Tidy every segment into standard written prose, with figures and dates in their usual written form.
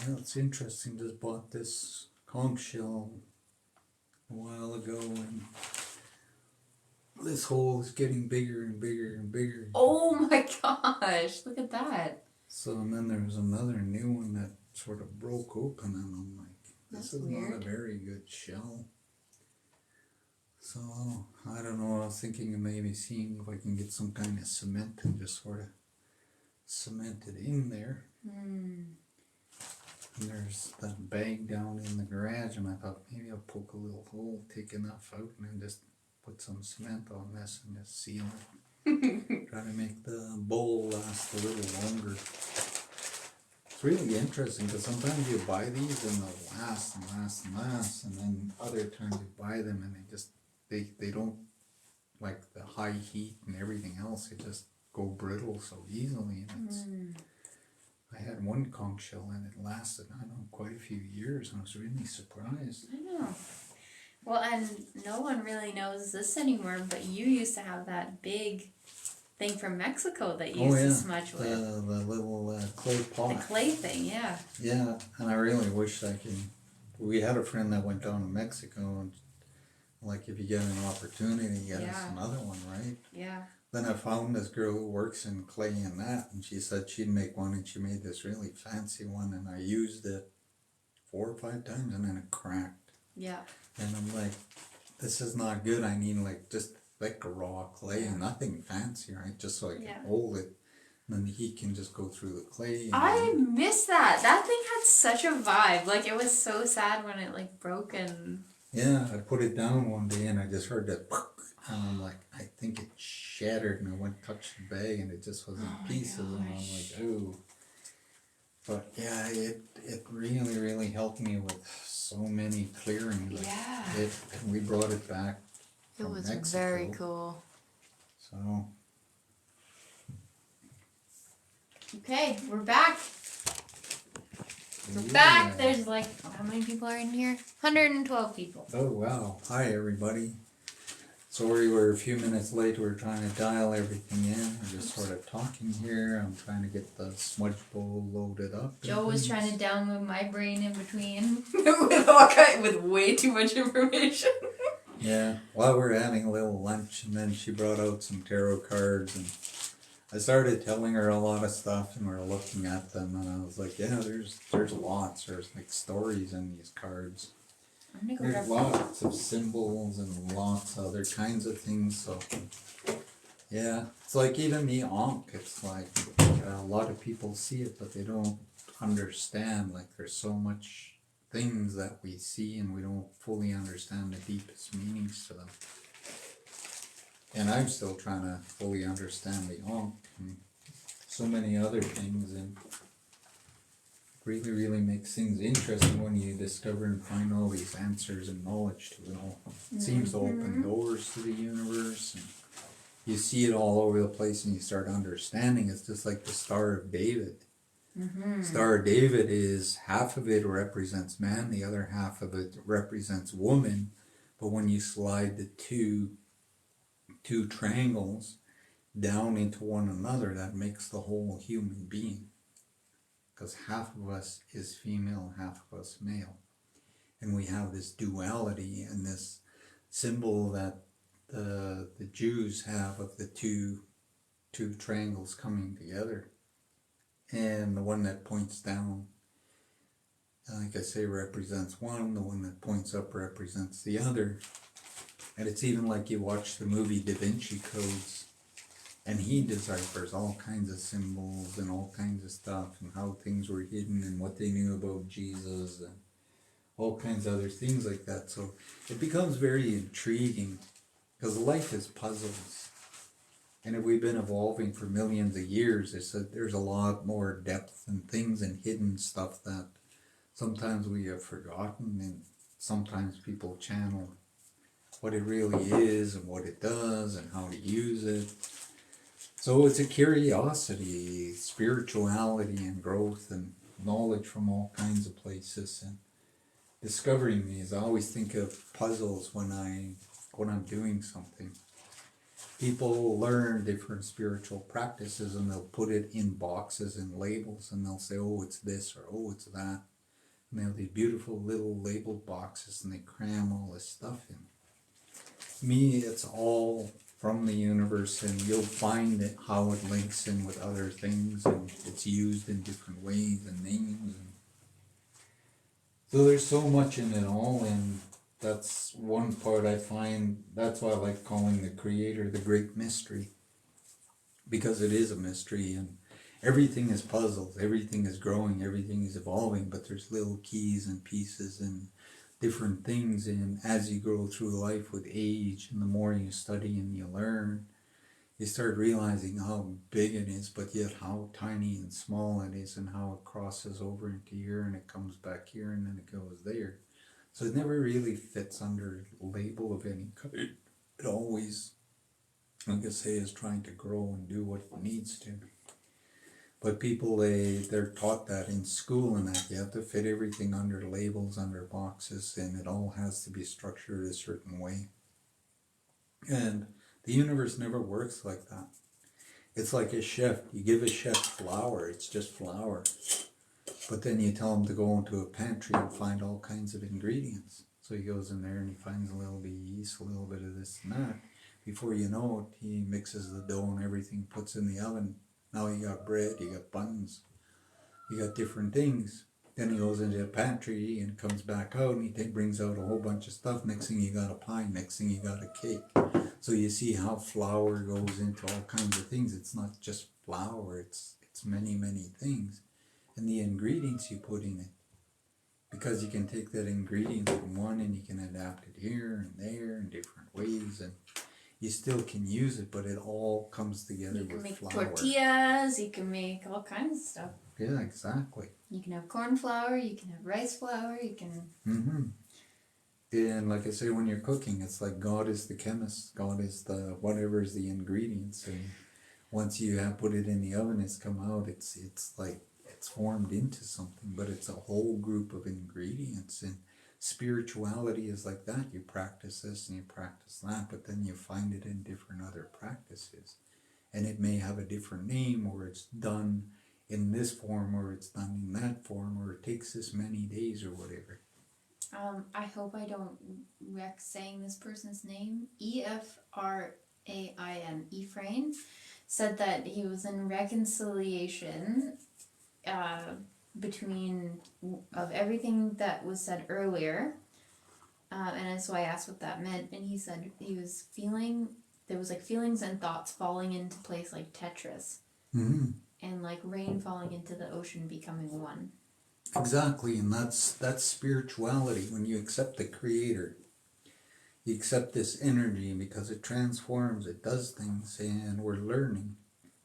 Well, it's interesting. Just bought this conch shell a while ago, and this hole is getting bigger and bigger and bigger. Oh my gosh, look at that. So, and then there's another new one that sort of broke open, and I'm like, this is weird. not a very good shell. So, I don't know, I was thinking of maybe seeing if I can get some kind of cement and just sort of cement it in there. And there's that bag down in the garage, and I thought maybe I'll poke a little hole, take enough out, and then just put some cement on this and just seal it. Try to make the bowl last a little longer. It's really interesting because sometimes you buy these and they'll last and last and last, and then other times you buy them and they don't, like the high heat and everything else, they just go brittle so easily. And it's I had one conch shell and it lasted, I don't know, quite a few years, and I was really surprised. I know. Well, and no one really knows this anymore, but you used to have that big thing from Mexico that you used to smudge with. The little clay pot. The clay thing, yeah. Yeah, and I really wish I could. We had a friend that went down to Mexico, and like if you get an opportunity, get us another one, right? Yeah. Then I found this girl who works in clay and that, and she said she'd make one, and she made this really fancy one, and I used it 4 or 5 times, and then it cracked. Yeah. And I'm like, this is not good. I need like just thick raw clay and nothing fancy, right? Just so I can hold it, and then the heat can just go through the clay. I miss that. That thing had such a vibe. Like, it was so sad when it like broke and... Yeah, I put it down one day and I just heard that, and I'm like, I think it shattered, and I went to touch the bag and it just was in pieces, and I'm like, oh. But yeah, it really, really helped me with so many clearings. Yeah. And we brought it back from Mexico. It was very cool. So. Okay, we're back. We're back. There's like, how many people are in here? 112 people. Oh, wow. Hi, everybody. Sorry we're a few minutes late. We're trying to dial everything in. We're just sort of talking here. I'm trying to get the smudge bowl loaded up. Joe was trying to download my brain in between with way too much information. Yeah. Well, we're having a little lunch, and then she brought out some tarot cards, and I started telling her a lot of stuff, and we were looking at them, and I was like, yeah, there's lots. There's like stories in these cards. There's lots of symbols and lots of other kinds of things. So yeah, it's like even the Ankh. It's like a lot of people see it, but they don't understand. Like there's so much things that we see, and we don't fully understand the deepest meanings to them. And I'm still trying to fully understand the Ankh and so many other things, and really, really makes things interesting when you discover and find all these answers and knowledge to it all. It seems to open doors to the universe, and you see it all over the place, and you start understanding. It's just like the Star of David. Star of David is, half of it represents man, the other half of it represents woman, but when you slide the two triangles down into one another, that makes the whole human being. Because half of us is female, half of us male. And we have this duality and this symbol that the Jews have of the two triangles coming together. And the one that points down, like I say, represents one. The one that points up represents the other. And it's even like you watch the movie Da Vinci Codes, and he deciphers all kinds of symbols and all kinds of stuff, and how things were hidden and what they knew about Jesus and all kinds of other things like that. So it becomes very intriguing, because life is puzzles. And if we've been evolving for millions of years, there's a lot more depth and things and hidden stuff that sometimes we have forgotten, and sometimes people channel what it really is and what it does and how to use it. So it's a curiosity, spirituality and growth and knowledge from all kinds of places, and discovering these. I always think of puzzles when I'm doing something. People learn different spiritual practices, and they'll put it in boxes and labels, and they'll say, oh, it's this, or oh, it's that. And they have these beautiful little label boxes and they cram all this stuff in. Me, it's all from the universe, and you'll find it how it links in with other things, and it's used in different ways and names. And so there's so much in it all, and that's one part I find. That's why I like calling the Creator the Great Mystery, because it is a mystery, and everything is puzzles, everything is growing, everything is evolving, but there's little keys and pieces and different things, and as you grow through life with age, and the more you study and you learn, you start realizing how big it is, but yet how tiny and small it is, and how it crosses over into here, and it comes back here, and then it goes there. So it never really fits under a label of any kind. It always, like I say, is trying to grow and do what it needs to. But people, they're taught that in school, and that you have to fit everything under labels, under boxes, and it all has to be structured a certain way. And the universe never works like that. It's like a chef. You give a chef flour, it's just flour. But then you tell him to go into a pantry and find all kinds of ingredients. So he goes in there and he finds a little bit of yeast, a little bit of this and that. Before you know it, he mixes the dough and everything, puts in the oven. Now you got bread, you got buns, you got different things. Then he goes into the pantry and comes back out, and he brings out a whole bunch of stuff. Next thing you got a pie, next thing you got a cake. So you see how flour goes into all kinds of things. It's not just flour, it's many, many things. And the ingredients you put in it, because you can take that ingredient from one and you can adapt it here and there in different ways, and you still can use it, but it all comes together with flour. You can make tortillas, you can make all kinds of stuff. Yeah, exactly. You can have corn flour, you can have rice flour, you can... And like I say, when you're cooking, it's like God is the chemist. God is the, whatever is the ingredients. And once you have put it in the oven, it's come out, it's like, it's formed into something, but it's a whole group of ingredients. And spirituality is like that. You practice this and you practice that, but then you find it in different other practices. And it may have a different name, or it's done in this form, or it's done in that form, or it takes this many days or whatever. I hope I don't wreck saying this person's name. Efrain, Ephraim, said that he was in reconciliation between of everything that was said earlier, and so I asked what that meant, and he said he was feeling, there was like feelings and thoughts falling into place like Tetris, and like rain falling into the ocean becoming one. Exactly, and that's spirituality. When you accept the Creator, you accept this energy, because it transforms, it does things, and we're learning.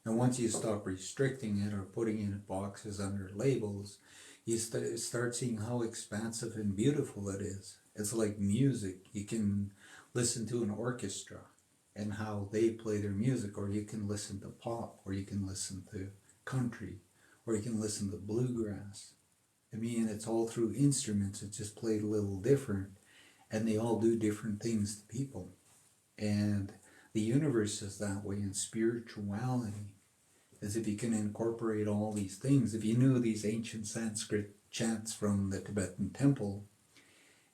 And once you stop restricting it or putting it in boxes under labels, you start seeing how expansive and beautiful it is. It's like music. You can listen to an orchestra and how they play their music, or you can listen to pop, or you can listen to country, or you can listen to bluegrass. I mean, it's all through instruments. It's just played a little different, and they all do different things to people. And the universe is that way, and spirituality is if you can incorporate all these things. If you knew these ancient Sanskrit chants from the Tibetan temple,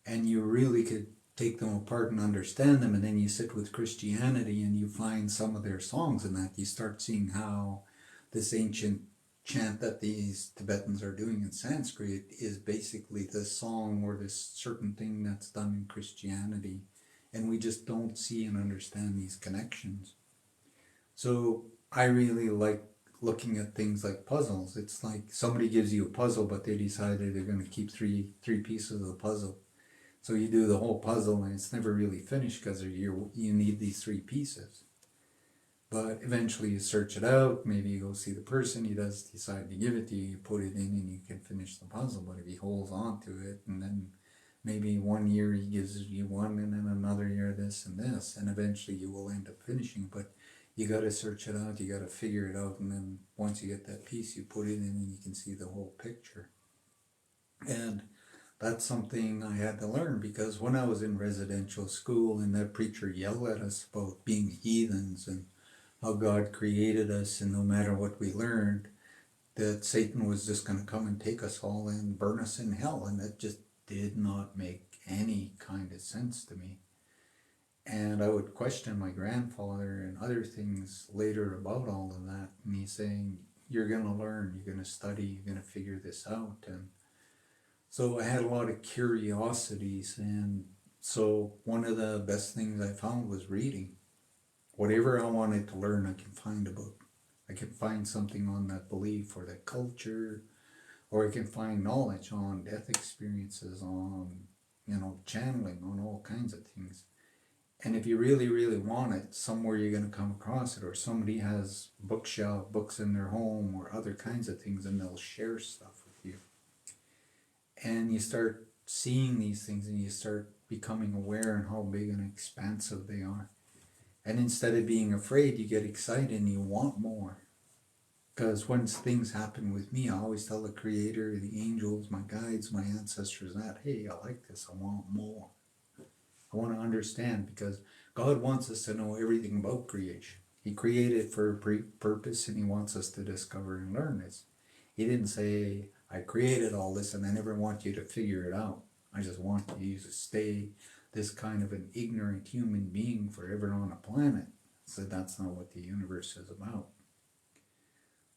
and you really could take them apart and understand them, and then you sit with Christianity and you find some of their songs in that, you start seeing how this ancient chant that these Tibetans are doing in Sanskrit is basically this song or this certain thing that's done in Christianity, and we just don't see and understand these connections. So I really like looking at things like puzzles. It's like somebody gives you a puzzle, but they decided they're going to keep three pieces of the puzzle. So you do the whole puzzle and it's never really finished, because you need these 3 pieces. But eventually you search it out, maybe you go see the person, he does decide to give it to you, you put it in and you can finish the puzzle. But if he holds on to it, and then maybe one year he gives you one, and then another year this and this, and eventually you will end up finishing. But you got to search it out, you got to figure it out, and then once you get that piece, you put it in and you can see the whole picture. And that's something I had to learn, because when I was in residential school and that preacher yelled at us about being heathens and how God created us, and no matter what we learned, that Satan was just going to come and take us all and burn us in hell, and that just did not make any kind of sense to me. And I would question my grandfather and other things later about all of that, and he's saying, you're going to learn, you're going to study, you're going to figure this out. And so I had a lot of curiosities, and so one of the best things I found was reading. Whatever I wanted to learn, I can find a book. I can find something on that belief or that culture, or I can find knowledge on death experiences, on, channeling, on all kinds of things. And if you really, really want it, somewhere you're going to come across it, or somebody has books in their home, or other kinds of things, and they'll share stuff with you. And you start seeing these things, and you start becoming aware of how big and expansive they are. And instead of being afraid, you get excited and you want more. Because when things happen with me, I always tell the Creator, the angels, my guides, my ancestors that, hey, I like this, I want more. I want to understand, because God wants us to know everything about creation. He created for a purpose, and He wants us to discover and learn this. He didn't say, I created all this and I never want you to figure it out. I just want you to stay this kind of an ignorant human being forever on a planet. So that's not what the universe is about.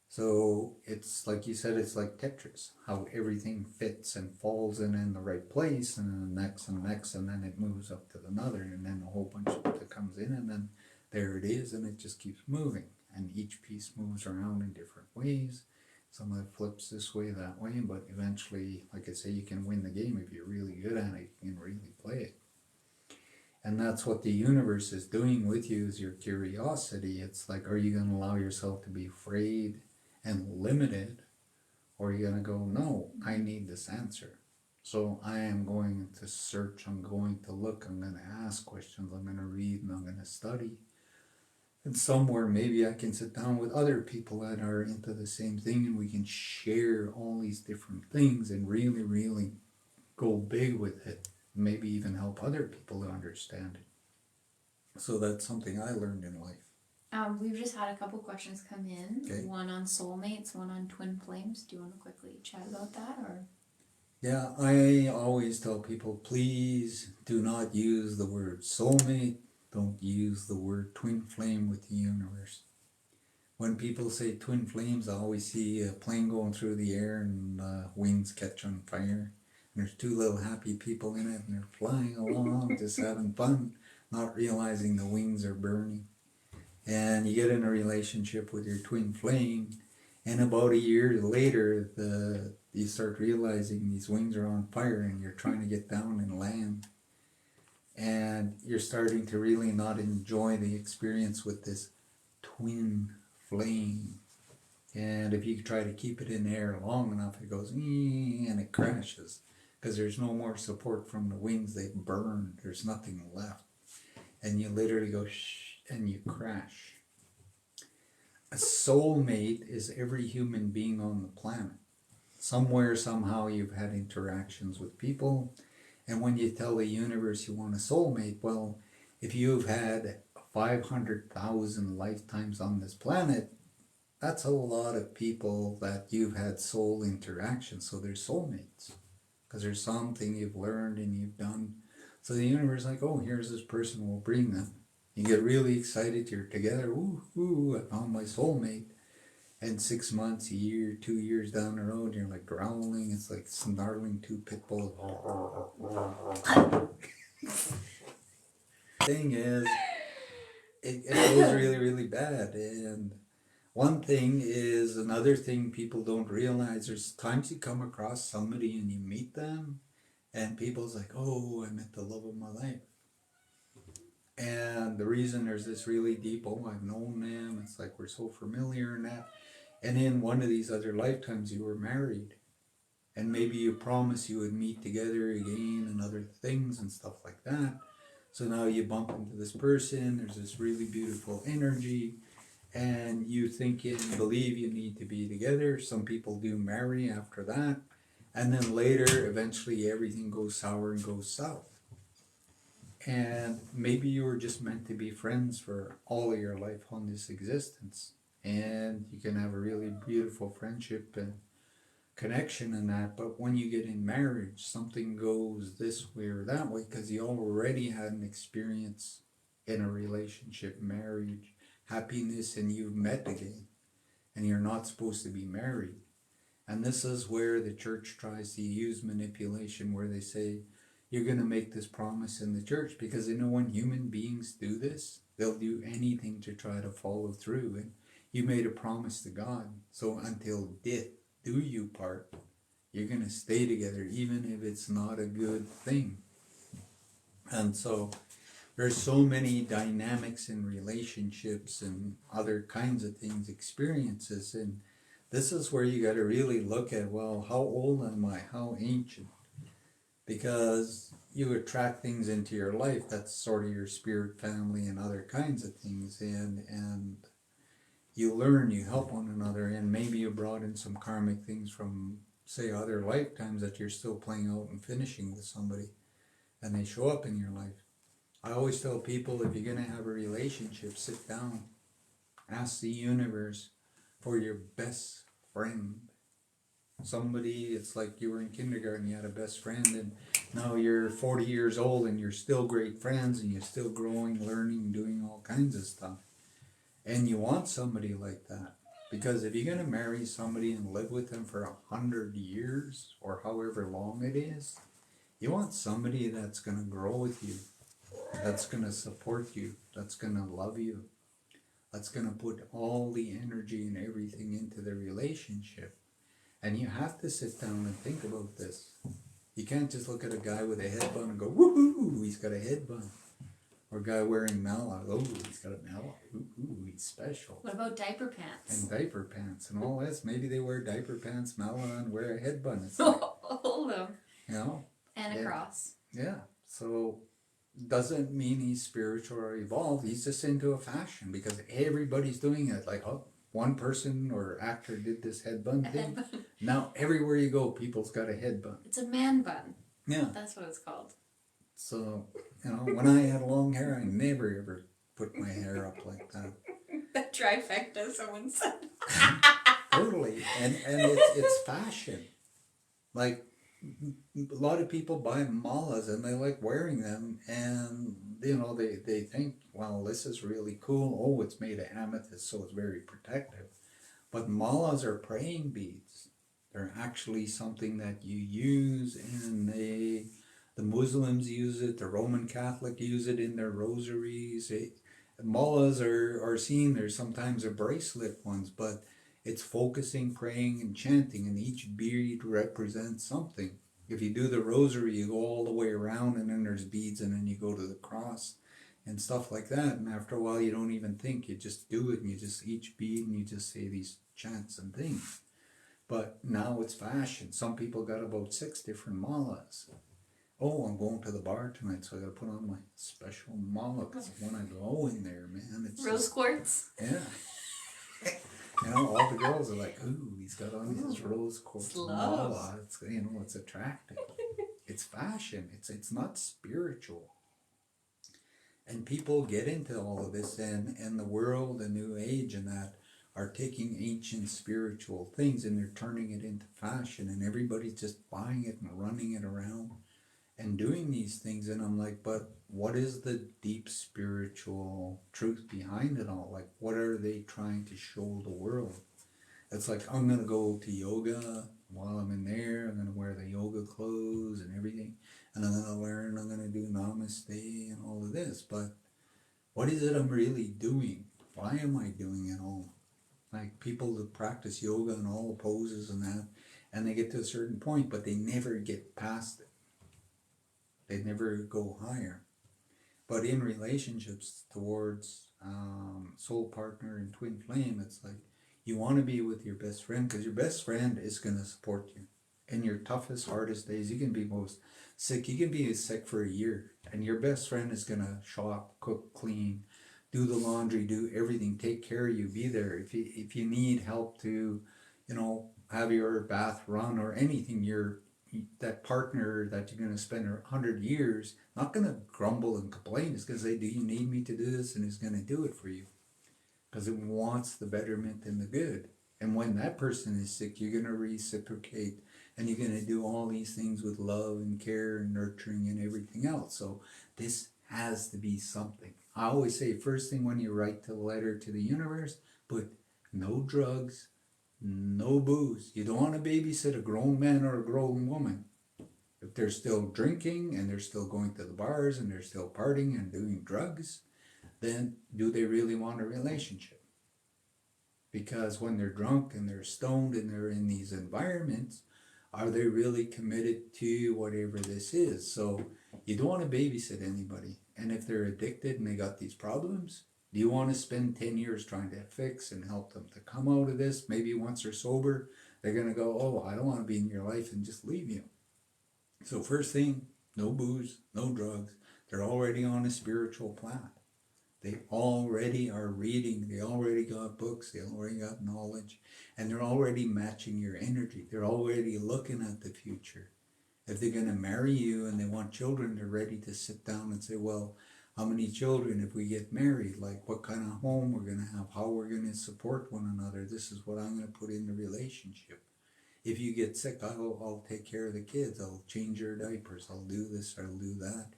So it's like you said, it's like Tetris, how everything fits and falls in the right place, and then the next and the next, and then it moves up to another, and then a whole bunch of it comes in, and then there it is, and it just keeps moving. And each piece moves around in different ways. Some of it flips this way, that way, but eventually, like I say, you can win the game if you're really good at it. You can really play it. And that's what the universe is doing with you, is your curiosity. It's like, are you going to allow yourself to be afraid and limited, or are you going to go, no, I need this answer. So I am going to search, I'm going to look, I'm going to ask questions, I'm going to read, and I'm going to study. And somewhere maybe I can sit down with other people that are into the same thing, and we can share all these different things and really, really go big with it. Maybe even help other people to understand it. So that's something I learned in life. We've just had a couple questions come in. Okay. One on soulmates, one on twin flames. Do you want to quickly chat about that, or? Yeah, I always tell people, please do not use the word soulmate. Don't use the word twin flame with the universe. When people say twin flames, I always see a plane going through the air and wings catch on fire. And there's two little happy people in it, and they're flying along, just having fun, not realizing the wings are burning. And you get in a relationship with your twin flame, and about a year later, you start realizing these wings are on fire, and you're trying to get down and land. And you're starting to really not enjoy the experience with this twin flame. And if you try to keep it in the air long enough, it goes and it crashes, because there's no more support from the wings. They burn, there's nothing left, and you literally go shh, and you crash. A soulmate is every human being on the planet. Somewhere, somehow, you've had interactions with people, and when you tell the universe you want a soulmate, well, if you've had 500,000 lifetimes on this planet, that's a lot of people that you've had soul interactions. So they're soulmates, because there's something you've learned and you've done. So the universe is like, oh, here's this person, we'll bring them. You get really excited, you're together, ooh, I found my soulmate. And 6 months, a year, 2 years down the road, you're like growling, it's like snarling two pit bulls. Thing is, it goes really, really bad. And one thing is, another thing people don't realize, there's times you come across somebody and you meet them, and people's like, oh, I met the love of my life. And the reason there's this really deep, oh, I've known them, it's like we're so familiar and that. And in one of these other lifetimes, you were married. And maybe you promised you would meet together again and other things and stuff like that. So now you bump into this person, there's this really beautiful energy, and you think and believe you need to be together. Some people do marry after that. And then later, eventually, everything goes sour and goes south. And maybe you were just meant to be friends for all of your life on this existence. and you can have a really beautiful friendship and connection in that. But when you get in marriage, something goes this way or that way because you already had an experience in a relationship, marriage, happiness, and you've met again, and you're not supposed to be married. And this is where the church tries to use manipulation, where they say, you're going to make this promise in the church, because they know when human beings do this, they'll do anything to try to follow through. And you made a promise to God, so until death do you part, you're going to stay together, even if it's not a good thing. And so there's so many dynamics in relationships and other kinds of things, experiences, and this is where you got to really look at, well, how old am I? How ancient? Because you attract things into your life. That's sort of your spirit family and other kinds of things. And you learn, you help one another, and maybe you brought in some karmic things from, say, other lifetimes that you're still playing out and finishing with somebody, and they show up in your life. I always tell people, if you're going to have a relationship, sit down, ask the universe for your best friend. Somebody, it's like you were in kindergarten, you had a best friend, and now you're 40 years old and you're still great friends and you're still growing, learning, doing all kinds of stuff. And you want somebody like that. Because if you're going to marry somebody and live with them for 100 years or however long it is, you want somebody that's going to grow with you, that's going to support you, that's going to love you, that's going to put all the energy and everything into the relationship. And you have to sit down and think about this. You can't just look at a guy with a headband and go, woohoo, he's got a headband. Or a guy wearing mala, oh, he's got a mala, ooh, he's special. What about diaper pants? And diaper pants and all this. Maybe they wear diaper pants, mala, and wear a headband. It's like, hold them. You know? And a cross. Yeah. So doesn't mean he's spiritual or evolved. He's just into a fashion because everybody's doing it. Like, oh, one person or actor did this headband thing. Headband. Now everywhere you go, people's got a headband. It's a man bun. Yeah. That's what it's called. So, when I had long hair, I never ever put my hair up like that. The trifecta, someone said. Totally. And it's fashion. Like, a lot of people buy malas and they like wearing them, and they think, well, this is really cool. Oh, it's made of amethyst, so it's very protective. But malas are praying beads. They're actually something that you use, and the Muslims use it, the Roman Catholic use it in their rosaries. Malas are seen, there's sometimes a bracelet ones, but it's focusing, praying, and chanting, and each bead represents something. If you do the rosary, you go all the way around, and then there's beads, and then you go to the cross and stuff like that. And after a while, you don't even think, you just do it, and you just each bead, and you just say these chants and things. But now it's fashion. Some people got about 6 different malas. Oh, I'm going to the bar tonight, so I gotta put on my special mala, because when I go in there, man, it's rose quartz. Yeah. All the girls are like, ooh, he's got on his rose quartz mala. It's, it's attractive. It's fashion. It's not spiritual. And people get into all of this, and the world, the new age, and that are taking ancient spiritual things and they're turning it into fashion, and everybody's just buying it and running it around and doing these things. And I'm like, but what is the deep spiritual truth behind it all? Like, what are they trying to show the world? It's like, I'm going to go to yoga. While I'm in there, I'm going to wear the yoga clothes and everything. And I'm going to learn, I'm going to do namaste and all of this. But what is it I'm really doing? Why am I doing it all? Like, people that practice yoga and all the poses and that, and they get to a certain point, but they never get past it. They never go higher. But in relationships towards soul partner and twin flame, it's like you want to be with your best friend, because your best friend is going to support you. In your toughest, hardest days, you can be most sick. You can be sick for a year, and your best friend is going to shop, cook, clean, do the laundry, do everything, take care of you, be there. If you need help to, have your bath run or anything, that partner that you're going to spend 100 years, not going to grumble and complain. It's going to say, do you need me to do this? And he's going to do it for you. because it wants the betterment and the good. And when that person is sick, you're going to reciprocate, and you're going to do all these things with love and care and nurturing and everything else. So this has to be something. I always say, first thing when you write the letter to the universe, put no drugs, no booze. You don't want to babysit a grown man or a grown woman. If they're still drinking and they're still going to the bars and they're still partying and doing drugs, then do they really want a relationship? Because when they're drunk and they're stoned and they're in these environments, are they really committed to whatever this is? So you don't want to babysit anybody. And if they're addicted and they got these problems, do you want to spend 10 years trying to fix and help them to come out of this? Maybe once they're sober, they're going to go, oh, I don't want to be in your life, and just leave you. So first thing, no booze, no drugs. They're already on a spiritual path. They already are reading. They already got books. They already got knowledge. And they're already matching your energy. They're already looking at the future. If they're going to marry you and they want children, they're ready to sit down and say, well, how many children if we get married? Like what kind of home we're going to have? How we're going to support one another? This is what I'm going to put in the relationship. If you get sick, I'll take care of the kids. I'll change your diapers. I'll do this. I'll do that.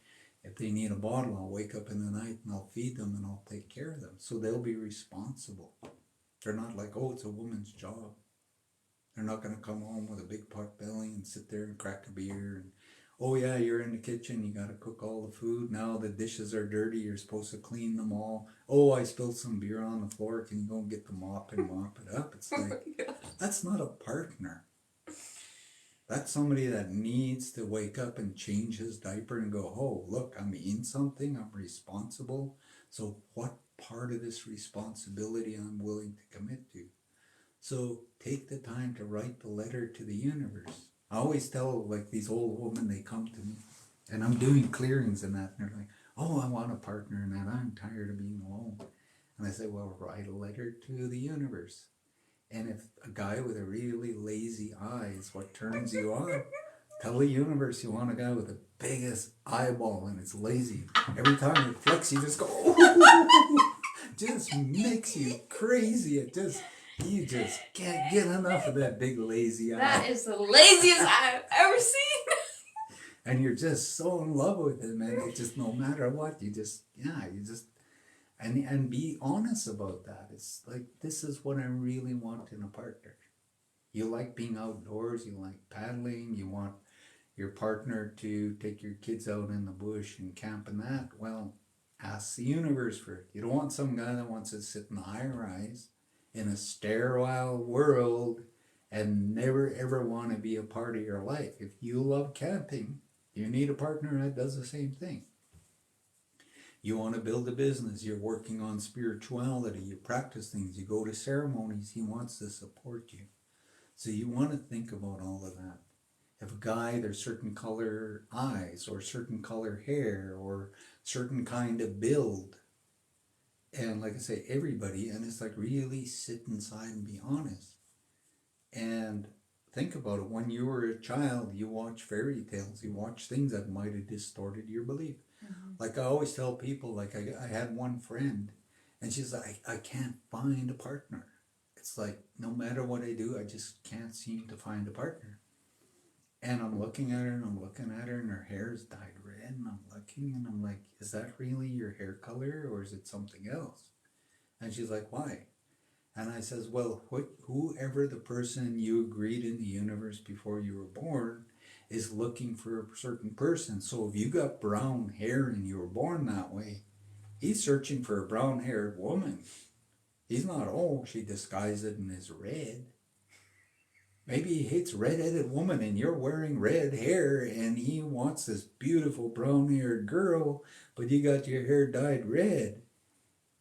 If they need a bottle, I'll wake up in the night and I'll feed them and I'll take care of them. So they'll be responsible. They're not like, oh, it's a woman's job. They're not going to come home with a big pot belly and sit there and crack a beer. And, oh, yeah, you're in the kitchen. You got to cook all the food. Now the dishes are dirty. You're supposed to clean them all. Oh, I spilled some beer on the floor. Can you go and get the mop and mop it up? It's like, that's not a partner. That's somebody that needs to wake up and change his diaper and go, oh, look, I'm in something. I'm responsible. So what part of this responsibility I'm willing to commit to? So take the time to write the letter to the universe. I always tell, like, these old women, they come to me, and I'm doing clearings and that, and they're like, oh, I want a partner and that. I'm tired of being alone. And I say, well, write a letter to the universe. And if a guy with a really lazy eye is what turns you on, tell the universe you want a guy with the biggest eyeball and it's lazy. Every time it flicks, you just go, oh, just makes you crazy. You just can't get enough of that big lazy eye. That is the laziest I've ever seen. And you're just so in love with him, and it just, no matter what, and be honest about that. It's like, this is what I really want in a partner. You like being outdoors, you like paddling, you want your partner to take your kids out in the bush and camp and that. Well, ask the universe for it. You don't want some guy that wants to sit in the high-rise in a sterile world and never ever want to be a part of your life. If you love camping, you need a partner that does the same thing. You want to build a business, you're working on spirituality, you practice things, you go to ceremonies, he wants to support you. So you want to think about all of that. If a guy, there's certain color eyes, or certain color hair, or certain kind of build, and like I say, everybody, and it's like, really sit inside and be honest. And think about it. When you were a child, you watched fairy tales, you watched things that might have distorted your belief. Mm-hmm. Like I always tell people, like I had one friend, and she's like, I can't find a partner. It's like, no matter what I do, I just can't seem to find a partner. And I'm looking at her, and I'm looking at her, and her hair is dyed red, and I'm looking, and I'm like, is that really your hair color, or is it something else? And she's like, why? And I says, well, whoever the person you agreed in the universe before you were born is looking for a certain person. So if you got brown hair and you were born that way, he's searching for a brown-haired woman. He's not, oh, she disguised it and is red. Maybe he hates red-headed woman and you're wearing red hair and he wants this beautiful brown-haired girl, but you got your hair dyed red.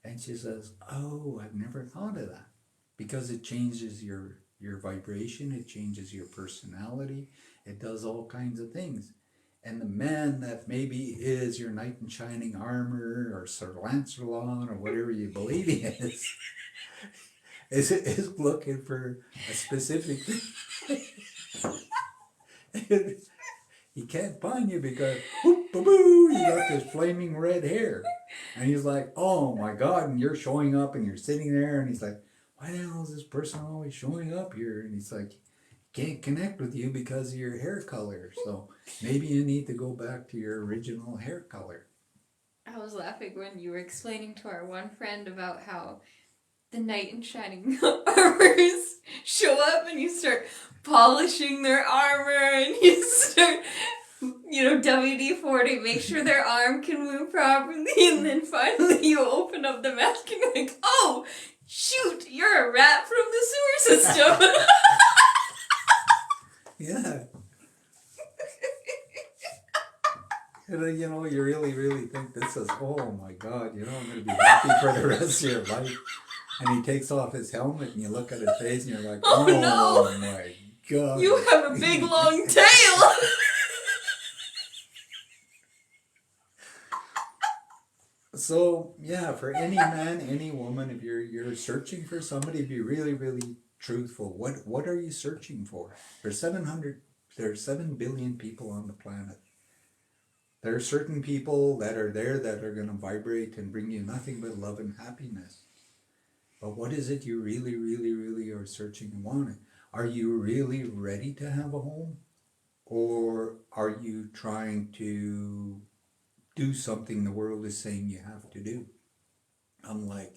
And she says, oh, I've never thought of that. Because it changes your vibration, it changes your personality, it does all kinds of things. And the man that maybe is your knight in shining armor, or Sir Lancelot, or whatever you believe he is looking for a specific thing. He can't find you because, whoop, boo, you got this flaming red hair. And he's like, oh my God, and you're showing up and you're sitting there, and he's like, why the hell is this person always showing up here? And he's like, can't connect with you because of your hair color. So maybe you need to go back to your original hair color. I was laughing when you were explaining to our one friend about how the knight in shining armors show up and you start polishing their armor and you start, WD-40, make sure their arm can move properly, and then finally you open up the mask and you're like, oh, shoot, you're a rat from the sewer system. Yeah. And you really, really think this is, oh my God, I'm going to be happy for the rest of your life. And he takes off his helmet and you look at his face and you're like, Oh, oh no. My God. You have a big long tail. So yeah, for any man, any woman, if you're searching for somebody, be really, really truthful. What are you searching for? There's 7 billion people on the planet. There are certain people that are there that are going to vibrate and bring you nothing but love and happiness. But what is it you really, really, really are searching and wanting? Are you really ready to have a home? Or are you trying to do something the world is saying you have to do? I'm like,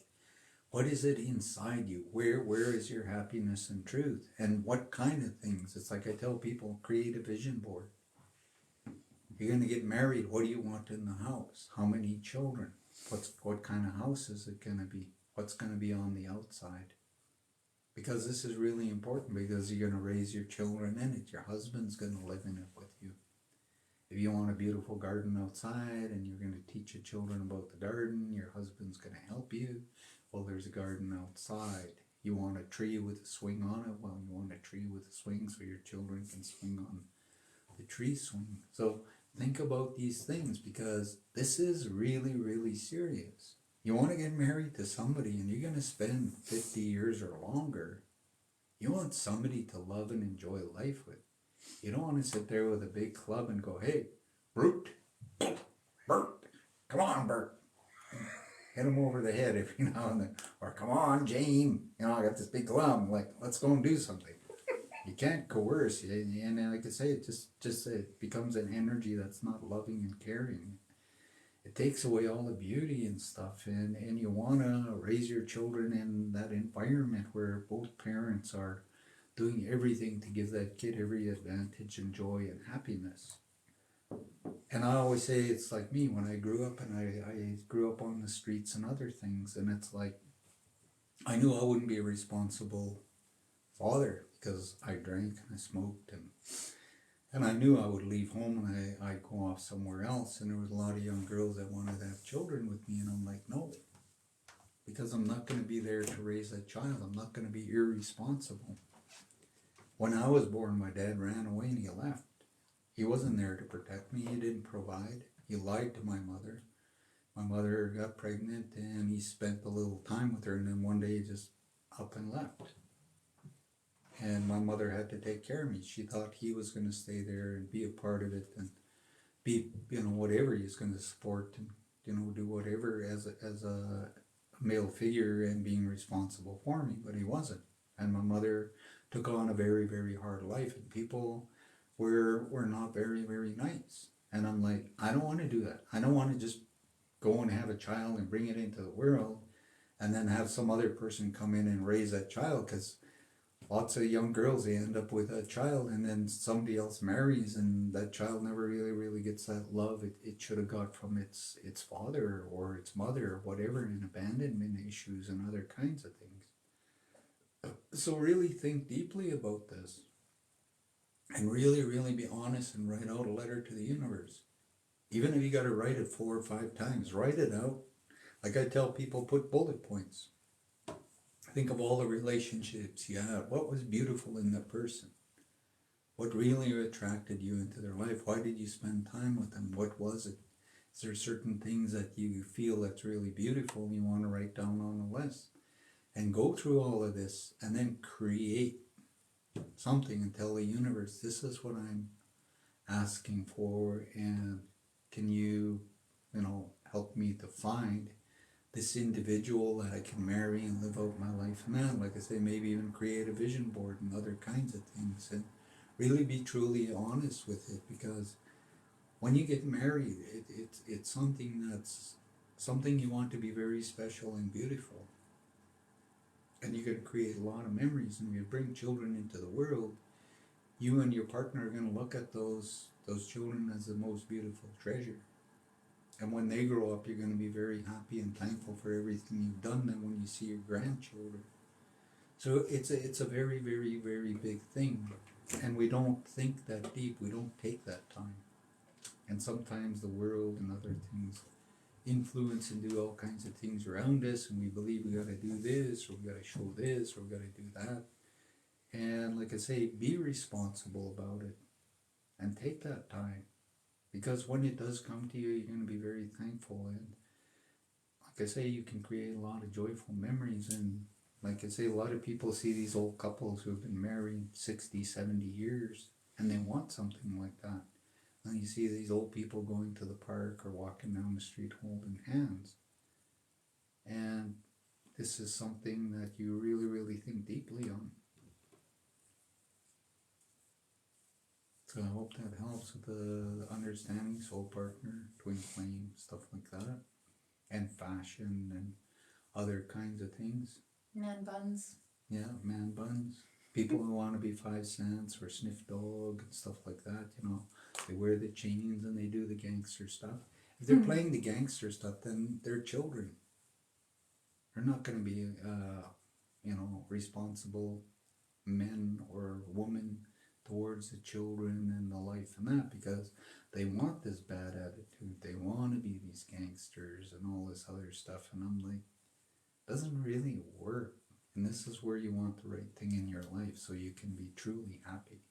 what is it inside you? Where is your happiness and truth? And what kind of things? It's like I tell people, create a vision board. You're going to get married. What do you want in the house? How many children? What kind of house is it going to be? What's going to be on the outside? Because this is really important, because you're going to raise your children in it. Your husband's going to live in it with you. If you want a beautiful garden outside and you're going to teach your children about the garden, your husband's going to help you. Well, there's a garden outside. You want a tree with a swing on it? Well, you want a tree with a swing so your children can swing on the tree swing. So think about these things, because this is really, really serious. You want to get married to somebody and you're going to spend 50 years or longer. You want somebody to love and enjoy life with. You don't want to sit there with a big club and go, hey, Brute, Bert, come on, Bert. Hit him over the head every now and then. Or come on, Jane. I got this big club. Like, let's go and do something. You can't coerce. And like I say, it becomes an energy that's not loving and caring. It takes away all the beauty and stuff. And you want to raise your children in that environment where both parents are doing everything to give that kid every advantage and joy and happiness. And I always say it's like me when I grew up, and I grew up on the streets and other things, and it's like I knew I wouldn't be a responsible father because I drank and I smoked, and I knew I would leave home and I'd go off somewhere else, and there was a lot of young girls that wanted to have children with me, and I'm like, no, because I'm not going to be there to raise that child. I'm not going to be irresponsible. When I was born, my dad ran away and he left. He wasn't there to protect me. He didn't provide. He lied to my mother. My mother got pregnant and he spent a little time with her, and then one day he just up and left. And my mother had to take care of me. She thought he was going to stay there and be a part of it and be, whatever he's going to support and, do whatever as a male figure and being responsible for me, but he wasn't. And my mother took on a very, very hard life, and people were not very, very nice. And I'm like, I don't want to do that. I don't want to just go and have a child and bring it into the world and then have some other person come in and raise that child, because lots of young girls, they end up with a child and then somebody else marries, and that child never really, really gets that love it should have got from its father or its mother or whatever, and abandonment issues and other kinds of things. So really think deeply about this and really, really be honest and write out a letter to the universe. Even if you got to write it 4 or 5 times, write it out. Like I tell people, put bullet points. Think of all the relationships you had. What was beautiful in that person? What really attracted you into their life? Why did you spend time with them? What was it? Is there certain things that you feel that's really beautiful and you want to write down on a list? And go through all of this and then create something and tell the universe, this is what I'm asking for, and can you, helped me to find this individual that I can marry and live out my life. And then, like I say, maybe even create a vision board and other kinds of things, and really be truly honest with it. Because when you get married, it's something that's something you want to be very special and beautiful. And you're going to create a lot of memories, and you bring children into the world. You and your partner are going to look at those children as the most beautiful treasure. And when they grow up, you're going to be very happy and thankful for everything you've done. And when you see your grandchildren, so it's a very, very, very big thing, and we don't think that deep. We don't take that time, and sometimes the world and other things influence and do all kinds of things around us, and we believe we got to do this, or we got to show this, or we got to do that. And like I say, be responsible about it, and take that time, because when it does come to you, you're going to be very thankful. And like I say, you can create a lot of joyful memories. And like I say, a lot of people see these old couples who have been married 60, 70 years, and they want something like that. And you see these old people going to the park or walking down the street holding hands. And this is something that you really, really think deeply on. So I hope that helps with the understanding, soul partner, twin flame, stuff like that. And fashion and other kinds of things. Man buns. Yeah, man buns. People who want to be 5 cents or sniff dog and stuff like that, you know. They wear the chains and they do the gangster stuff. If they're playing the gangster stuff, then they're children. They're not going to be, responsible men or women towards the children and the life and that, because they want this bad attitude. They want to be these gangsters and all this other stuff. And I'm like, doesn't really work. And this is where you want the right thing in your life, so you can be truly happy.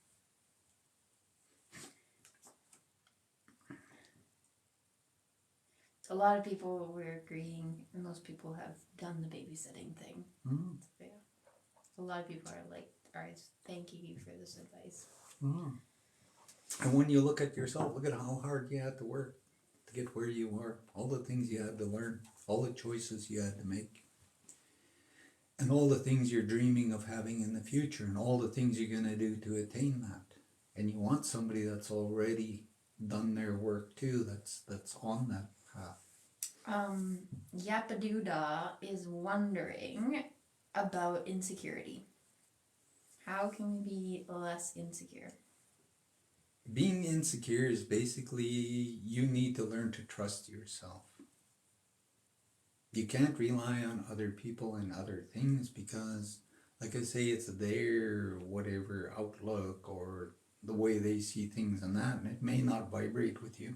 A lot of people were agreeing, and most people have done the babysitting thing. Mm. Yeah. A lot of people are like, alright, thanking you for this advice. Mm. And when you look at yourself, look at how hard you had to work to get where you are, all the things you had to learn, all the choices you had to make, and all the things you're dreaming of having in the future, and all the things you're going to do to attain that. And you want somebody that's already done their work too, that's on that path. Yapadooda is wondering about insecurity. How can we be less insecure? Being insecure is basically you need to learn to trust yourself. You can't rely on other people and other things because, like I say, it's their whatever outlook or the way they see things and that, and it may not vibrate with you.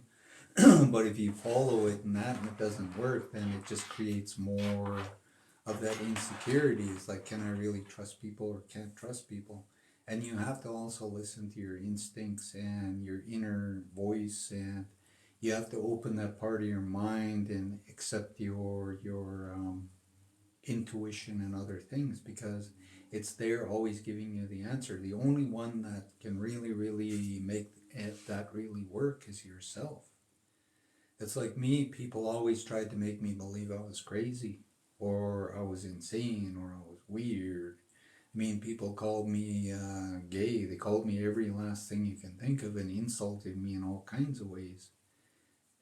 But if you follow it and it doesn't work, then it just creates more of that insecurity. It's like, can I really trust people or can't trust people? And you have to also listen to your instincts and your inner voice, and you have to open that part of your mind and accept your intuition and other things, because it's there always giving you the answer. The only one that can really, really make that really work is yourself. It's like me, people always tried to make me believe I was crazy, or I was insane, or I was weird. I mean, people called me gay. They called me every last thing you can think of and insulted me in all kinds of ways.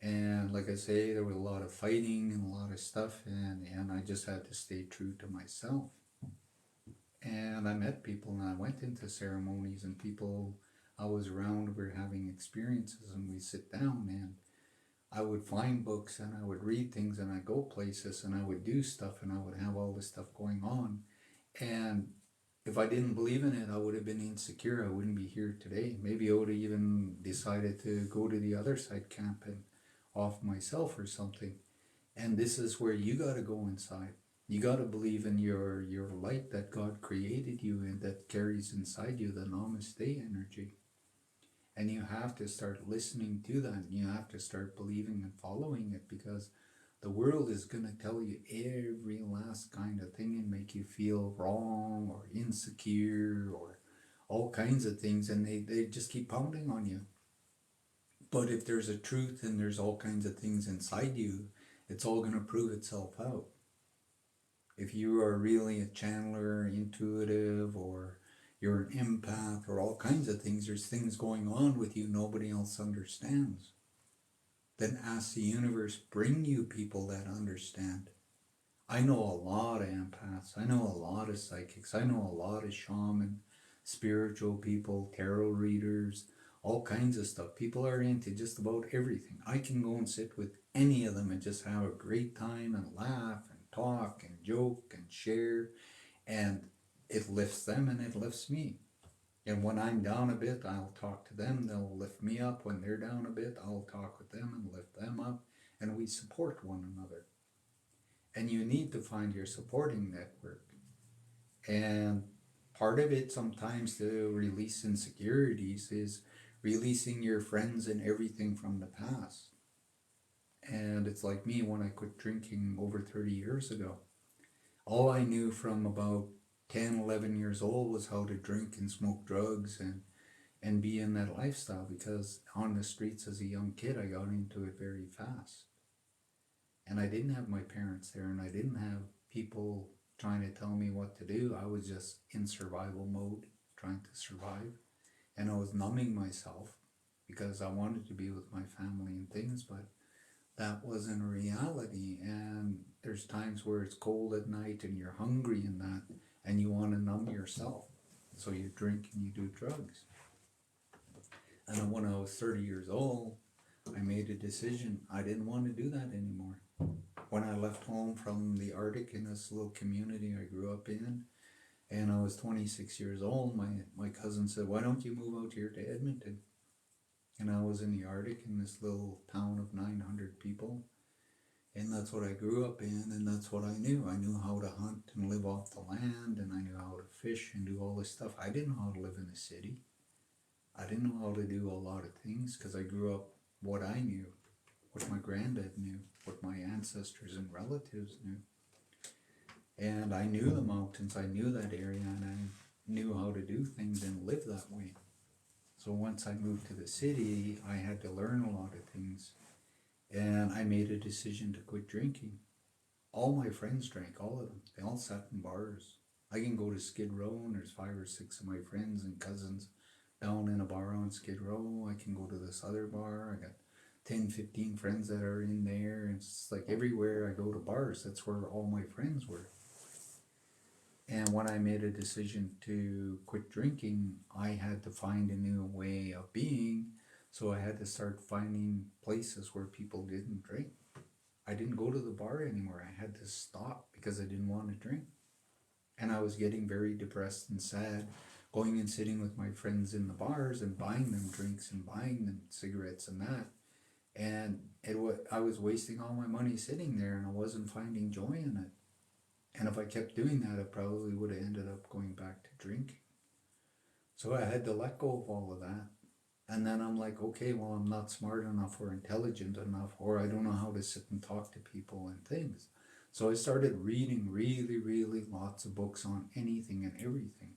And like I say, there was a lot of fighting and a lot of stuff, and I just had to stay true to myself. And I met people, and I went into ceremonies, and people I was around were having experiences, and we sit down, and I would find books and I would read things and I'd go places and I would do stuff and I would have all this stuff going on. And if I didn't believe in it, I would have been insecure. I wouldn't be here today. Maybe I would have even decided to go to the other side camp and off myself or something. And this is where you got to go inside. You got to believe in your light that God created you and that carries inside you, the Namaste energy. And you have to start listening to that. You have to start believing and following it, because the world is going to tell you every last kind of thing and make you feel wrong or insecure or all kinds of things. And they just keep pounding on you. But if there's a truth and there's all kinds of things inside you, it's all going to prove itself out. If you are really a channeler, intuitive, or you're an empath, or all kinds of things, there's things going on with you nobody else understands. Then ask the universe, bring you people that understand. I know a lot of empaths, I know a lot of psychics, I know a lot of shaman, spiritual people, tarot readers, all kinds of stuff. People are into just about everything. I can go and sit with any of them and just have a great time and laugh and talk and joke and share, and it lifts them and it lifts me. And when I'm down a bit, I'll talk to them, they'll lift me up. When they're down a bit, I'll talk with them and lift them up, and we support one another. And you need to find your supporting network. And part of it sometimes to release insecurities is releasing your friends and everything from the past. And it's like me when I quit drinking over 30 years ago. All I knew from about 10, 11 years old was how to drink and smoke drugs and be in that lifestyle, because on the streets as a young kid I got into it very fast. And I didn't have my parents there, and I didn't have people trying to tell me what to do. I was just in survival mode, trying to survive. And I was numbing myself because I wanted to be with my family and things, but that wasn't a reality. And there's times where it's cold at night and you're hungry and that, and you want to numb yourself. So you drink and you do drugs. And when I was 30 years old, I made a decision. I didn't want to do that anymore. When I left home from the Arctic in this little community I grew up in, and I was 26 years old, my cousin said, why don't you move out here to Edmonton? And I was in the Arctic in this little town of 900 people. And that's what I grew up in, and that's what I knew. I knew how to hunt and live off the land, and I knew how to fish and do all this stuff. I didn't know how to live in a city. I didn't know how to do a lot of things because I grew up what I knew, what my granddad knew, what my ancestors and relatives knew. And I knew the mountains, I knew that area, and I knew how to do things and live that way. So once I moved to the city, I had to learn a lot of things. And I made a decision to quit drinking. All my friends drank, all of them. They all sat in bars. I can go to Skid Row and there's 5 or 6 of my friends and cousins down in a bar on Skid Row. I can go to this other bar. I got 10, 15 friends that are in there. It's like everywhere I go to bars, that's where all my friends were. And when I made a decision to quit drinking, I had to find a new way of being. So I had to start finding places where people didn't drink. I didn't go to the bar anymore. I had to stop because I didn't want to drink. And I was getting very depressed and sad, going and sitting with my friends in the bars and buying them drinks and buying them cigarettes and that. And I was wasting all my money sitting there, and I wasn't finding joy in it. And if I kept doing that, I probably would have ended up going back to drinking. So I had to let go of all of that. And then I'm like, okay, well, I'm not smart enough or intelligent enough, or I don't know how to sit and talk to people and things. So I started reading really, really lots of books on anything and everything.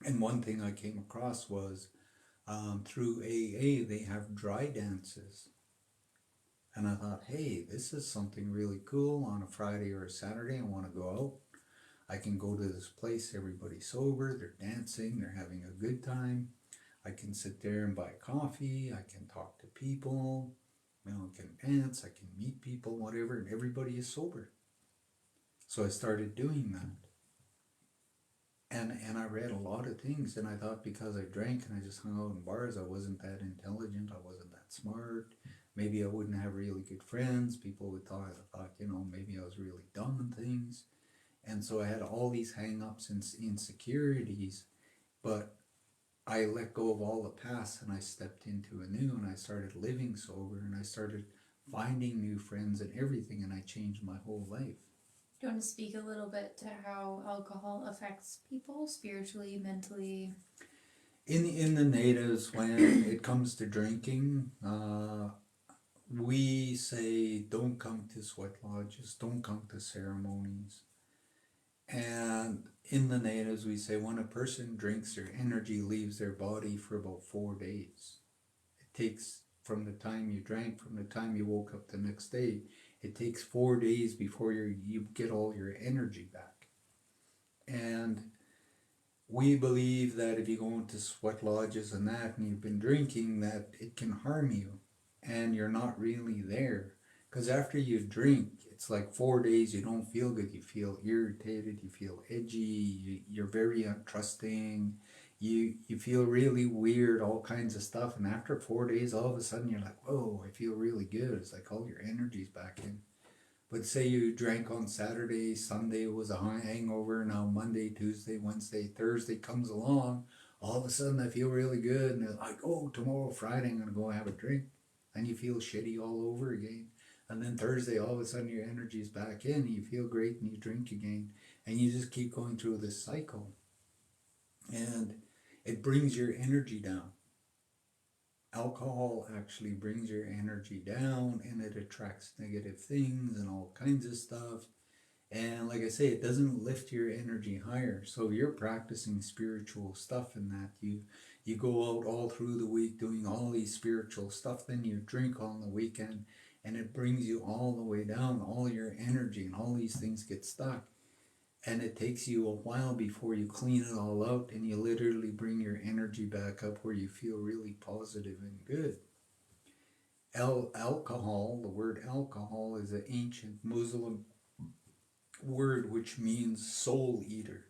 And one thing I came across was through AA, they have dry dances. And I thought, hey, this is something really cool. On a Friday or a Saturday, I want to go out. I can go to this place, everybody's sober, they're dancing, they're having a good time. I can sit there and buy coffee, I can talk to people, I can dance, I can meet people, whatever, and everybody is sober. So I started doing that. And I read a lot of things, and I thought because I drank and I just hung out in bars, I wasn't that intelligent, I wasn't that smart. Maybe I wouldn't have really good friends. People would thought, maybe I was really dumb and things. And so I had all these hang-ups and insecurities, but I let go of all the past and I stepped into a new, and I started living sober, and I started finding new friends and everything, and I changed my whole life. Do you want to speak a little bit to how alcohol affects people spiritually, mentally? In the natives, when it comes to drinking, we say don't come to sweat lodges, don't come to ceremonies. And in the natives, we say when a person drinks, their energy leaves their body for about 4 days. It takes from the time you drank, from the time you woke up the next day, It takes 4 days before you get all your energy back. And we believe that if you go into sweat lodges and that, and you've been drinking, that it can harm you, and you're not really there. Because after you drink, it's like 4 days, you don't feel good. You feel irritated, you feel edgy, you're very untrusting, you feel really weird, all kinds of stuff. And after 4 days, all of a sudden, you're like, whoa, I feel really good. It's like all your energy's back in. But say you drank on Saturday, Sunday was a hangover, now Monday, Tuesday, Wednesday, Thursday comes along, all of a sudden I feel really good, and it's like, oh, tomorrow, Friday, I'm going to go have a drink. And you feel shitty all over again. And then Thursday, all of a sudden your energy's back in, and you feel great, and you drink again. And you just keep going through this cycle. And it brings your energy down. Alcohol actually brings your energy down, and it attracts negative things and all kinds of stuff. And like I say, it doesn't lift your energy higher. So you're practicing spiritual stuff in that you go out all through the week doing all these spiritual stuff, then you drink on the weekend, and it brings you all the way down. All your energy and all these things get stuck. And it takes you a while before you clean it all out, and you literally bring your energy back up where you feel really positive and good. Alcohol, the word alcohol, is an ancient Muslim word which means soul eater.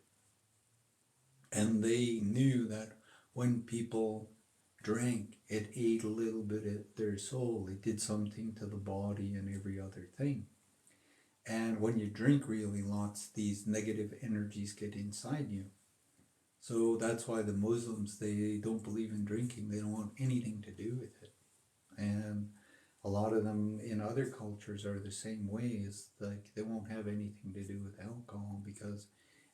And they knew that when people drank, it ate a little bit of their soul. It did something to the body and every other thing. And when you drink really lots, these negative energies get inside you. So that's why the Muslims, they don't believe in drinking. They don't want anything to do with it. And a lot of them in other cultures are the same way. It's like they won't have anything to do with alcohol because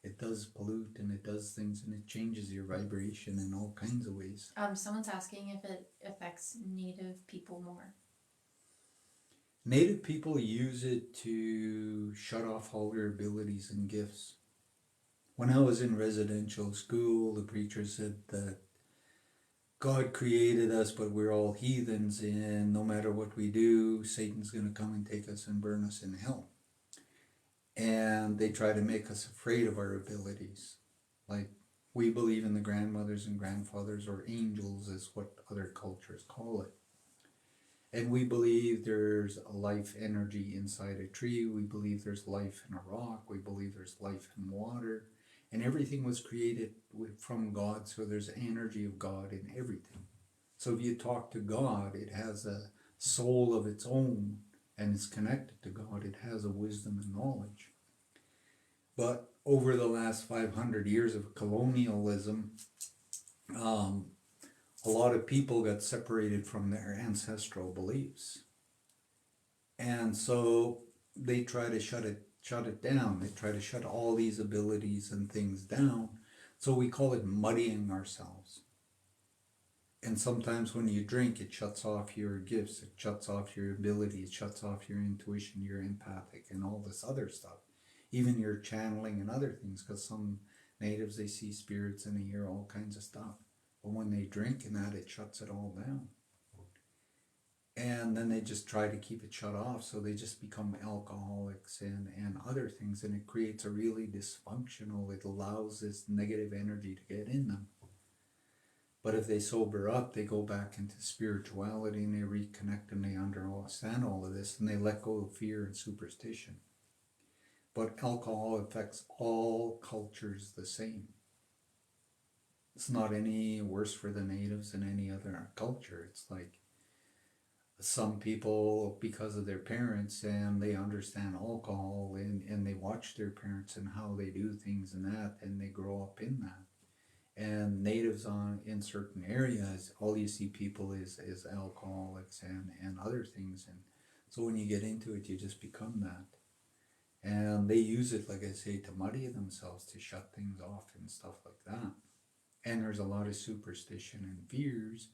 it does pollute and it does things and it changes your vibration in all kinds of ways. Someone's asking if it affects Native people more. Native people use it to shut off all their abilities and gifts. When I was in residential school, the preacher said that God created us, but we're all heathens, and no matter what we do, Satan's going to come and take us and burn us in hell. And they try to make us afraid of our abilities. Like, we believe in the grandmothers and grandfathers, or angels is what other cultures call it. And we believe there's a life energy inside a tree. We believe there's life in a rock. We believe there's life in water. And everything was created from God, so there's energy of God in everything. So if you talk to God, it has a soul of its own, and it's connected to God. It has a wisdom and knowledge. But over the last 500 years of colonialism, a lot of people got separated from their ancestral beliefs. And so they try to shut it down. They try to shut all these abilities and things down. So we call it muddying ourselves. And sometimes when you drink, it shuts off your gifts, it shuts off your ability, it shuts off your intuition, your empathic, and all this other stuff. Even your channeling and other things, because some natives, they see spirits and they hear all kinds of stuff. But when they drink and that, it shuts it all down. And then they just try to keep it shut off, so they just become alcoholics and other things, and it creates a really dysfunctional, it allows this negative energy to get in them. But if they sober up, they go back into spirituality and they reconnect and they understand all of this and they let go of fear and superstition. But alcohol affects all cultures the same. It's not any worse for the natives than any other culture. It's like some people, because of their parents, and they understand alcohol and they watch their parents and how they do things and that, and they grow up in that. And natives in certain areas, all you see people is alcoholics and other things. And so when you get into it, you just become that. And they use it, like I say, to muddy themselves, to shut things off and stuff like that. And there's a lot of superstition and fears,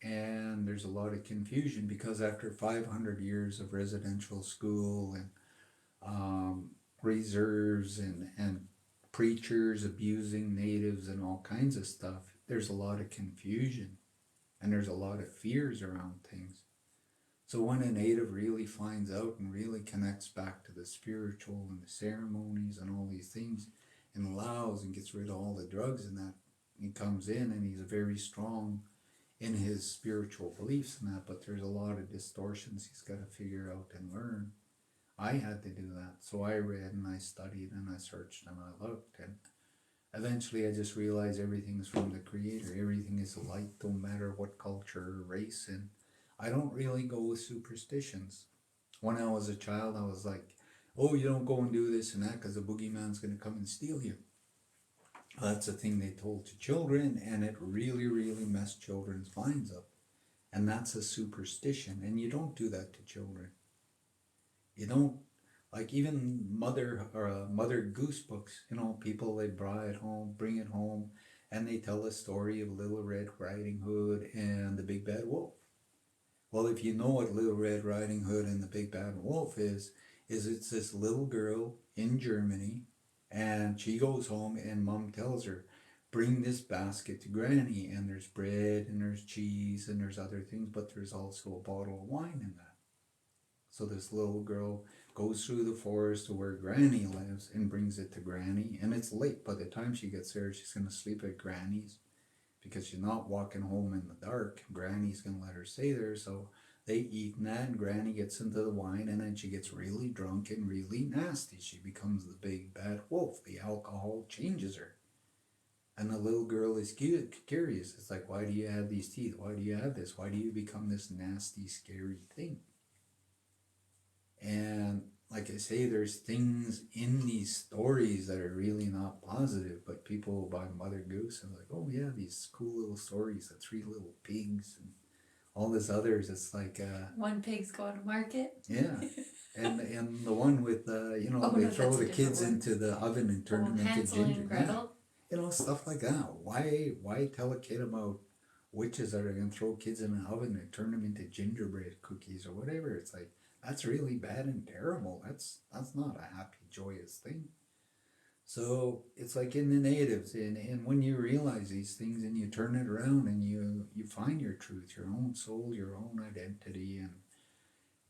and there's a lot of confusion, because after 500 years of residential school and reserves and preachers abusing natives and all kinds of stuff, there's a lot of confusion and there's a lot of fears around things. So when a native really finds out and really connects back to the spiritual and the ceremonies and all these things and allows and gets rid of all the drugs and that, he comes in and he's very strong in his spiritual beliefs and that, but there's a lot of distortions he's got to figure out and learn. I had to do that. So I read and I studied and I searched and I looked, and eventually I just realized everything's from the Creator. Everything is light, no matter what culture or race. And I don't really go with superstitions. When I was a child, I was like, oh, you don't go and do this and that because the boogeyman's going to come and steal you. That's the thing they told to children, and it really, really messed children's minds up. And that's a superstition, and you don't do that to children. You don't, like even Mother Goose books, people, they bring it home, and they tell the story of Little Red Riding Hood and the Big Bad Wolf. Well, if you know what Little Red Riding Hood and the Big Bad Wolf is it's this little girl in Germany, and she goes home and Mom tells her, bring this basket to Granny, and there's bread and there's cheese and there's other things, but there's also a bottle of wine in that. So this little girl goes through the forest to where Granny lives and brings it to Granny, and it's late. By the time she gets there, she's going to sleep at Granny's because she's not walking home in the dark. Granny's going to let her stay there, so they eat that, and Granny gets into the wine, and then she gets really drunk and really nasty. She becomes the big bad wolf. The alcohol changes her. And the little girl is curious. It's like, why do you have these teeth? Why do you have this? Why do you become this nasty, scary thing? And like I say, there's things in these stories that are really not positive, but people buy Mother Goose and like, oh yeah, these cool little stories, the 3 little pigs and all this others. It's like one pig's going to market. Yeah, and the one with they throw the kids into the oven and turn them into Hansel ginger. and Gretel. Yeah. Stuff like that. Why tell a kid about witches that are gonna throw kids in an oven and turn them into gingerbread cookies or whatever? It's like, that's really bad and terrible. That's not a happy, joyous thing. So it's like in the natives, and when you realize these things and you turn it around and you find your truth, your own soul, your own identity, and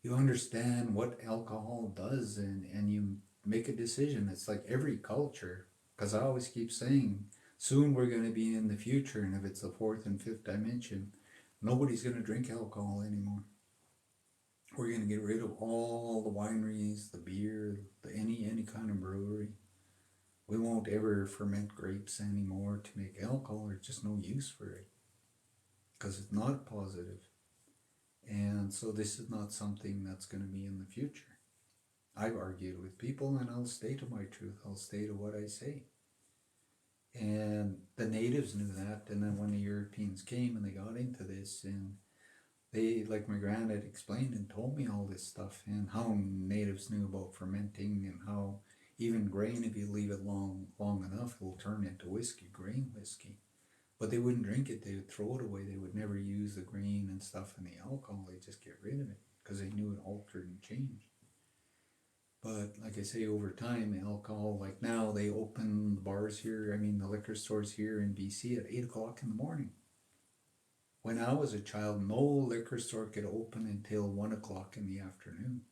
you understand what alcohol does, and you make a decision. It's like every culture, because I always keep saying, soon we're going to be in the future, and if it's the 4th and 5th dimension, nobody's going to drink alcohol anymore. We're going to get rid of all the wineries, the beer, any kind of brewery. We won't ever ferment grapes anymore to make alcohol. There's just no use for it because it's not positive. And so this is not something that's going to be in the future. I've argued with people, and I'll stay to my truth. I'll stay to what I say. And the natives knew that, and then when the Europeans came and they got into this, and they, like my granddad explained and told me all this stuff, and how natives knew about fermenting, and how even grain, if you leave it long enough, it will turn into whiskey, grain whiskey. But they wouldn't drink it, they would throw it away. They would never use the grain and stuff and the alcohol. They'd just get rid of it because they knew it altered and changed. But like I say, over time, alcohol, like now they open the bars here, the liquor stores here in BC at 8 o'clock in the morning. When I was a child, no liquor store could open until 1 o'clock in the afternoon.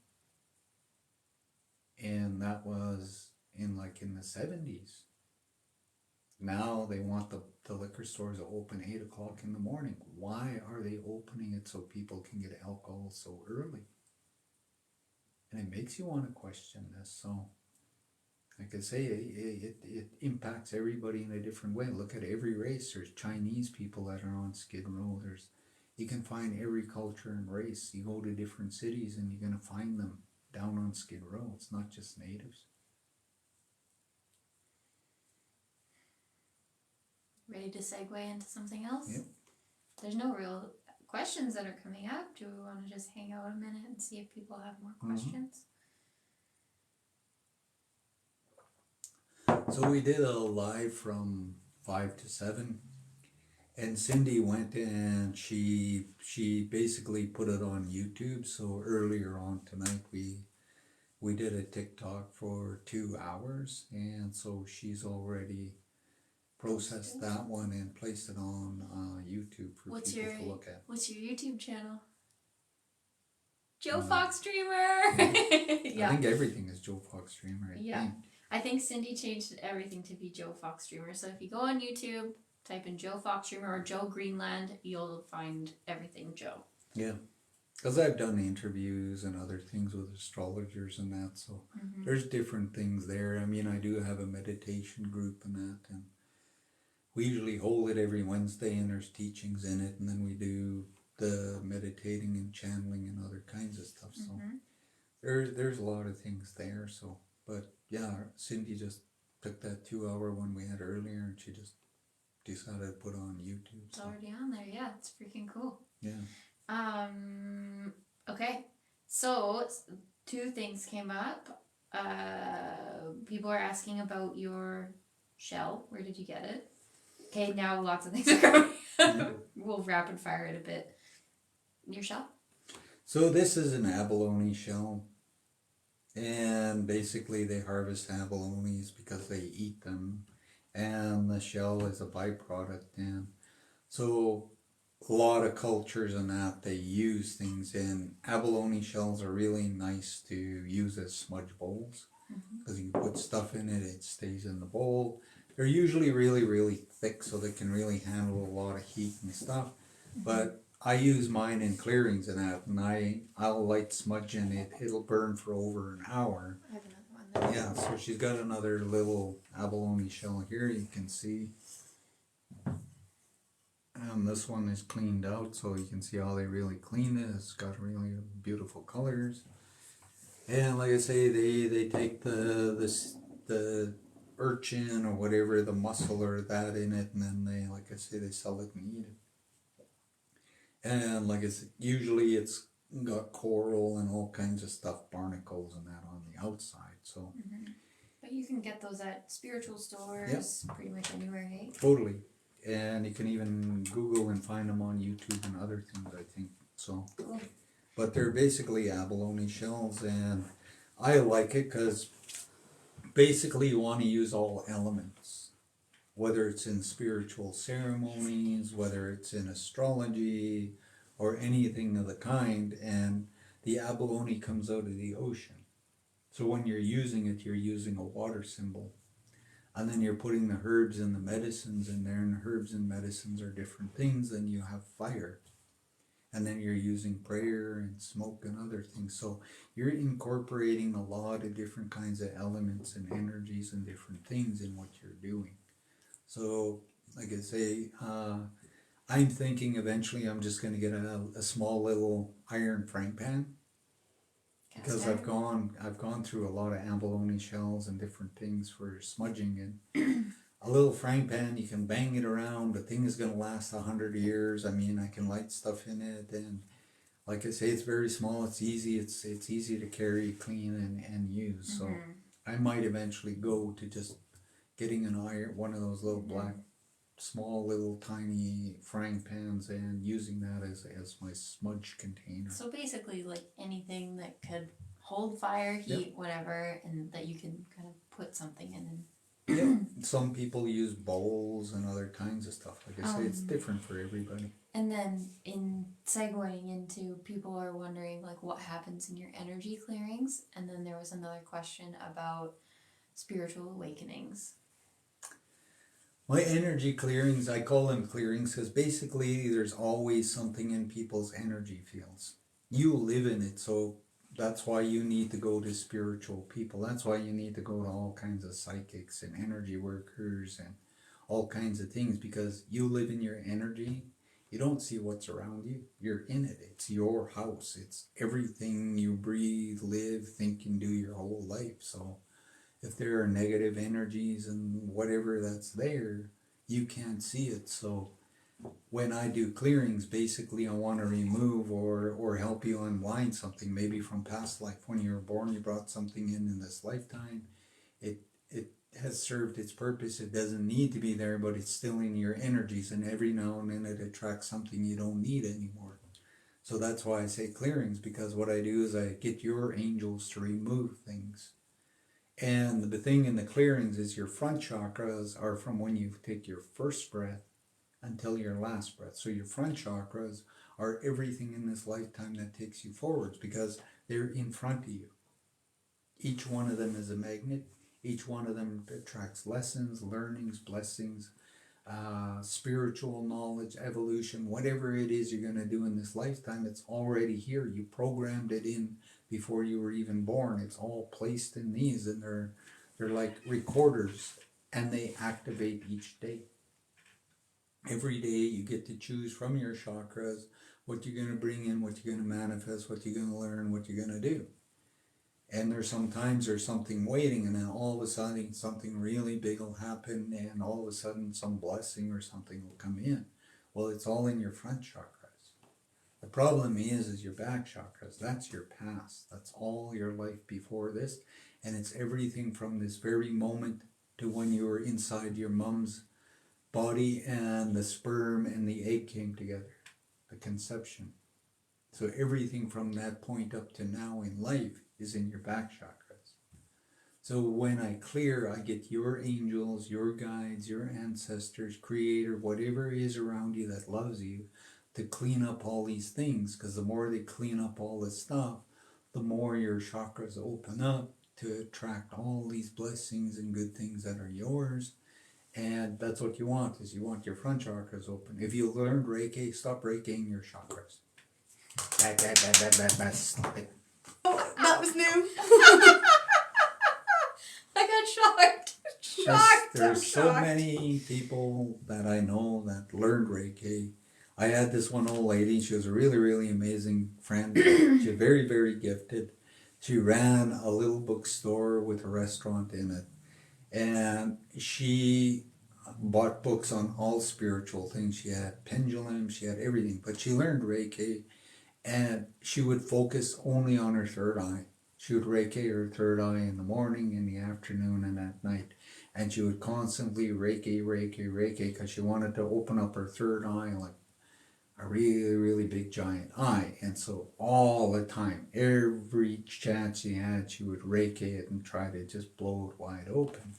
And that was in the 70s. Now they want the liquor stores to open 8 o'clock in the morning. Why are they opening it so people can get alcohol so early? And it makes you want to question this. So, like I say, it impacts everybody in a different way. Look at every race. There's Chinese people that are on Skid Row. You can find every culture and race. You go to different cities and you're going to find them down on Skid Row. It's not just natives. Ready to segue into something else? Yep. There's no real questions that are coming up. Do we want to just hang out a minute and see if people have more questions? So we did a live from 5 to 7, and Cindy went and she basically put it on YouTube. So earlier on tonight we did a TikTok for 2 hours, and so she's already processed that one and placed it on YouTube for people to look at. What's your YouTube channel? Joe Fox Dreamer. Yeah. I think everything is Joe Fox Dreamer. I think Cindy changed everything to be Joe Fox Dreamer. So if you go on YouTube, type in Joe Fox Dreamer or Joe Greenland, you'll find everything Joe. Yeah. Because I've done interviews and other things with astrologers and that, so there's different things there. I mean, I do have a meditation group and that, and we usually hold it every Wednesday, and there's teachings in it, and then we do the meditating and channeling and other kinds of stuff. So there's a lot of things there. So, but yeah, Cindy just took that 2 hour one we had earlier, and she just decided to put it on YouTube. It's already on there. Yeah, it's freaking cool. Yeah. Okay, so 2 things came up. People are asking about your shell. Where did you get it? Okay, now lots of things are coming. We'll rapid fire it a bit. Your shell? So this is an abalone shell, and basically they harvest abalones because they eat them, and the shell is a byproduct. And so a lot of cultures and that, they use things in. Abalone shells are really nice to use as smudge bowls because you can put stuff in it, it stays in the bowl. They're usually really, really thick, so they can really handle a lot of heat and stuff. But I use mine in clearings and that, and I'll light smudge in it. It'll burn for over an hour. I have another one there. Yeah, so she's got another little abalone shell here, you can see. And this one is cleaned out, so you can see how they really cleaned it. It's got really beautiful colors. And like I say, they take the urchin or whatever, the mussel or that in it, and then they, like I say, they sell it and eat it. And like I said, usually it's got coral and all kinds of stuff, barnacles and that on the outside. So, but you can get those at spiritual stores, pretty much anywhere, hey? Totally. And you can even Google and find them on YouTube and other things, I think. So, Cool. But they're basically abalone shells, and I like it because basically you want to use all elements, whether it's in spiritual ceremonies, whether it's in astrology, or anything of the kind. And the abalone comes out of the ocean, so when you're using it, you're using a water symbol. And then you're putting the herbs and the medicines in there, and the herbs and medicines are different things. Then you have fire. And then you're using prayer and smoke and other things. So you're incorporating a lot of different kinds of elements and energies and different things in what you're doing. So, like I say, I'm thinking eventually I'm just going to get a small little iron frying pan. Because I've gone through a lot of abalone shells and different things for smudging, and a little frying pan, you can bang it around. The thing is going to last 100 years. I mean, I can light stuff in it, and like I say, it's very small. It's easy. It's easy to carry, clean, and use. So I might eventually go to just getting one of those little black, small little tiny frying pans and using that as my smudge container. So basically, like anything that could hold fire, heat, whatever, and that you can kind of put something in. Yeah, some people use bowls and other kinds of stuff. Like I say, it's different for everybody. And then in segueing into, people are wondering like what happens in your energy clearings, and then there was another question about spiritual awakenings. My energy clearings, I call them clearings because basically there's always something in people's energy fields. You live in it, so that's why you need to go to spiritual people. That's why you need to go to all kinds of psychics and energy workers and all kinds of things, because you live in your energy. You don't see what's around you. You're in it. It's your house. It's everything you breathe, live, think, and do your whole life. So if there are negative energies and whatever that's there, you can't see it. So when I do clearings, basically I want to remove or help you unwind something, maybe from past life. When you were born, you brought something in this lifetime. It has served its purpose. It doesn't need to be there, but it's still in your energies, and every now and then it attracts something you don't need anymore. So that's why I say clearings, because what I do is I get your angels to remove things. And the thing in the clearings is your front chakras are from when you take your first breath until your last breath. So your front chakras are everything in this lifetime that takes you forwards, because they're in front of you. Each one of them is a magnet. Each one of them attracts lessons, learnings, blessings, spiritual knowledge, evolution, whatever it is you're going to do in this lifetime. It's already here. You programmed it in before you were even born. It's all placed in these, and they're like recorders, and they activate each day. Every day you get to choose from your chakras what you're going to bring in, what you're going to manifest, what you're going to learn, what you're going to do. And sometimes there's something waiting, and then all of a sudden something really big will happen, and all of a sudden some blessing or something will come in. Well, it's all in your front chakras. The problem is your back chakras. That's your past. That's all your life before this. And it's everything from this very moment to when you were inside your mom's body and the sperm and the egg came together, the conception. So everything from that point up to now in life is in your back chakras. So when I clear, I get your angels, your guides, your ancestors, creator, whatever is around you that loves you, to clean up all these things, because the more they clean up all this stuff, the more your chakras open up to attract all these blessings and good things that are yours. And that's what you want, is you want your front chakras open. If you learned Reiki, stop Reikiing your chakras. Stop it. Oh, that was new. I got shocked. There's so many people that I know that learned Reiki. I had this one old lady. She was a really, really amazing friend. She was very, very gifted. She ran a little bookstore with a restaurant in it. And she bought books on all spiritual things. She had pendulums, she had everything. But she learned Reiki, and she would focus only on her third eye. She would Reiki her third eye in the morning, in the afternoon, and at night. And she would constantly Reiki, Reiki, Reiki, because she wanted to open up her third eye like a really, really big giant eye. And so all the time, every chance she had, she would Reiki it and try to just blow it wide open.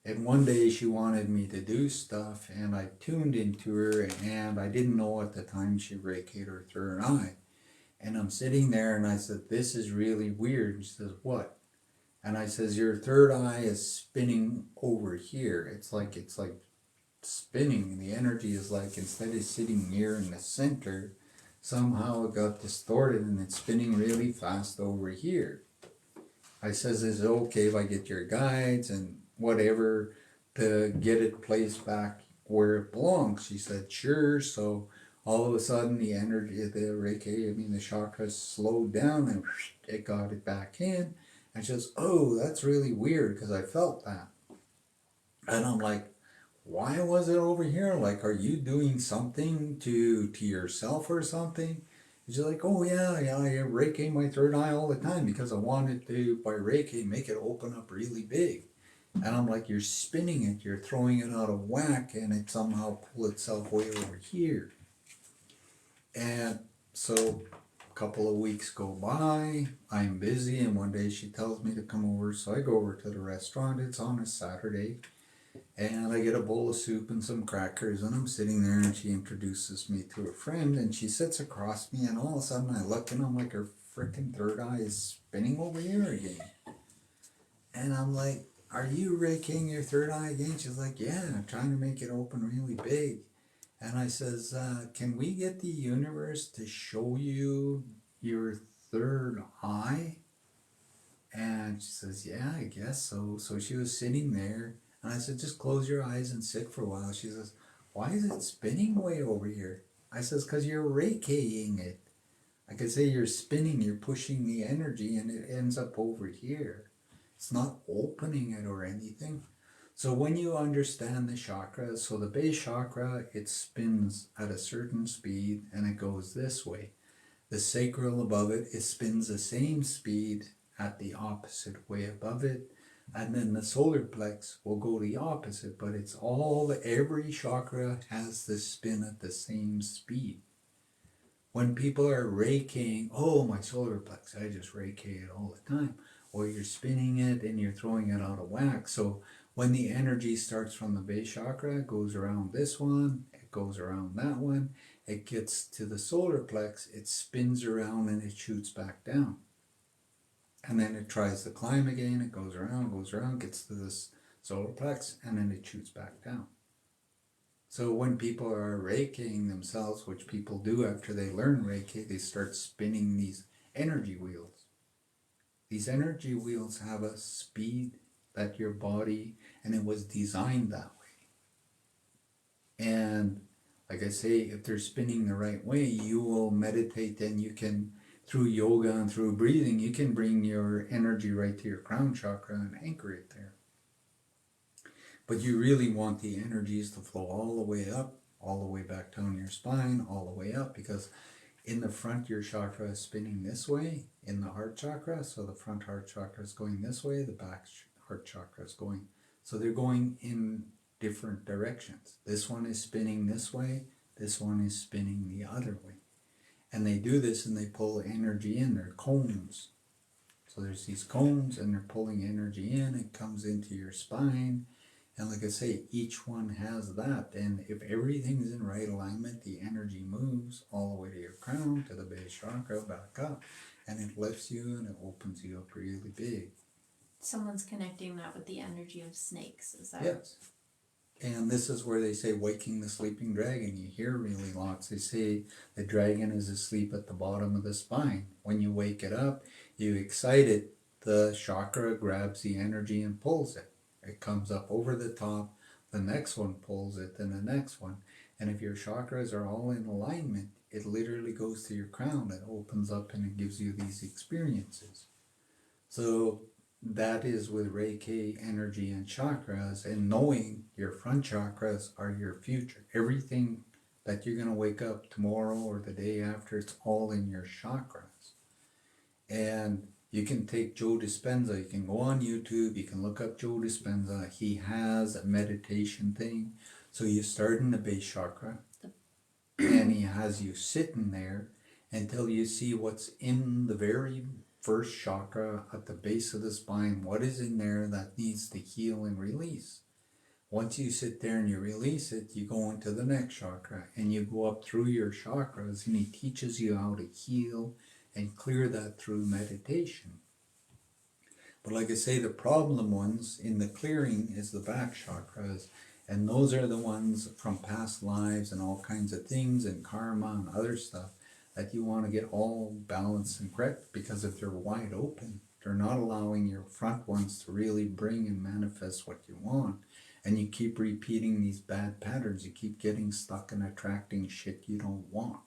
And one day she wanted me to do stuff, and I tuned into her, and I didn't know at the time she Reiki'd her third eye. And I'm sitting there, and I said, this is really weird. And she says, what? And I says, your third eye is spinning over here. It's like spinning. The energy is like, instead of sitting here in the center, somehow it got distorted, and it's spinning really fast over here. I says, is it okay if I get your guides and whatever to get it placed back where it belongs? She said, sure. So all of a sudden the energy, the Reiki, the chakras slowed down, and it got it back in. And she says, oh, that's really weird, because I felt that. And I'm like, why was it over here? Like, are you doing something to yourself or something? And she's like, oh yeah, I Reiki my third eye all the time, because I wanted to, by Reiki, make it open up really big. And I'm like, you're spinning it, you're throwing it out of whack, and it somehow pull itself way over here. And so a couple of weeks go by, I'm busy, and one day she tells me to come over. So I go over to the restaurant. It's on a Saturday, and I get a bowl of soup and some crackers, and I'm sitting there, and she introduces me to a friend, and she sits across me, and all of a sudden I look, and I'm like, her freaking third eye is spinning over here again. And I'm like, are you Reikiing your third eye again? She's like, yeah, I'm trying to make it open really big. And I says, can we get the universe to show you your third eye? And she says, yeah, I guess so. So she was sitting there, and I said, just close your eyes and sit for a while. She says, why is it spinning way over here? I says, because you're Reikiing it. I could say you're spinning, you're pushing the energy, and it ends up over here. It's not opening it or anything. So when you understand the chakras, so the base chakra, it spins at a certain speed, and it goes this way. The sacral above it, it spins the same speed at the opposite way above it. And then the solar plex will go the opposite, but it's all, every chakra has the spin at the same speed. When people are Reikiing, oh, my solar plex, I just Reiki it all the time. Or you're spinning it and you're throwing it out of whack. So when the energy starts from the base chakra, it goes around this one, it goes around that one, it gets to the solar plex, it spins around and it shoots back down. And then it tries to climb again, it goes around, gets to this solar plex, and then it shoots back down. So when people are Reikiing themselves, which people do after they learn Reiki, they start spinning these energy wheels. These energy wheels have a speed that your body, and it was designed that way. And like I say, if they're spinning the right way, you will meditate, and you can, through yoga and through breathing, you can bring your energy right to your crown chakra and anchor it there. But you really want the energies to flow all the way up, all the way back down your spine, all the way up, because in the front your chakra is spinning this way in the heart chakra, so the front heart chakra is going this way, the back heart chakra is going, so they're going in different directions. This one is spinning this way, this one is spinning the other way. And they do this and they pull energy in, they're cones. So there's these cones and they're pulling energy in, it comes into your spine. And like I say, each one has that. And if everything's in right alignment, the energy moves all the way to your crown, to the base chakra, back up. And it lifts you and it opens you up really big. Someone's connecting that with the energy of snakes, is that? Yes. And this is where they say waking the sleeping dragon. You hear really lots. They say the dragon is asleep at the bottom of the spine. When you wake it up, you excite it, the chakra grabs the energy and pulls it. It comes up over the top, the next one pulls it, then the next one. And if your chakras are all in alignment, it literally goes to your crown. It opens up and it gives you these experiences. So that is with Reiki, energy, and chakras, and knowing your front chakras are your future. Everything that you're going to wake up tomorrow or the day after, it's all in your chakras. And you can take Joe Dispenza, you can go on YouTube, you can look up Joe Dispenza. He has a meditation thing. So you start in the base chakra, and he has you sitting there until you see what's in the very first chakra at the base of the spine, what is in there that needs to heal and release. Once you sit there and you release it, you go into the next chakra and you go up through your chakras, and he teaches you how to heal and clear that through meditation. But like I say, the problem ones in the clearing is the back chakras, and those are the ones from past lives and all kinds of things and karma and other stuff that you want to get all balanced and correct, because if they're wide open, they're not allowing your front ones to really bring and manifest what you want. And you keep repeating these bad patterns. You keep getting stuck and attracting shit you don't want.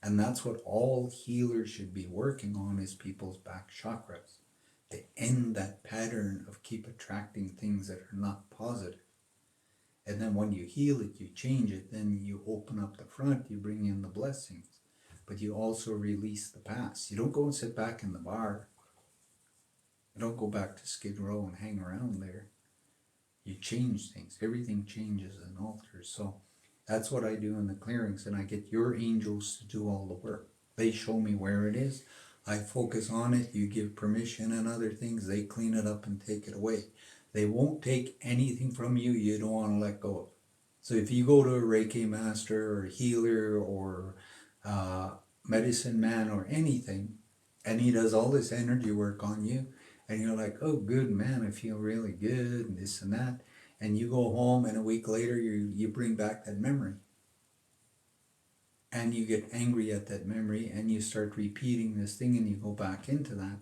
And that's what all healers should be working on, is people's back chakras. To end that pattern of keep attracting things that are not positive. And then when you heal it, you change it, then you open up the front, you bring in the blessings. But you also release the past. You don't go and sit back in the bar. You don't go back to Skid Row and hang around there. You change things. Everything changes and alters. So that's what I do in the clearings, and I get your angels to do all the work. They show me where it is. I focus on it. You give permission and other things. They clean it up and take it away. They won't take anything from you you don't want to let go of. So if you go to a Reiki master or a healer or medicine man or anything, and he does all this energy work on you, and you're like, oh good man, I feel really good and this and that, and you go home and a week later you bring back that memory, and you get angry at that memory and you start repeating this thing and you go back into that.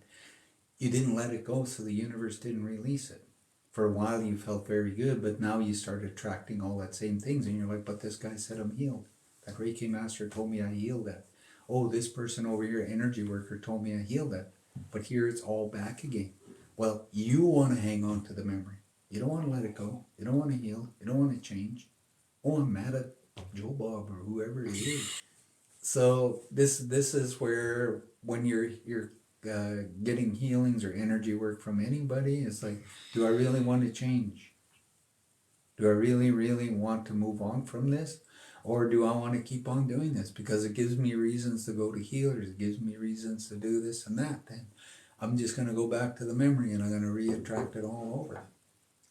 You didn't let it go, so the universe didn't release it. For a while you felt very good, but now you start attracting all that same things, and you're like, but this guy said I'm healed. That Reiki master told me I healed that. Oh, this person over here, energy worker, told me I healed that. But here it's all back again. Well, you want to hang on to the memory. You don't want to let it go. You don't want to heal. You don't want to change. Oh, I'm mad at Joe Bob or whoever it is. So this is where when you're getting healings or energy work from anybody, it's like, do I really want to change? Do I really, really want to move on from this? Or do I want to keep on doing this because it gives me reasons to go to healers, it gives me reasons to do this and that? Then I'm just going to go back to the memory and I'm going to re-attract it all over.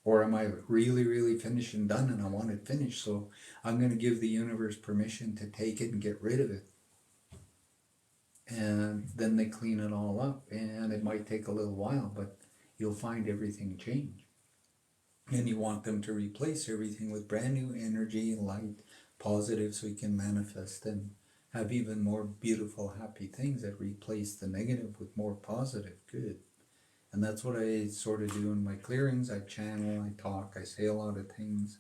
Or am I really, really finished and done and I want it finished, so I'm going to give the universe permission to take it and get rid of it. And then they clean it all up, and it might take a little while, but you'll find everything change. And you want them to replace everything with brand new energy, light, positive, so you can manifest and have even more beautiful, happy things that replace the negative with more positive, good. And that's what I sort of do in my clearings. I channel, I talk, I say a lot of things.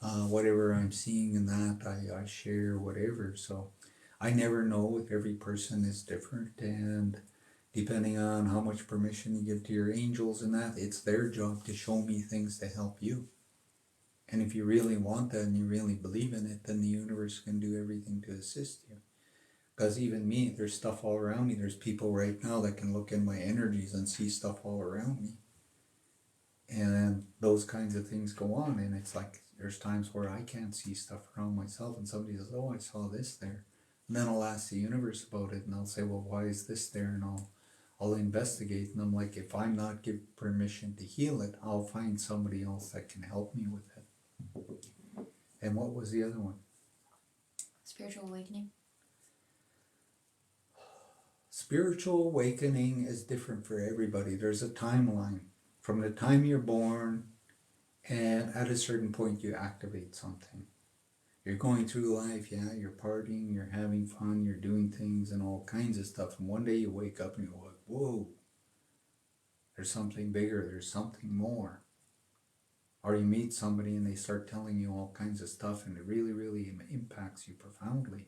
Whatever I'm seeing in that, I share whatever. So I never know if every person is different. And depending on how much permission you give to your angels and that, it's their job to show me things to help you. And if you really want that and you really believe in it, then the universe can do everything to assist you. Because even me, there's stuff all around me. There's people right now that can look in my energies and see stuff all around me. And those kinds of things go on. And it's like, there's times where I can't see stuff around myself and somebody says, oh, I saw this there. And then I'll ask the universe about it and I'll say, well, why is this there? And I'll investigate. And I'm like, if I'm not given permission to heal it, I'll find somebody else that can help me with it. And what was the other one? Spiritual awakening. Spiritual awakening is different for everybody. There's a timeline. From the time you're born, and at a certain point you activate something. You're going through life, yeah, you're partying, you're having fun, you're doing things and all kinds of stuff. And one day you wake up and you're like, whoa, there's something bigger, there's something more. Or you meet somebody and they start telling you all kinds of stuff and it really, really impacts you profoundly.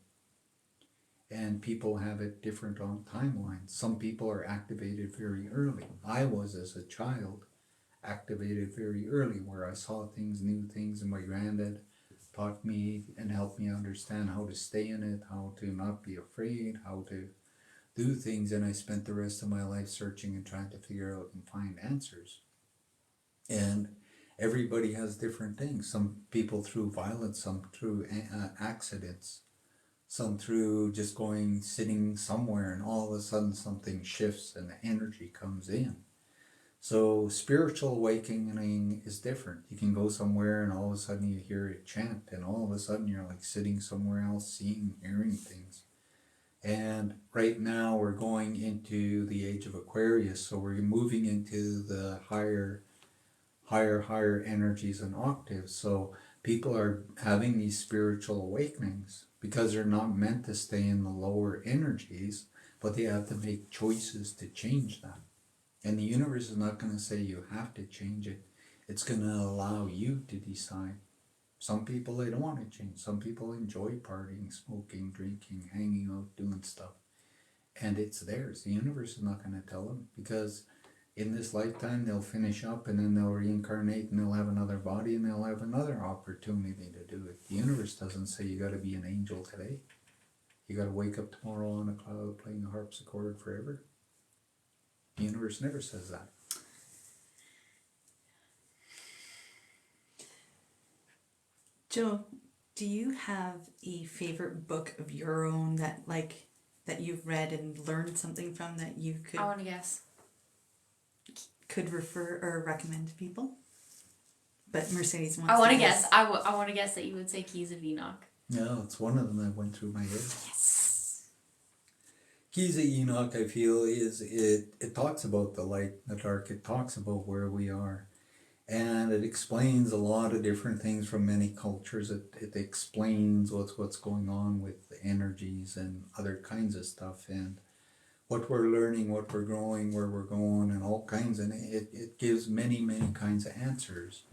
And people have it different on timelines. Some people are activated very early. I was, as a child, activated very early, where I saw things, new things, and my granddad taught me and helped me understand how to stay in it, how to not be afraid, how to do things, and I spent the rest of my life searching and trying to figure out and find answers. And everybody has different things. Some people through violence, some through accidents, some through just sitting somewhere and all of a sudden something shifts and the energy comes in. So spiritual awakening is different. You can go somewhere and all of a sudden you hear a chant and all of a sudden you're like sitting somewhere else, seeing, hearing things. And right now we're going into the age of Aquarius, so we're moving into the higher energies and octaves. So people are having these spiritual awakenings because they're not meant to stay in the lower energies, but they have to make choices to change that. And the universe is not going to say you have to change it. It's going to allow you to decide. Some people, they don't want to change. Some people enjoy partying, smoking, drinking, hanging out, doing stuff. And it's theirs. The universe is not going to tell them, because in this lifetime they'll finish up and then they'll reincarnate and they'll have another body and they'll have another opportunity to do it. The universe doesn't say you got to be an angel today. You got to wake up tomorrow on a cloud playing a harpsichord forever. The universe never says that. Joe, do you have a favorite book of your own that you've read and learned something from that you I want to guess. could refer or recommend to people? But Mercedes wants I want to guess. guess. I want to guess that you would say Keys of Enoch. No, it's one of them that went through my head. Yes. Keys of Enoch, I feel, it talks about the light and the dark. It talks about where we are. And it explains a lot of different things from many cultures. It explains what's going on with the energies and other kinds of stuff, and what we're learning, what we're growing, where we're going, and all kinds. And it gives many, many kinds of answers.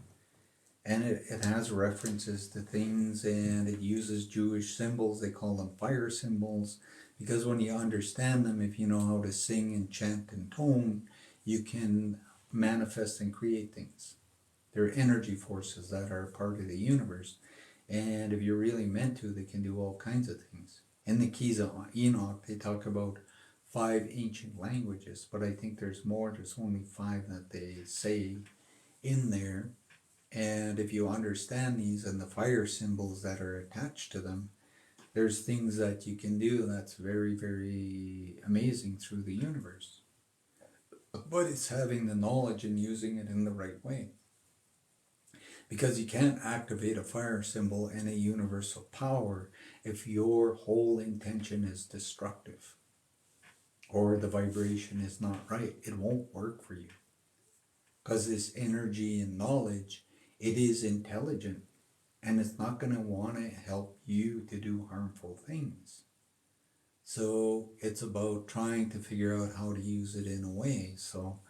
And it has references to things, and it uses Jewish symbols. They call them fire symbols, because when you understand them, if you know how to sing and chant and tone, you can manifest and create things. They're energy forces that are part of the universe. And if you're really meant to, they can do all kinds of things. In the Keys of Enoch, they talk about 5 ancient languages, but I think there's more. There's only 5 that they say in there. And if you understand these and the fire symbols that are attached to them, there's things that you can do that's very, very amazing through the universe. But it's having the knowledge and using it in the right way. Because you can't activate a fire symbol and a universal power if your whole intention is destructive or the vibration is not right. It won't work for you. Because this energy and knowledge, it is intelligent, and it's not going to want to help you to do harmful things. So it's about trying to figure out how to use it in a way. So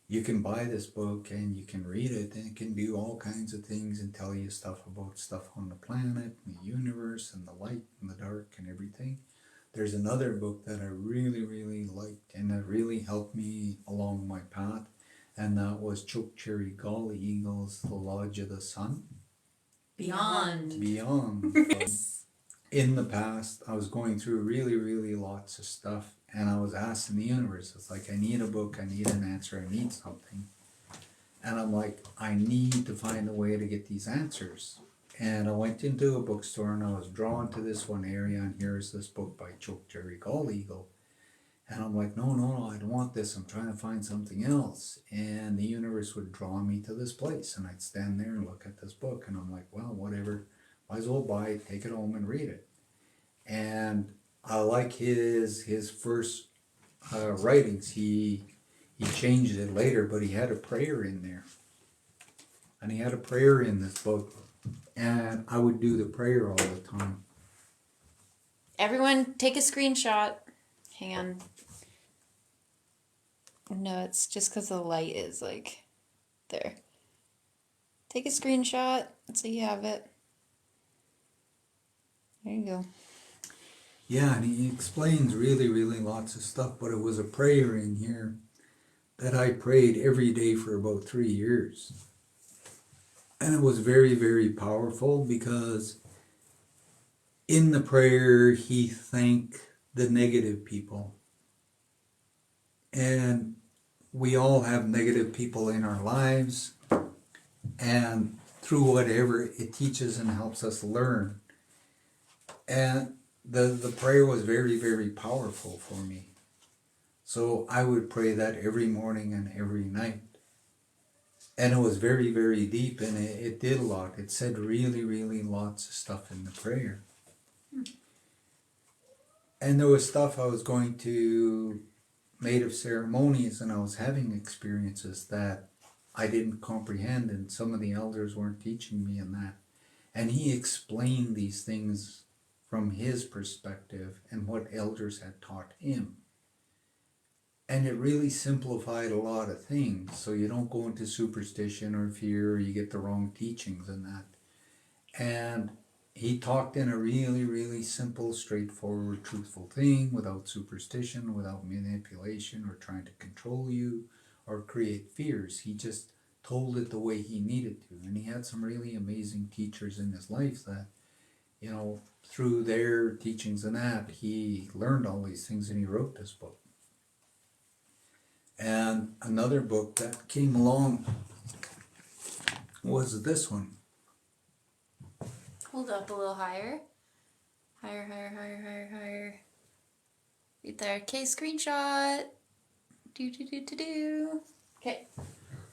you can buy this book and you can read it, and it can do all kinds of things and tell you stuff about stuff on the planet and the universe and the light and the dark and everything. There's another book that I really, really liked and that really helped me along my path, and that was Chokecherry Golly Eagle's The Lodge of the Sun. Beyond. In the past, I was going through really, really lots of stuff, and I was asking the universe, it's like, I need a book, I need an answer, I need something. And I'm like, I need to find a way to get these answers. And I went into a bookstore and I was drawn to this one area, and here's this book by Chokecherry Golly Eagle. And I'm like, no, I don't want this. I'm trying to find something else. And the universe would draw me to this place. And I'd stand there and look at this book. And I'm like, well, whatever. Might as well buy it, take it home and read it. And I like his first writings. He changed it later, but he had a prayer in there. And he had a prayer in this book. And I would do the prayer all the time. Everyone, take a screenshot. Hang on. No, it's just because the light is like there. Take a screenshot so you have it. There you go. Yeah, and he explains really, really lots of stuff, but it was a prayer in here that I prayed every day for about 3 years. And it was very, very powerful, because in the prayer he thanked the negative people. And we all have negative people in our lives, and through whatever, it teaches and helps us learn. And the prayer was very, very powerful for me. So I would pray that every morning and every night. And it was very, very deep, and it did a lot. It said really, really lots of stuff in the prayer. And there was stuff I was going to native ceremonies, and I was having experiences that I didn't comprehend, and some of the elders weren't teaching me in that. And he explained these things from his perspective and what elders had taught him. And it really simplified a lot of things, so you don't go into superstition or fear, or you get the wrong teachings and that. And he talked in a really, really simple, straightforward, truthful thing, without superstition, without manipulation or trying to control you or create fears. He just told it the way he needed to. And he had some really amazing teachers in his life that, you know, through their teachings and that, he learned all these things, and he wrote this book. And another book that came along was this one. Hold up a little higher. Higher. Right there. Okay, screenshot. Do. Okay.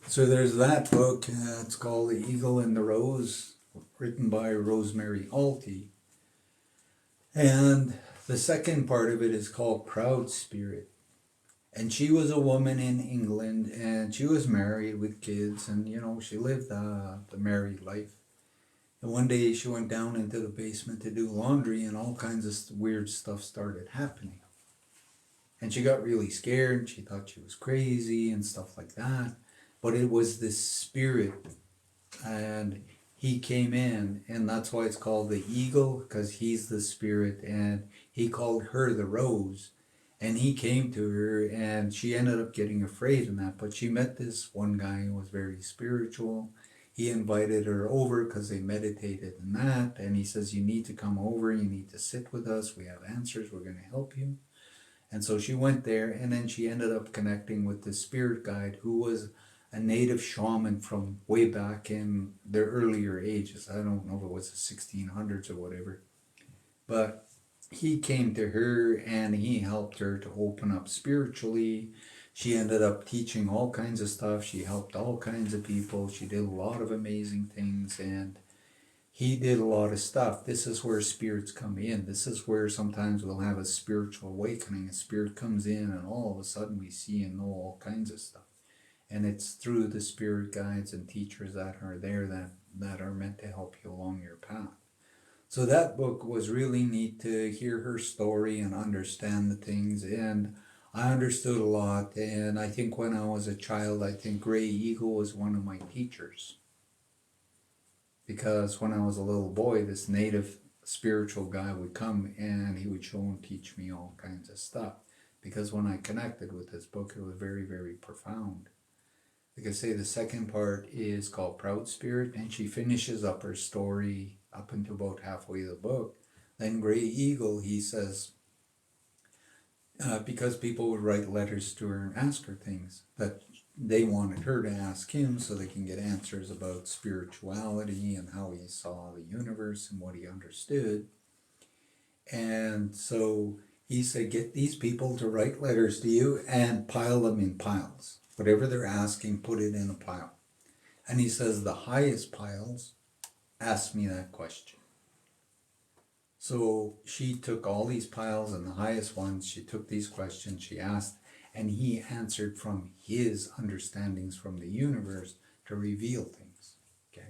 So there's that book. It's called The Eagle and the Rose, written by Rosemary Alty. And the second part of it is called Proud Spirit. And she was a woman in England, and she was married with kids, and, you know, she lived the married life. And one day she went down into the basement to do laundry, and all kinds of weird stuff started happening. And she got really scared. She thought she was crazy and stuff like that. But it was this spirit, and he came in, and that's why it's called the eagle, because he's the spirit, and he called her the rose. And he came to her, and she ended up getting afraid in that. But she met this one guy who was very spiritual. He invited her over because they meditated in that. And he says, you need to come over. You need to sit with us. We have answers. We're going to help you. And so she went there, and then she ended up connecting with this spirit guide who was a native shaman from way back in their earlier ages. I don't know if it was the 1600s or whatever. But he came to her, and he helped her to open up spiritually, She ended up teaching all kinds of stuff. She helped all kinds of people. She did a lot of amazing things, and he did a lot of stuff. This is where spirits come in. This is where sometimes we'll have a spiritual awakening. A spirit comes in, and all of a sudden we see and know all kinds of stuff. And it's through the spirit guides and teachers that are there that are meant to help you along your path. So that book was really neat to hear her story and understand the things. And I understood a lot. And I think when I was a child, I think Gray Eagle was one of my teachers. Because when I was a little boy, this native spiritual guy would come and he would show and teach me all kinds of stuff. Because when I connected with this book, it was very, very profound. Like I say, the second part is called Proud Spirit, and she finishes up her story up until about halfway of the book. Then Gray Eagle, he says, because people would write letters to her and ask her things that they wanted her to ask him so they can get answers about spirituality and how he saw the universe and what he understood. And so he said, get these people to write letters to you and pile them in piles. Whatever they're asking, put it in a pile. And he says the highest piles, ask me that question. So she took all these piles and the highest ones, she took these questions, she asked, and he answered from his understandings from the universe to reveal things. Okay.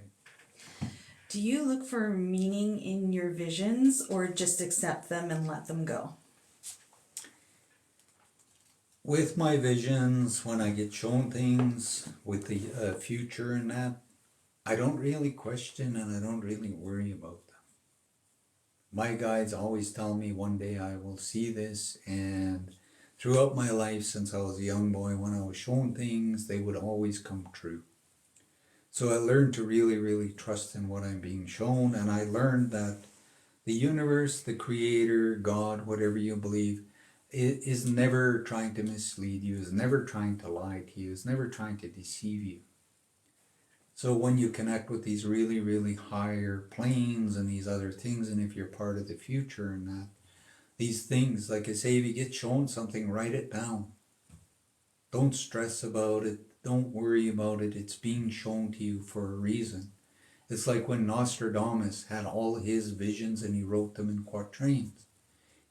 Do you look for meaning in your visions or just accept them and let them go? With my visions, when I get shown things with the future and that, I don't really question and I don't really worry about them. My guides always tell me one day I will see this, and throughout my life since I was a young boy, when I was shown things, they would always come true. So I learned to really, really trust in what I'm being shown, and I learned that the universe, the creator, God, whatever you believe, is never trying to mislead you, is never trying to lie to you, is never trying to deceive you. So when you connect with these really, really higher planes and these other things, and if you're part of the future and that, these things, like I say, if you get shown something, write it down. Don't stress about it. Don't worry about it. It's being shown to you for a reason. It's like when Nostradamus had all his visions and he wrote them in quatrains.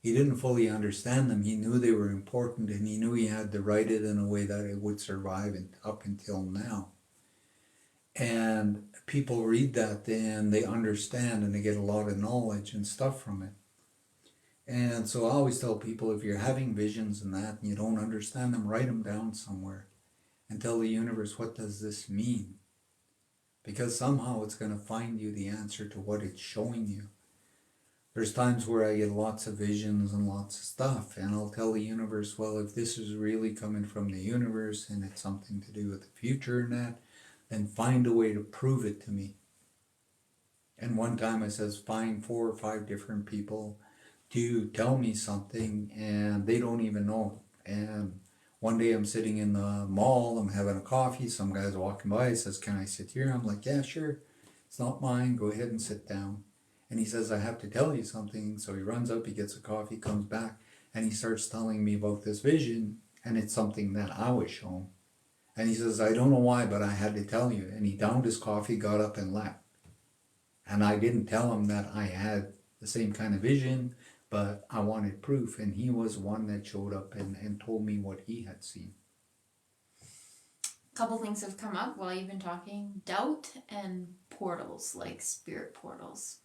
He didn't fully understand them. He knew they were important and he knew he had to write it in a way that it would survive up until now. And people read that and they understand and they get a lot of knowledge and stuff from it. And so I always tell people, if you're having visions and that and you don't understand them, write them down somewhere and tell the universe, what does this mean? Because somehow it's going to find you the answer to what it's showing you. There's times where I get lots of visions and lots of stuff, and I'll tell the universe, well, if this is really coming from the universe and it's something to do with the future and that, then find a way to prove it to me. And one time I says, find 4 or 5 different people to tell me something, and they don't even know. And one day I'm sitting in the mall, I'm having a coffee, some guy's walking by, he says, can I sit here? I'm like, yeah, sure. It's not mine, go ahead and sit down. And he says, I have to tell you something. So he runs up, he gets a coffee, comes back, and he starts telling me about this vision, and it's something that I was shown. And he says, I don't know why, but I had to tell you. And he downed his coffee, got up and left. And I didn't tell him that I had the same kind of vision, but I wanted proof. And he was one that showed up and told me what he had seen. A couple things have come up while you've been talking. Doubt and portals, like spirit portals.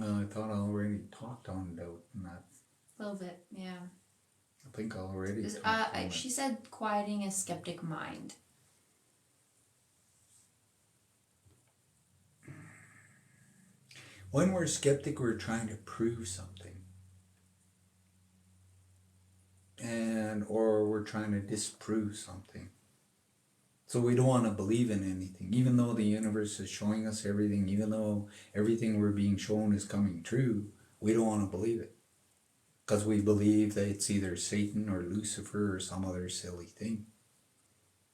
I thought I already talked on doubt and that. A little bit, yeah. I think I already talked on it. She said quieting a skeptic mind. When we're skeptic, we're trying to prove something. Or we're trying to disprove something. So we don't want to believe in anything, even though the universe is showing us everything, even though everything we're being shown is coming true, we don't want to believe it. Because we believe that it's either Satan or Lucifer or some other silly thing.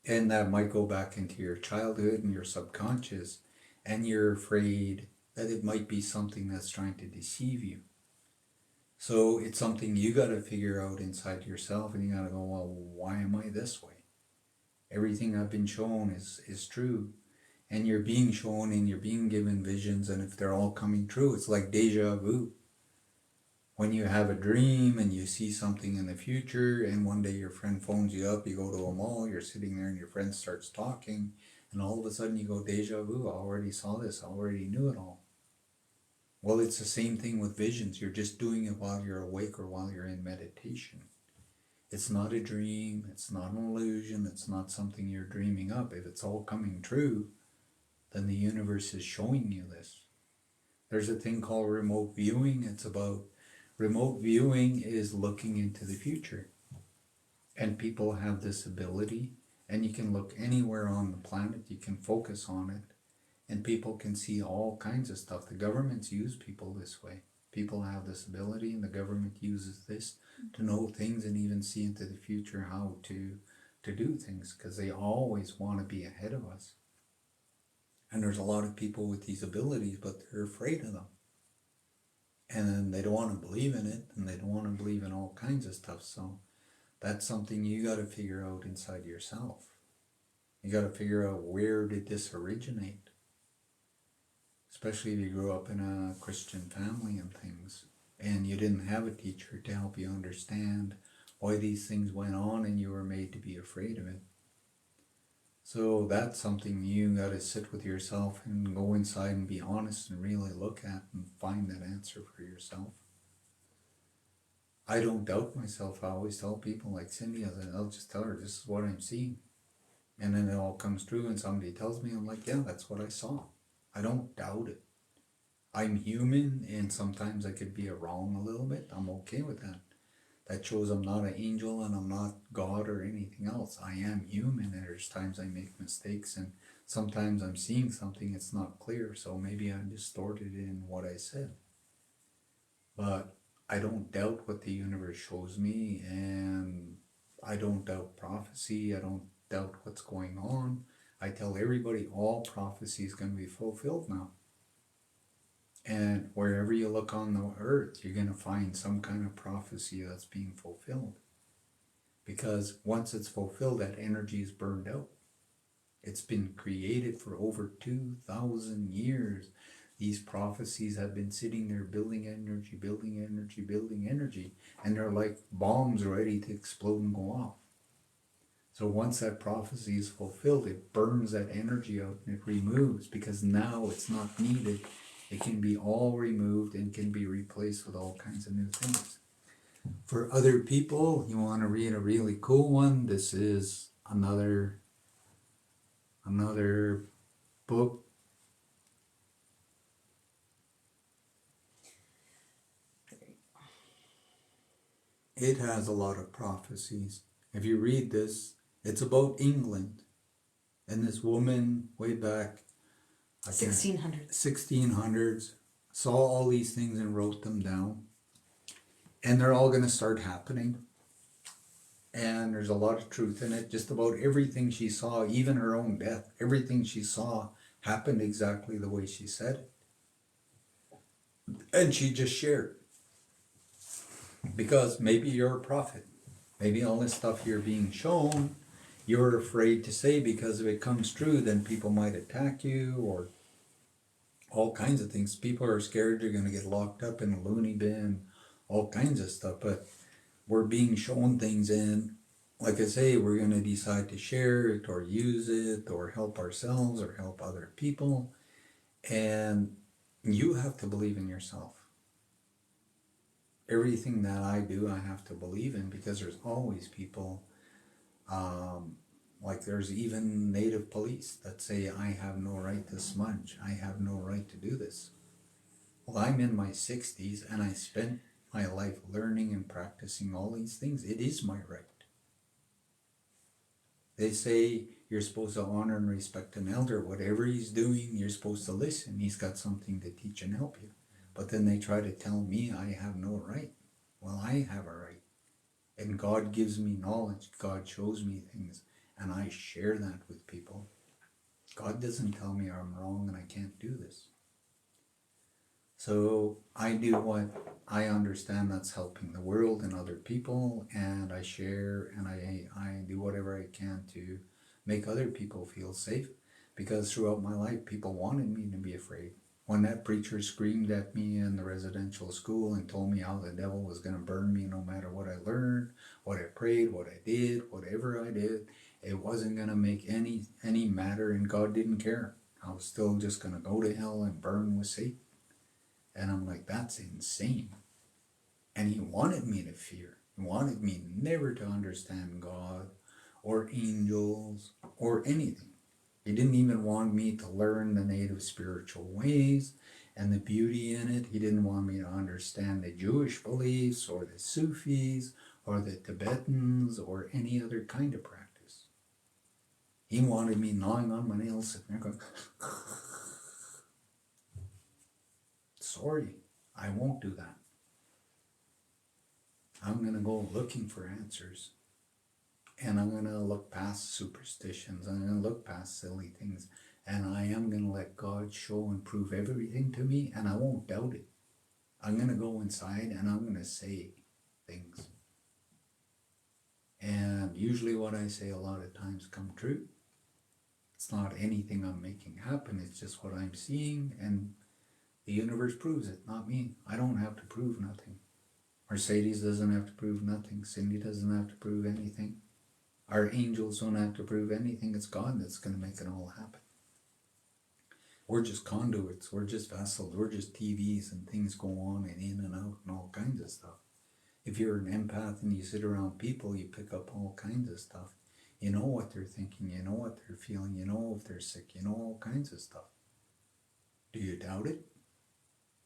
And that might go back into your childhood and your subconscious, and you're afraid that it might be something that's trying to deceive you. So it's something you got to figure out inside yourself, and you got to go, well, why am I this way? Everything I've been shown is true. And you're being shown and you're being given visions, and if they're all coming true, it's like deja vu. When you have a dream and you see something in the future, and one day your friend phones you up, you go to a mall, you're sitting there and your friend starts talking, and all of a sudden you go, deja vu, I already saw this, I already knew it all. Well, it's the same thing with visions. You're just doing it while you're awake or while you're in meditation. It's not a dream, it's not an illusion, it's not something you're dreaming up. If it's all coming true, then the universe is showing you this. There's a thing called remote viewing. It's about remote viewing is looking into the future. And people have this ability, and you can look anywhere on the planet, you can focus on it, and people can see all kinds of stuff. The governments use people this way. People have this ability, and the government uses this to know things and even see into the future how to do things, because they always want to be ahead of us. And there's a lot of people with these abilities, but they're afraid of them. And they don't want to believe in it, and they don't want to believe in all kinds of stuff. So that's something you got to figure out inside yourself. You got to figure out, where did this originate? Especially if you grew up in a Christian family and things, and you didn't have a teacher to help you understand why these things went on, and you were made to be afraid of it. So that's something you got to sit with yourself and go inside and be honest and really look at and find that answer for yourself. I don't doubt myself. I always tell people, like Cindy, I'll just tell her, this is what I'm seeing. And then it all comes true and somebody tells me, I'm like, yeah, that's what I saw. I don't doubt it. I'm human, and sometimes I could be wrong a little bit. I'm okay with that. That shows I'm not an angel and I'm not God or anything else. I am human, and there's times I make mistakes, and sometimes I'm seeing something it's not clear, so maybe I'm distorted in what I said. But I don't doubt what the universe shows me, and I don't doubt prophecy. I don't doubt what's going on. I tell everybody all prophecy is going to be fulfilled now. And wherever you look on the earth, you're going to find some kind of prophecy that's being fulfilled. Because once it's fulfilled, that energy is burned out. It's been created for over 2,000 years. These prophecies have been sitting there building energy, building energy, building energy. And they're like bombs ready to explode and go off. So once that prophecy is fulfilled, it burns that energy out and it removes, because now it's not needed. It can be all removed and can be replaced with all kinds of new things. For other people, you want to read a really cool one, this is another book. It has a lot of prophecies. If you read this, it's about England. And this woman way back 1600s saw all these things and wrote them down, and they're all going to start happening, and there's a lot of truth in it. Just about everything she saw, even her own death, everything she saw happened exactly the way she said it, and she just shared, because maybe you're a prophet, maybe all this stuff you're being shown you're afraid to say, because if it comes true, then people might attack you, or all kinds of things. People are scared you're going to get locked up in a loony bin, all kinds of stuff. But we're being shown things, and like I say, we're going to decide to share it or use it or help ourselves or help other people. And you have to believe in yourself. Everything that I do, I have to believe in, because there's always people, like there's even native police that say, I have no right to smudge. I have no right to do this. Well, I'm in my 60s and I spent my life learning and practicing all these things. It is my right. They say you're supposed to honor and respect an elder. Whatever he's doing, you're supposed to listen. He's got something to teach and help you. But then they try to tell me I have no right. Well, I have a right. And God gives me knowledge. God shows me things. And I share that with people. God doesn't tell me I'm wrong and I can't do this. So I do what I understand that's helping the world and other people, and I share and I do whatever I can to make other people feel safe, because throughout my life people wanted me to be afraid. When that preacher screamed at me in the residential school and told me how the devil was going to burn me no matter what I learned, what I prayed, what I did, whatever I did, it wasn't going to make any matter, and God didn't care. I was still just going to go to hell and burn with Satan. And I'm like, that's insane. And he wanted me to fear. He wanted me never to understand God or angels or anything. He didn't even want me to learn the native spiritual ways and the beauty in it. He didn't want me to understand the Jewish beliefs or the Sufis or the Tibetans or any other kind of practice. He wanted me gnawing on my nails, sitting there going, sorry, I won't do that. I'm going to go looking for answers. And I'm going to look past superstitions. I'm going to look past silly things. And I am going to let God show and prove everything to me. And I won't doubt it. I'm going to go inside and I'm going to say things. And usually what I say a lot of times come true. It's not anything I'm making happen. It's just what I'm seeing. And the universe proves it, not me. I don't have to prove nothing. Mercedes doesn't have to prove nothing. Cindy doesn't have to prove anything. Our angels don't have to prove anything. It's God that's going to make it all happen. We're just conduits. We're just vessels. We're just TVs, and things go on and in and out and all kinds of stuff. If you're an empath and you sit around people, you pick up all kinds of stuff. You know what they're thinking. You know what they're feeling. You know if they're sick. You know all kinds of stuff. Do you doubt it?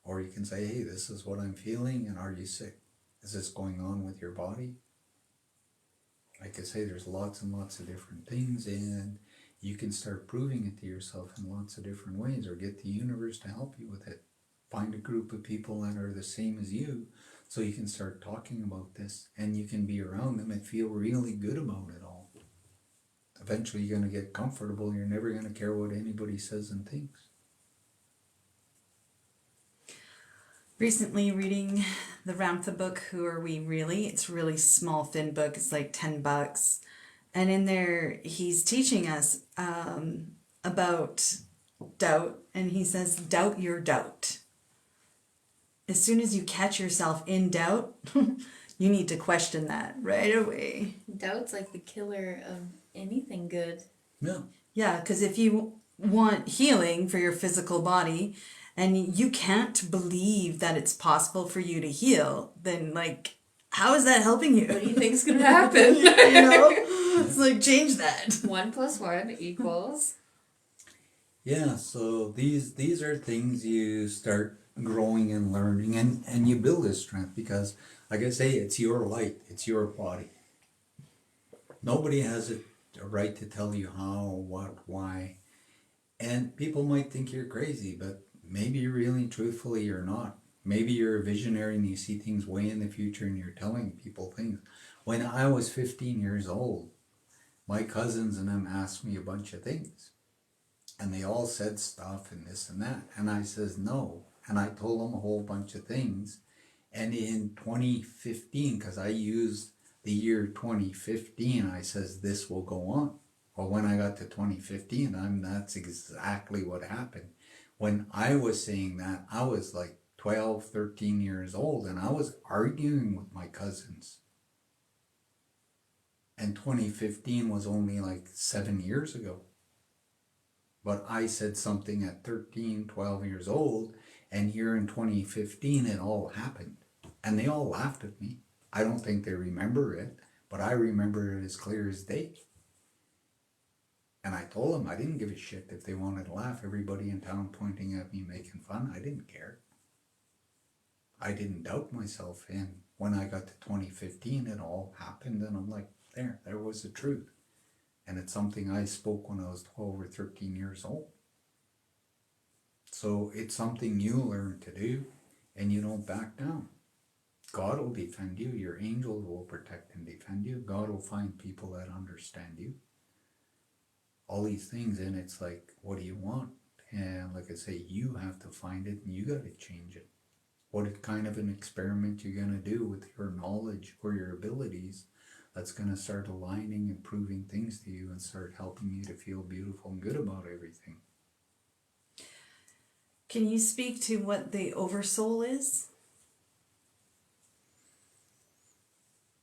Or you can say, hey, this is what I'm feeling, and are you sick? Is this going on with your body? Like I say, there's lots and lots of different things, and you can start proving it to yourself in lots of different ways, or get the universe to help you with it. Find a group of people that are the same as you, so you can start talking about this, and you can be around them and feel really good about it all. Eventually you're going to get comfortable. You're never going to care what anybody says and thinks. Recently reading the Ramtha book, Who Are We Really? It's a really small, thin book. It's like $10. And in there, he's teaching us about doubt. And he says, doubt your doubt. As soon as you catch yourself in doubt, you need to question that right away. Doubt's like the killer of anything good. Yeah. Yeah, because if you want healing for your physical body, and you can't believe that it's possible for you to heal, then, like, how is that helping you? What do you think's gonna happen? You know? It's like, change that. 1 + 1 equals. Yeah, so these are things you start growing and learning, and you build this strength, because, like I say, it's your light, it's your body. Nobody has a right to tell you how, what, why. And people might think you're crazy, but maybe really, truthfully, you're not. Maybe you're a visionary and you see things way in the future and you're telling people things. When I was 15 years old, my cousins and them asked me a bunch of things. And they all said stuff and this and that. And I says no. And I told them a whole bunch of things. And in 2015, because I used the year 2015, I says this will go on. Well, when I got to 2015, that's exactly what happened. When I was saying that, I was like 12, 13 years old, and I was arguing with my cousins. And 2015 was only like 7 years ago. But I said something at 13, 12 years old, and here in 2015 it all happened. And they all laughed at me. I don't think they remember it, but I remember it as clear as day. And I told them I didn't give a shit if they wanted to laugh. Everybody in town pointing at me, making fun. I didn't care. I didn't doubt myself. And when I got to 2015, it all happened. And I'm like, there was the truth. And it's something I spoke when I was 12 or 13 years old. So it's something you learn to do, and you don't back down. God will defend you. Your angels will protect and defend you. God will find people that understand you. All these things, and it's like, what do you want? And like I say, you have to find it and you got to change it. What kind of an experiment you're going to do with your knowledge or your abilities that's going to start aligning and proving things to you and start helping you to feel beautiful and good about everything. Can you speak to what the oversoul is?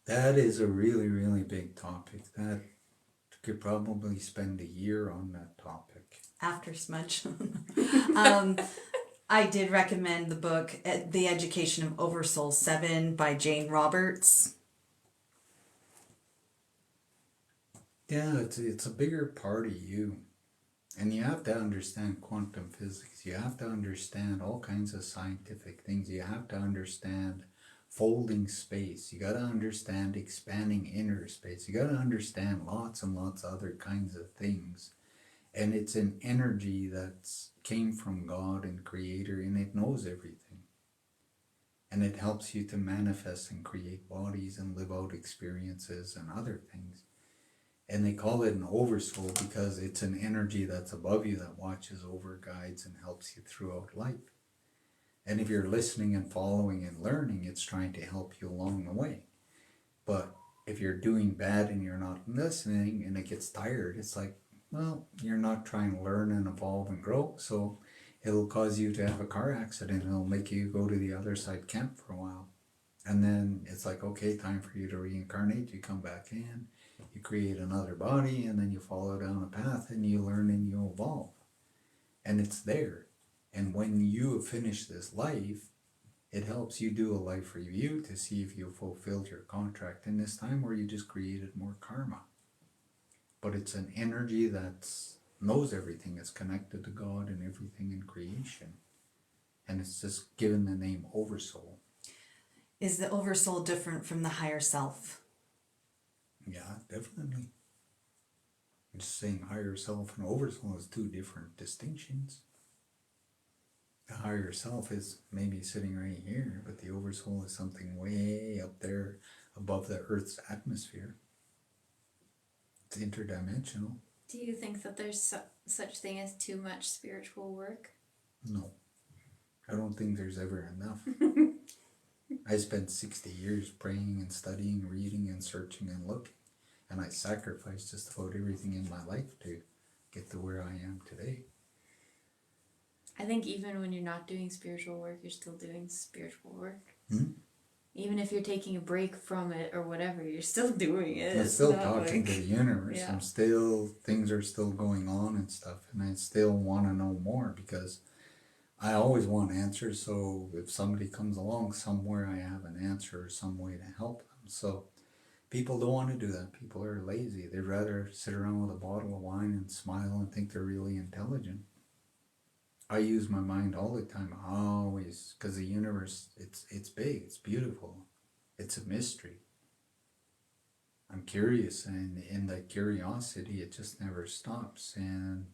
That is a really, really big topic. That could probably spend a year on that topic. After Smudge. I did recommend the book The Education of Oversoul 7 by Jane Roberts. Yeah, it's a bigger part of you. And you have to understand quantum physics. You have to understand all kinds of scientific things. You have to understand folding space. You got to understand expanding inner space. You got to understand lots and lots of other kinds of things. And it's an energy that's came from God and Creator, and it knows everything. And it helps you to manifest and create bodies and live out experiences and other things. And they call it an oversoul because it's an energy that's above you that watches over, guides, and helps you throughout life. And if you're listening and following and learning, it's trying to help you along the way. But if you're doing bad and you're not listening and it gets tired, it's like, well, you're not trying to learn and evolve and grow. So it'll cause you to have a car accident. It'll make you go to the other side camp for a while. And then it's like, okay, time for you to reincarnate. You come back in, you create another body, and then you follow down a path and you learn and you evolve. And it's there. And when you have finished this life, it helps you do a life review to see if you fulfilled your contract in this time or you just created more karma. But it's an energy that knows everything. It's connected to God and everything in creation. And it's just given the name Oversoul. Is the oversoul different from the higher self? Yeah, definitely. I'm just saying higher self and oversoul is two different distinctions. The higher self is maybe sitting right here, but the oversoul is something way up there above the Earth's atmosphere. It's interdimensional. Do you think that there's such thing as too much spiritual work? No. I don't think there's ever enough. I spent 60 years praying and studying, reading and searching and looking. And I sacrificed just about everything in my life to get to where I am today. I think even when you're not doing spiritual work, you're still doing spiritual work. Even if you're taking a break from it or whatever, you're still doing it. I'm still talking to the universe. Yeah. I'm still, things are still going on and stuff. And I still want to know more because I always want answers. So if somebody comes along somewhere, I have an answer or some way to help them. So people don't want to do that. People are lazy. They'd rather sit around with a bottle of wine and smile and think they're really intelligent. I use my mind all the time, always, because the universe, it's big, it's beautiful, it's a mystery. I'm curious, and in that curiosity, it just never stops. And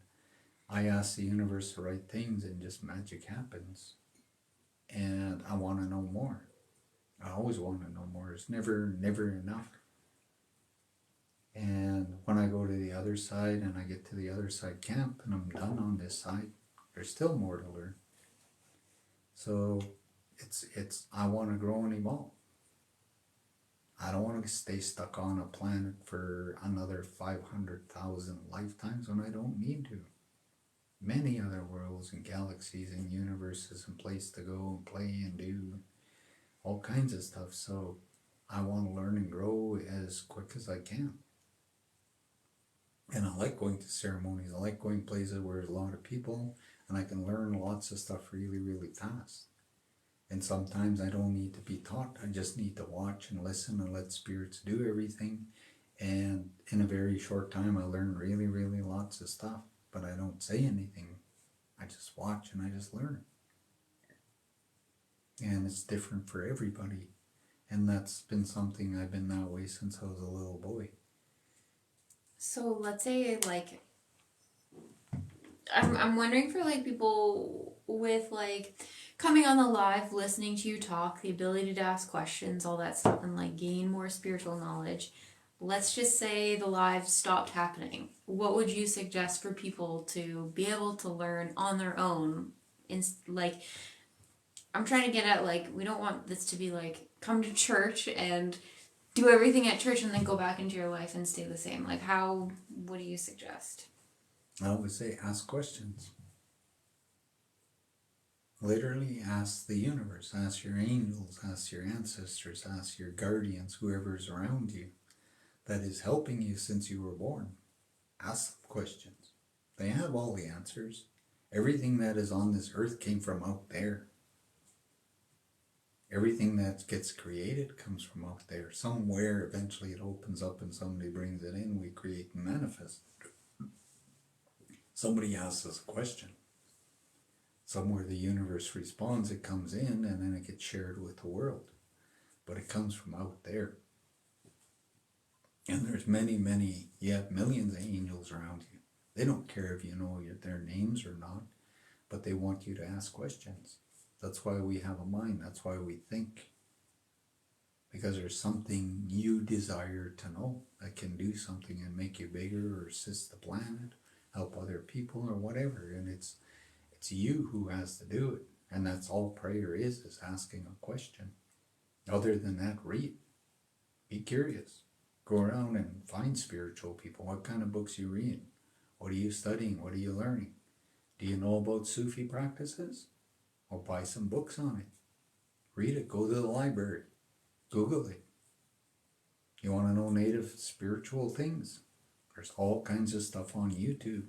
I ask the universe the right things, and just magic happens. And I want to know more. I always want to know more. It's never enough. And when I go to the other side, and I get to the other side camp, and I'm done on this side, there's still more to learn. So it's I want to grow and evolve. I don't want to stay stuck on a planet for another 500,000 lifetimes when I don't need to. Many other worlds and galaxies and universes and places to go and play and do all kinds of stuff. So I want to learn and grow as quick as I can. And I like going to ceremonies. I like going places where there's a lot of people and I can learn lots of stuff really, really fast. And sometimes I don't need to be taught. I just need to watch and listen and let spirits do everything. And in a very short time, I learn really, really lots of stuff. But I don't say anything. I just watch and I just learn. And it's different for everybody. And that's been something I've been that way since I was a little boy. So let's say like I'm wondering for like people with like coming on the live, listening to you talk, the ability to ask questions, all that stuff, and like gain more spiritual knowledge. let's just say the lives stopped happening. What would you suggest for people to be able to learn on their own? Like, I'm trying to get at, like, we don't want this to be like, come to church and do everything at church and then go back into your life and stay the same. Like, what do you suggest? I would say ask questions. Literally ask the universe, ask your angels, ask your ancestors, ask your guardians, whoever's around you that is helping you since you were born. Ask them questions. They have all the answers. Everything that is on this earth came from out there. Everything that gets created comes from out there. Somewhere eventually it opens up and somebody brings it in, we create and manifest. Somebody asks us a question. Somewhere the universe responds, it comes in, and then it gets shared with the world. But it comes from out there. And there's many, you have millions of angels around you. They don't care if you know their names or not, but they want you to ask questions. That's why we have a mind. That's why we think. Because there's something you desire to know that can do something and make you bigger or assist the planet, help other people or whatever. And it's you who has to do it. And that's all prayer is asking a question. Other than that, read. Be curious. Go around and find spiritual people. What kind of books you read? What are you studying? What are you learning? Do you know about Sufi practices? Or buy some books on it. Read it. Go to the library. Google it. You want to know native spiritual things? There's all kinds of stuff on YouTube.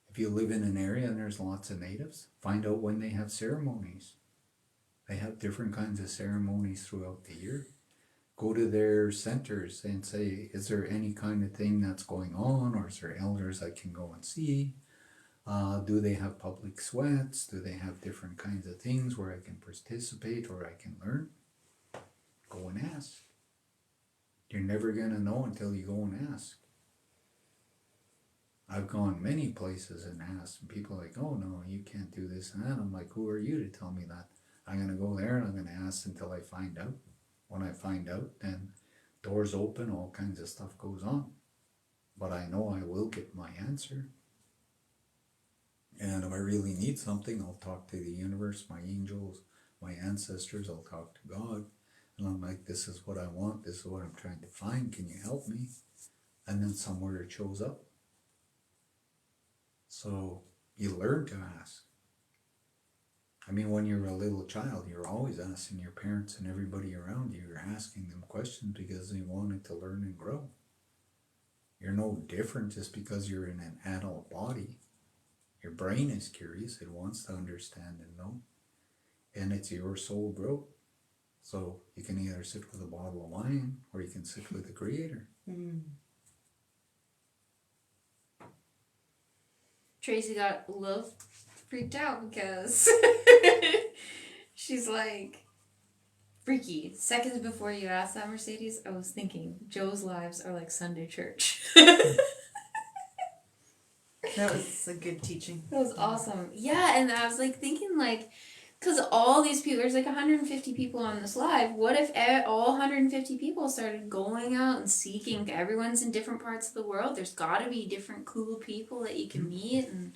If you live in an area and there's lots of natives, find out when they have ceremonies. They have different kinds of ceremonies throughout the year. Go to their centers and say, is there any kind of thing that's going on, or is there elders I can go and see? Do they have public sweats? Do they have different kinds of things where I can participate or I can learn? Go and ask. You're never going to know until you go and ask. I've gone many places and asked, and people are like, oh no, you can't do this and that. I'm like, who are you to tell me that? I'm going to go there and I'm going to ask until I find out. When I find out, then doors open, all kinds of stuff goes on. But I know I will get my answer. And if I really need something, I'll talk to the universe, my angels, my ancestors, I'll talk to God. And I'm like, this is what I want, this is what I'm trying to find, can you help me? And then somewhere it shows up. So you learn to ask. I mean, when you're a little child, you're always asking your parents and everybody around you, you're asking them questions because they wanted to learn and grow. You're no different just because you're in an adult body. Your brain is curious, it wants to understand and know. And it's your soul growth. So you can either sit with a bottle of wine or you can sit with the Creator. Tracy got a little freaked out because she's like, freaky. Seconds before you asked that, Mercedes, I was thinking, Joe's lives are like Sunday church. That was a good teaching. That was awesome. Yeah, and I was like thinking like, because all these people, there's like 150 people on this live. What if all 150 people started going out and seeking? Everyone's in different parts of the world. There's got to be different cool people that you can meet and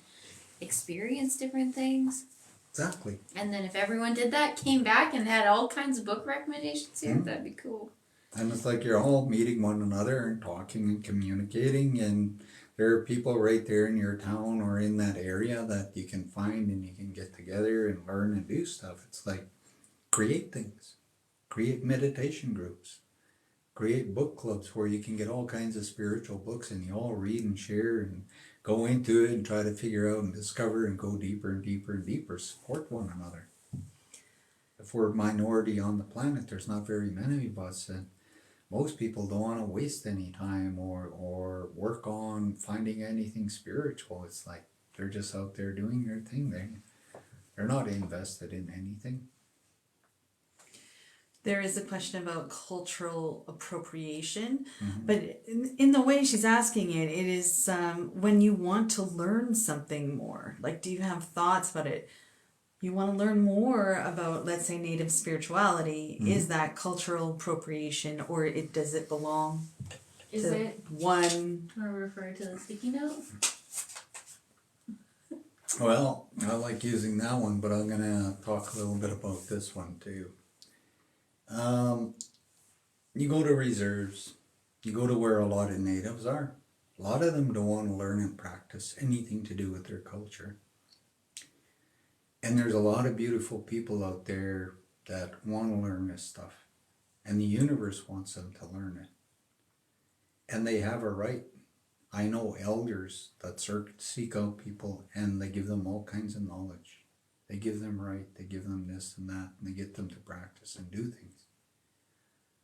experience different things. Exactly. And then if everyone did that, came back and had all kinds of book recommendations here, that'd be cool. And it's like you're all meeting one another and talking and communicating, and there are people right there in your town or in that area that you can find and you can get together and learn and do stuff. It's like create things, create meditation groups, create book clubs where you can get all kinds of spiritual books and you all read and share and go into it and try to figure out and discover and go deeper and deeper and deeper, support one another. If we're a minority on the planet, there's not very many of us, and most people don't want to waste any time or work on finding anything spiritual. It's like they're just out there doing their thing. They're not invested in anything. There is a question about cultural appropriation, but in the way she's asking it, it is when you want to learn something more. Like, do you have thoughts about it? You want to learn more about, let's say, native spirituality. Is that cultural appropriation, or does it belong? Is to it one. or refer to the sticky note? Well, I like using that one, but I'm gonna talk a little bit about this one too. You go to reserves, you go to where a lot of natives are. A lot of them don't want to learn and practice anything to do with their culture. And there's a lot of beautiful people out there that want to learn this stuff. And the universe wants them to learn it. And they have a right. I know elders that seek out people and they give them all kinds of knowledge. They give them right, they give them this and that, and they get them to practice and do things.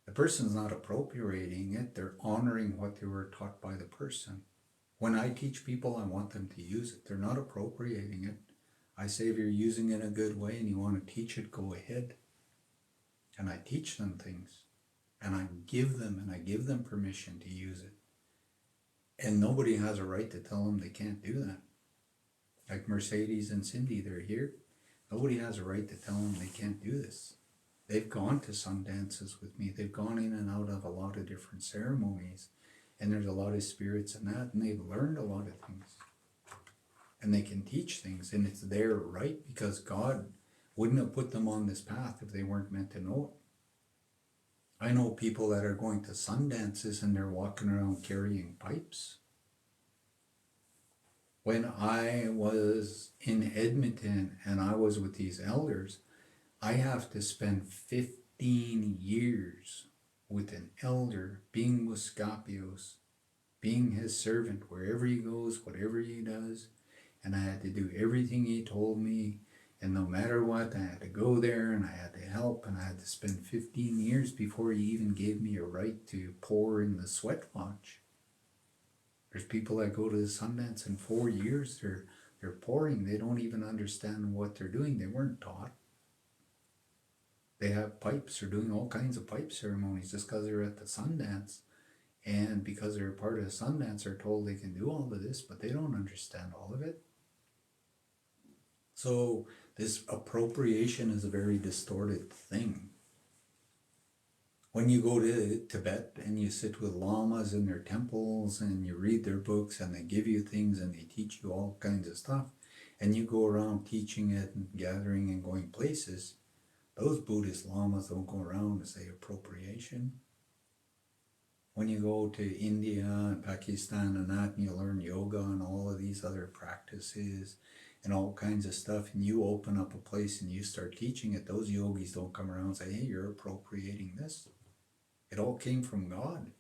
The person's not appropriating it, they're honoring what they were taught by the person. When I teach people, I want them to use it. They're not appropriating it. I say if you're using it in a good way and you want to teach it, go ahead. And I teach them things. And I give them permission to use it. And nobody has a right to tell them they can't do that. Like Mercedes and Cindy, they're here. Nobody has a right to tell them they can't do this. They've gone to some dances with me. They've gone in and out of a lot of different ceremonies. And there's a lot of spirits in that. And they've learned a lot of things. And they can teach things. And it's their right because God wouldn't have put them on this path if they weren't meant to know it. I know people that are going to sun dances and they're walking around carrying pipes. When I was in Edmonton and I was with these elders, I have to spend 15 years with an elder, being with Scapios, being his servant wherever he goes, whatever he does. And I had to do everything he told me. And no matter what, I had to go there and I had to help and I had to spend 15 years before he even gave me a right to pour in the sweat lodge. There's people that go to the Sundance in 4 years, they're pouring. They don't even understand what they're doing. They weren't taught. They have pipes. They're doing all kinds of pipe ceremonies just because they're at the Sundance. And because they're part of the Sundance, they're told they can do all of this, but they don't understand all of it. So this appropriation is a very distorted thing. When you go to Tibet and you sit with lamas in their temples and you read their books and they give you things and they teach you all kinds of stuff, and you go around teaching it and gathering and going places, those Buddhist lamas don't go around and say appropriation. When you go to India and Pakistan and that, and you learn yoga and all of these other practices and all kinds of stuff, and you open up a place and you start teaching it, those yogis don't come around and say, hey, you're appropriating this. It all came from God.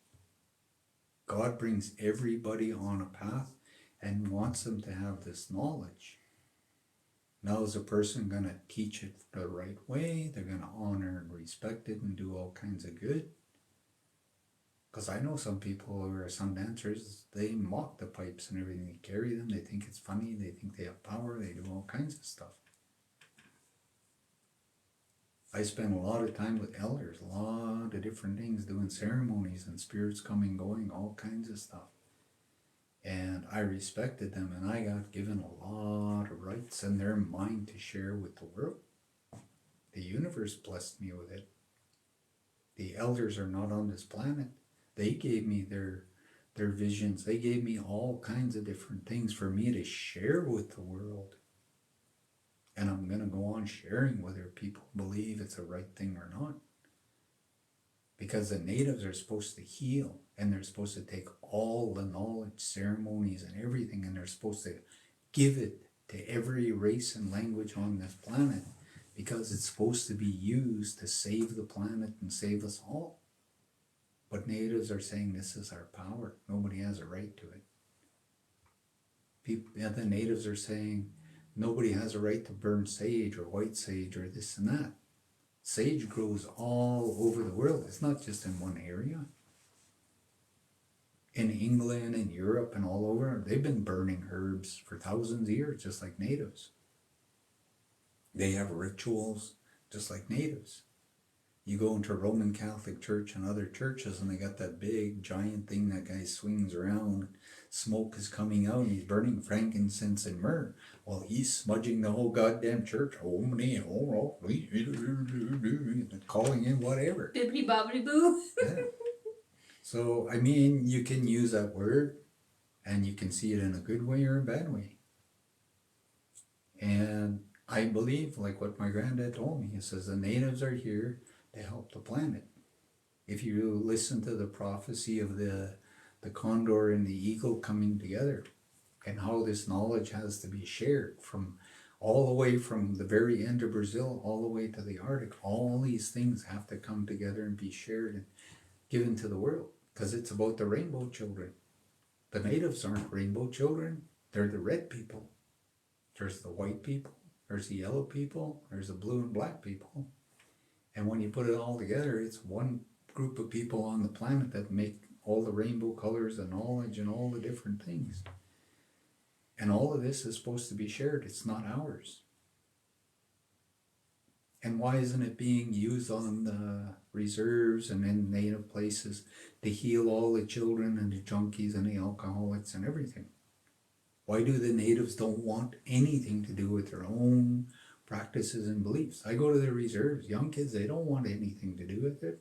God brings everybody on a path and wants them to have this knowledge. Now is a person going to teach it the right way? They're going to honor and respect it and do all kinds of good? Because I know some people who are some dancers, they mock the pipes and everything. They carry them, they think it's funny, they think they have power, they do all kinds of stuff. I spend a lot of time with elders, a lot of different things, doing ceremonies and spirits coming, going, all kinds of stuff. And I respected them and I got given a lot of rights in their mind to share with the world. The universe blessed me with it. The elders are not on this planet. They gave me their visions. They gave me all kinds of different things for me to share with the world. And I'm going to go on sharing whether people believe it's a right thing or not. Because the natives are supposed to heal, and they're supposed to take all the knowledge, ceremonies, and everything, and they're supposed to give it to every race and language on this planet, because it's supposed to be used to save the planet and save us all. But natives are saying this is our power. Nobody has a right to it. The natives are saying nobody has a right to burn sage or white sage or this and that. Sage grows all over the world. It's not just in one area. In England and Europe and all over, they've been burning herbs for thousands of years, just like natives. They have rituals, just like natives. You go into Roman Catholic Church and other churches, and they got that big, giant thing that guy swings around. Smoke is coming out, and he's burning frankincense and myrrh. Well, he's smudging the whole goddamn church. Calling in whatever. Bibbidi bobbidi boo. Yeah. So, I mean, you can use that word and you can see it in a good way or a bad way. And I believe, like what my granddad told me, he says the natives are here to help the planet. If you listen to the prophecy of the condor and the eagle coming together, and how this knowledge has to be shared from all the way from the very end of Brazil all the way to the Arctic, all these things have to come together and be shared and given to the world, because it's about the rainbow children. The natives aren't rainbow children, they're the red people. There's the white people, there's the yellow people, there's the blue and black people. And when you put it all together, it's one group of people on the planet that make all the rainbow colors and knowledge and all the different things. And all of this is supposed to be shared. It's not ours. And why isn't it being used on the reserves and in native places to heal all the children and the junkies and the alcoholics and everything? Why do the natives don't want anything to do with their own practices and beliefs? I go to the reserves, young kids, they don't want anything to do with it.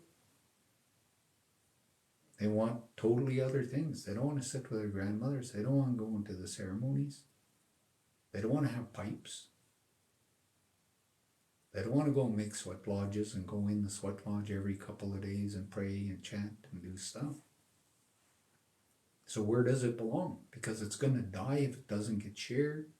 They want totally other things. They don't want to sit with their grandmothers. They don't want to go into the ceremonies. They don't want to have pipes. They don't want to go make sweat lodges and go in the sweat lodge every couple of days and pray and chant and do stuff. So where does it belong? Because it's going to die if it doesn't get shared.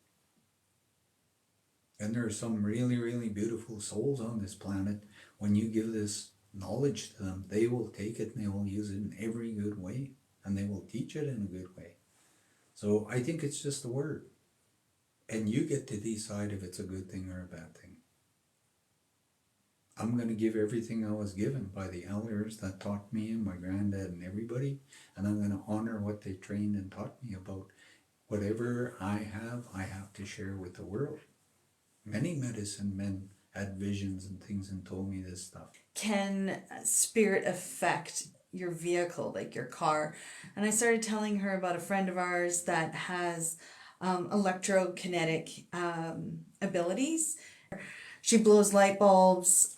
And there are some really, really beautiful souls on this planet. When you give this knowledge to them, they will take it and they will use it in every good way. And they will teach it in a good way. So I think it's just a word. And you get to decide if it's a good thing or a bad thing. I'm going to give everything I was given by the elders that taught me and my granddad and everybody. And I'm going to honor what they trained and taught me about. Whatever I have to share with the world. Many medicine men had visions and things and told me this stuff. Can spirit affect your vehicle, like your car? And I started telling her about a friend of ours that has electrokinetic abilities. She blows light bulbs,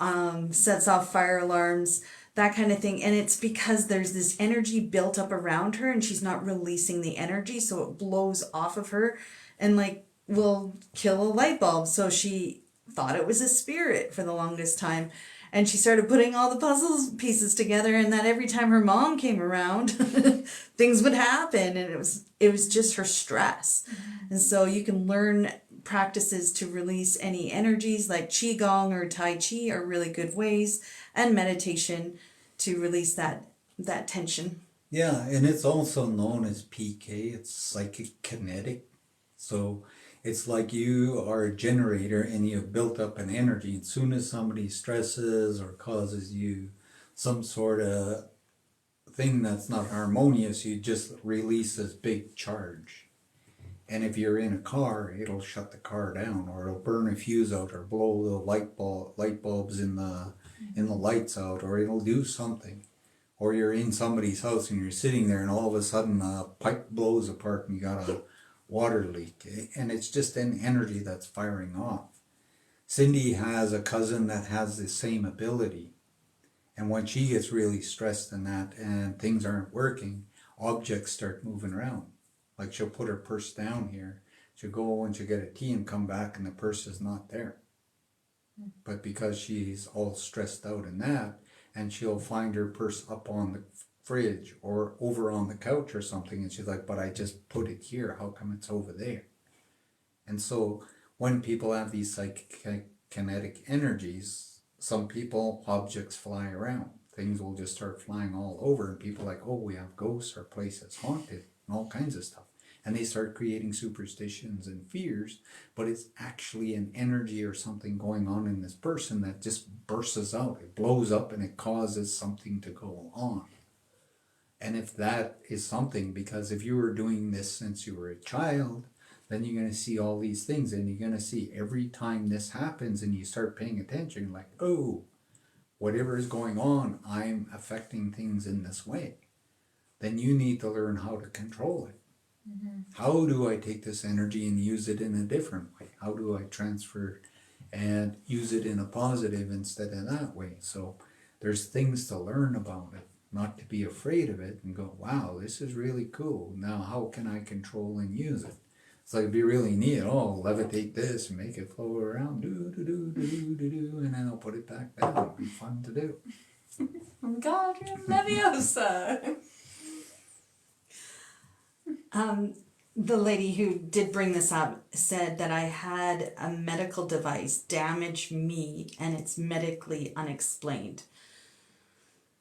sets off fire alarms, that kind of thing. And it's because there's this energy built up around her and she's not releasing the energy. So it blows off of her and like will kill a light bulb. So she thought it was a spirit for the longest time. And she started putting all the puzzle pieces together, and that every time her mom came around, things would happen. And it was just her stress. Mm-hmm. And so you can learn practices to release any energies, like qigong or tai chi are really good ways, and meditation to release that tension. Yeah, and it's also known as PK. It's psychic kinetic. So it's like you are a generator and you've built up an energy. As soon as somebody stresses or causes you some sort of thing that's not harmonious, you just release this big charge. And if you're in a car, it'll shut the car down, or it'll burn a fuse out, or blow the light bulbs in the lights out, or it'll do something. Or you're in somebody's house and you're sitting there and all of a sudden a pipe blows apart and you got a water leak. And it's just an energy that's firing off. Cindy has a cousin that has the same ability. And when she gets really stressed in that and things aren't working, objects start moving around. Like she'll put her purse down here. She'll go and she'll get a tea and come back and the purse is not there. But because she's all stressed out in that, and she'll find her purse up on the fridge or over on the couch or something, and she's like, but I just put it here, how come it's over there? And so when people have these psychic kinetic energies, some people, objects fly around. Things will just start flying all over, and people are like, oh, we have ghosts, or places haunted, and all kinds of stuff. And they start creating superstitions and fears, but it's actually an energy or something going on in this person that just bursts out. It blows up and it causes something to go on. And if that is something, because if you were doing this since you were a child, then you're going to see all these things, and you're going to see every time this happens and you start paying attention, like, oh, whatever is going on, I'm affecting things in this way. Then you need to learn how to control it. Mm-hmm. How do I take this energy and use it in a different way? How do I transfer and use it in a positive instead of that way? So there's things to learn about it. not to be afraid of it and go, wow, this is really cool. Now, how can I control and use it? It's like, it'd be really neat. Oh, levitate this and make it flow around, and then I'll put it back down. It'd be fun to do. God, Leviosa. The lady who did bring this up said that I had a medical device damage me and it's medically unexplained.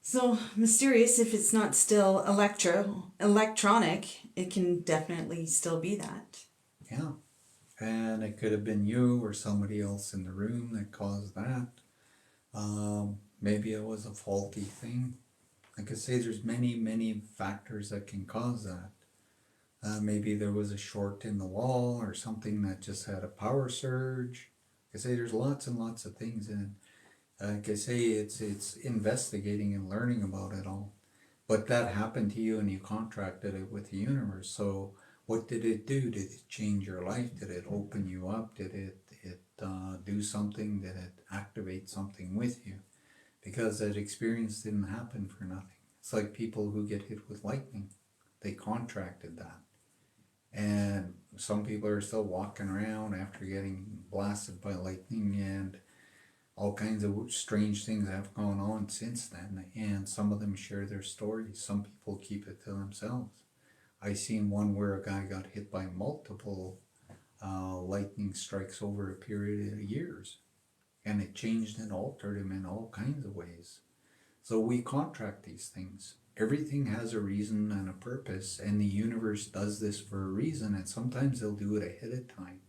So mysterious. If it's not still electronic, it can definitely still be that. Yeah. And it could have been you or somebody else in the room that caused that. Maybe it was a faulty thing. Like I say, there's many factors that can cause that. Maybe there was a short in the wall or something that just had a power surge. Like I say, there's lots and lots of things in it. Like I say, it's investigating and learning about it all. But that happened to you and you contracted it with the universe. So what did it do? Did it change your life? Did it open you up? Did it do something? Did it activate something with you? Because that experience didn't happen for nothing. It's like people who get hit with lightning. They contracted that. And some people are still walking around after getting blasted by lightning, and all kinds of strange things have gone on since then. And some of them share their stories. Some people keep it to themselves. I seen one where a guy got hit by multiple lightning strikes over a period of years, and it changed and altered him in all kinds of ways. So we contract these things. Everything has a reason and a purpose, and the universe does this for a reason, and sometimes they'll do it ahead of time.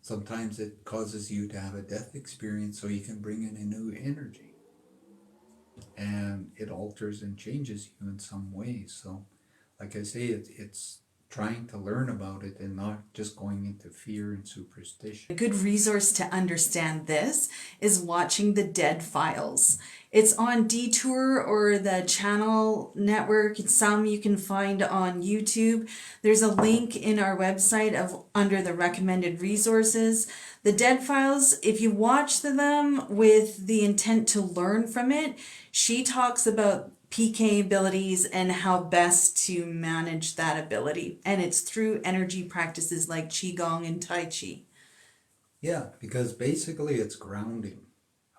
Sometimes it causes you to have a death experience so you can bring in a new energy. And it alters and changes you in some ways. So, like I say, it's trying to learn about it and not just going into fear and superstition. A good resource to understand this is watching the Dead Files. It's on Detour or the channel network. Some you can find on YouTube. There's a link in our website of under the recommended resources. The Dead Files, if you watch them with the intent to learn from it, she talks about PK abilities and how best to manage that ability. And it's through energy practices like Qigong and Tai Chi. Yeah, because basically it's grounding.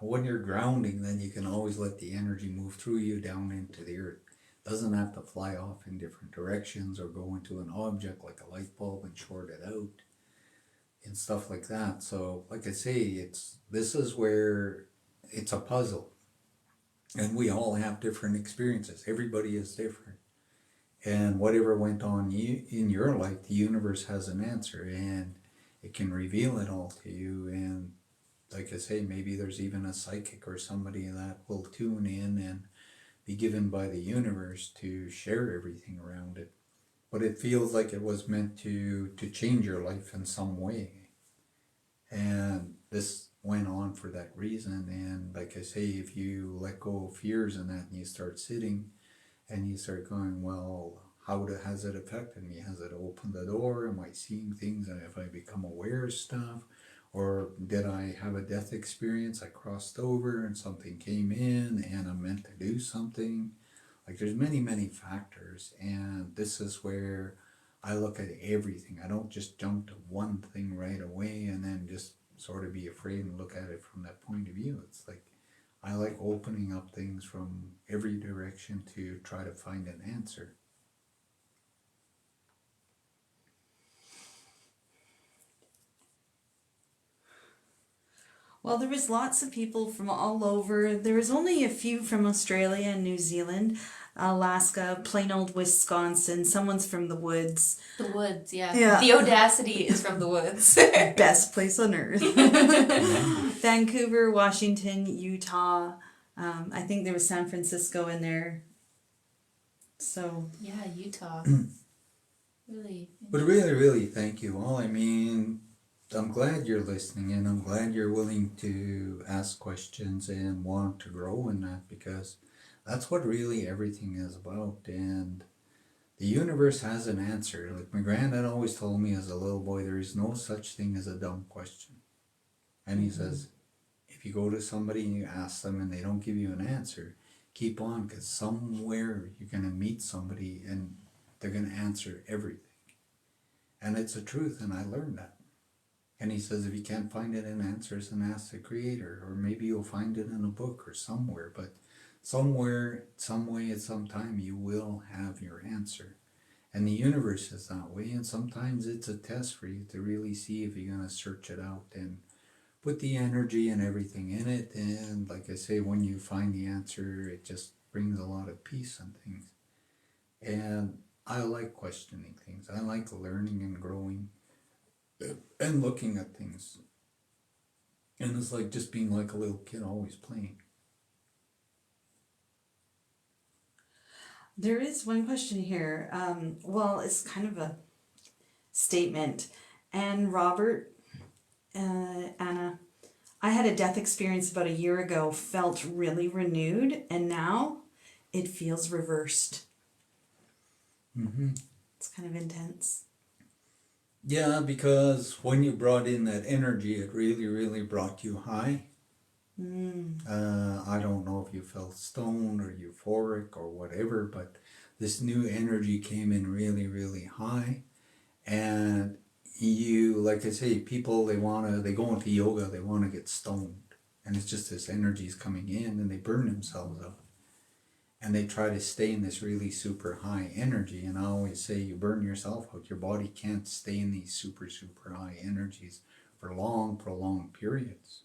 When you're grounding, then you can always let the energy move through you down into the earth. It doesn't have to fly off in different directions or go into an object like a light bulb and short it out and stuff like that. So, like I say, this is where it's a puzzle. And we all have different experiences. Everybody is different. And whatever went on in your life, the universe has an answer, and it can reveal it all to you. And like I say, maybe there's even a psychic or somebody that will tune in and be given by the universe to share everything around it. But it feels like it was meant to change your life in some way. And this went on for that reason. And like I say, if you let go of fears and that, and you start sitting and you start going, well, how has it affected me? Has it opened the door? Am I seeing things? And have I become aware of stuff? Or did I have a death experience? I crossed over and something came in and I'm meant to do something. Like there's many factors, and this is where I look at everything. I don't just jump to one thing right away and then just sort of be afraid and look at it from that point of view. It's like I like opening up things from every direction to try to find an answer. Well, there was lots of people from all over. There was only a few from Australia and New Zealand, Alaska, plain old Wisconsin. Someone's from the woods. The woods, yeah. Yeah. The audacity is from the woods. Best place on earth. Vancouver, Washington, Utah. I think there was San Francisco in there. So Yeah, Utah. Really. But really, thank you all. I mean, I'm glad you're listening, and I'm glad you're willing to ask questions and want to grow in that, because that's what really everything is about. And the universe has an answer. Like my granddad always told me as a little boy, there is no such thing as a dumb question. And he says, if you go to somebody and you ask them and they don't give you an answer, keep on, because somewhere you're going to meet somebody and they're going to answer everything. And it's a truth, and I learned that. And he says if you can't find it in answers, then ask the Creator, or maybe you'll find it in a book or somewhere, but somewhere, some way, at some time, you will have your answer. And the universe is that way, and sometimes it's a test for you to really see if you're going to search it out and put the energy and everything in it. And like I say, when you find the answer, it just brings a lot of peace and things. And I like questioning things. I like learning and growing and looking at things. And it's like just being like a little kid always playing. There is one question here. Well, it's kind of a statement. And Robert, Anna, I had a death experience about a year ago, felt really renewed, and now it feels reversed. Mm-hmm. It's kind of intense. Yeah, because when you brought in that energy, it really, really brought you high. I don't know if you felt stoned or euphoric or whatever, but this new energy came in really, really high. And you, like I say, people, they go into yoga, they want to get stoned. And it's just this energy is coming in and they burn themselves out. And they try to stay in this really super high energy. And I always say you burn yourself out. Your body can't stay in these super, super high energies for long, prolonged periods.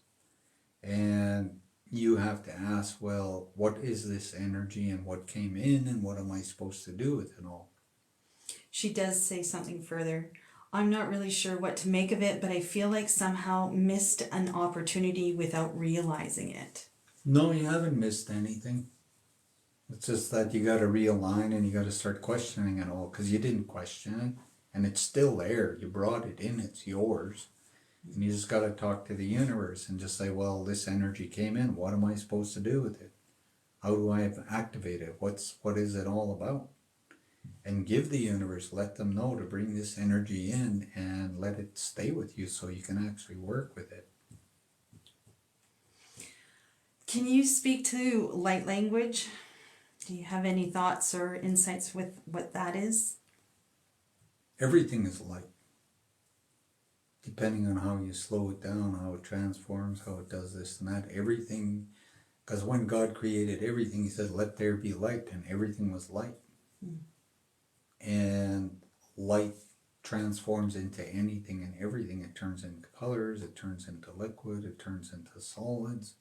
And you have to ask, well, what is this energy and what came in and what am I supposed to do with it all? She does say something further. I'm not really sure what to make of it, but I feel like somehow missed an opportunity without realizing it. No, you haven't missed anything. It's just that you got to realign and you got to start questioning it all, because you didn't question it and it's still there. You brought it in, it's yours. And you just got to talk to the universe and just say, well, this energy came in. What am I supposed to do with it? How do I activate it? What is it all about? And give the universe, let them know to bring this energy in and let it stay with you so you can actually work with it. Can you speak to light language? Do you have any thoughts or insights with what that is? Everything is light. Depending on how you slow it down, how it transforms, how it does this and that, everything, because when God created everything, he said, let there be light, and everything was light. And light transforms into anything and everything. It turns into colors, it turns into liquid, it turns into solids,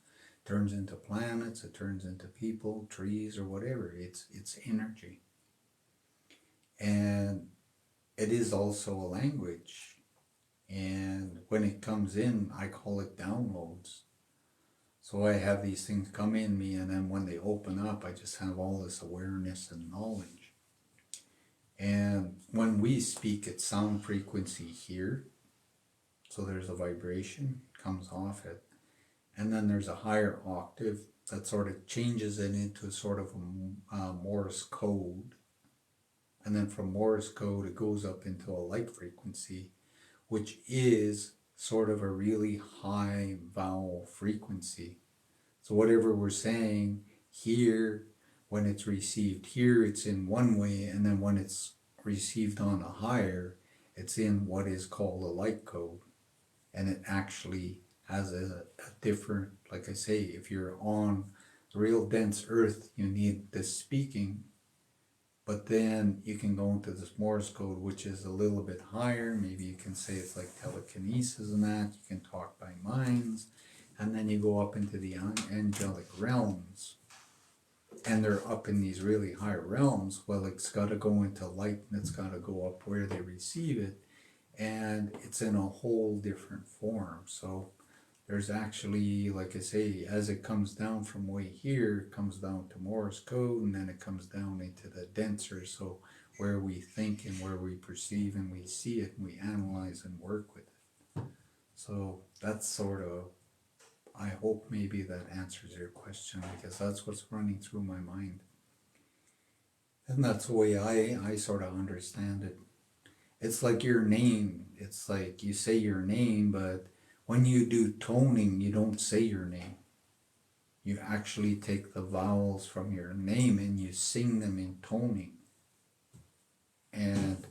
it turns into planets, it turns into people, trees, or whatever. It's energy. And it is also a language. And when it comes in, I call it downloads. So I have these things come in me, and then when they open up, I just have all this awareness and knowledge. And when we speak, it's sound frequency here. So there's a vibration, comes off it. And then there's a higher octave that sort of changes it into sort of a Morse code. And then from Morse code, it goes up into a light frequency, which is sort of a really high vowel frequency. So whatever we're saying here, when it's received here, it's in one way, and then when it's received on a higher, it's in what is called a light code. And it actually has a different, like I say, if you're on real dense earth, you need this speaking. But then you can go into this Morse code, which is a little bit higher. Maybe you can say it's like telekinesis and that. You can talk by minds. And then you go up into the angelic realms. And they're up in these really high realms. Well, it's got to go into light, and it's got to go up where they receive it. And it's in a whole different form. So there's actually, like I say, as it comes down from way here, it comes down to Morse code, and then it comes down into the denser, so where we think and where we perceive and we see it and we analyze and work with it. So that's sort of, I hope maybe that answers your question, because that's what's running through my mind. And that's the way I sort of understand it. It's like your name. It's like you say your name, but when you do toning, you don't say your name. You actually take the vowels from your name and you sing them in toning. And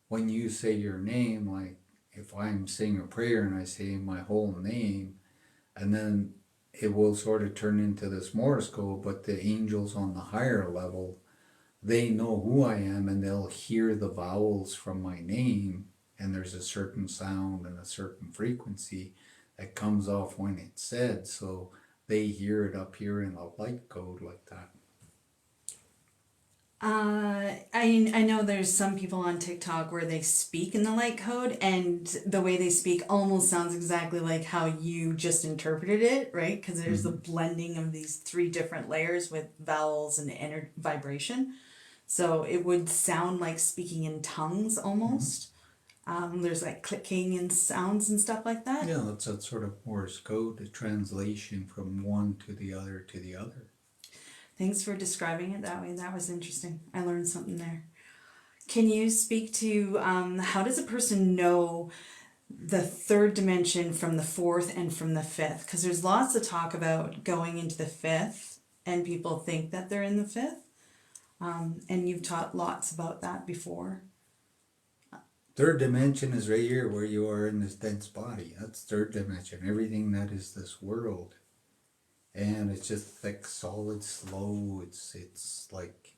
when you say your name, like if I'm saying a prayer and I say my whole name, and then it will sort of turn into this Morse code, but the angels on the higher level, they know who I am and they'll hear the vowels from my name, and there's a certain sound and a certain frequency that comes off when it's said, so they hear it up here in a light code like that. I know there's some people on TikTok where they speak in the light code, and the way they speak almost sounds exactly like how you just interpreted it, right? Because there's the blending of these three different layers with vowels and vibration. So it would sound like speaking in tongues almost. There's like clicking and sounds and stuff like that. Yeah, it's that sort of Morse code, the translation from one to the other to the other. Thanks for describing it that way. That was interesting. I learned something there. Can you speak to how does a person know the third dimension from the fourth and from the fifth? Because there's lots of talk about going into the fifth, and people think that they're in the fifth. And you've taught lots about that before. Third dimension is right here where you are in this dense body. That's third dimension. Everything that is this world. And it's just thick, solid, slow. It's like,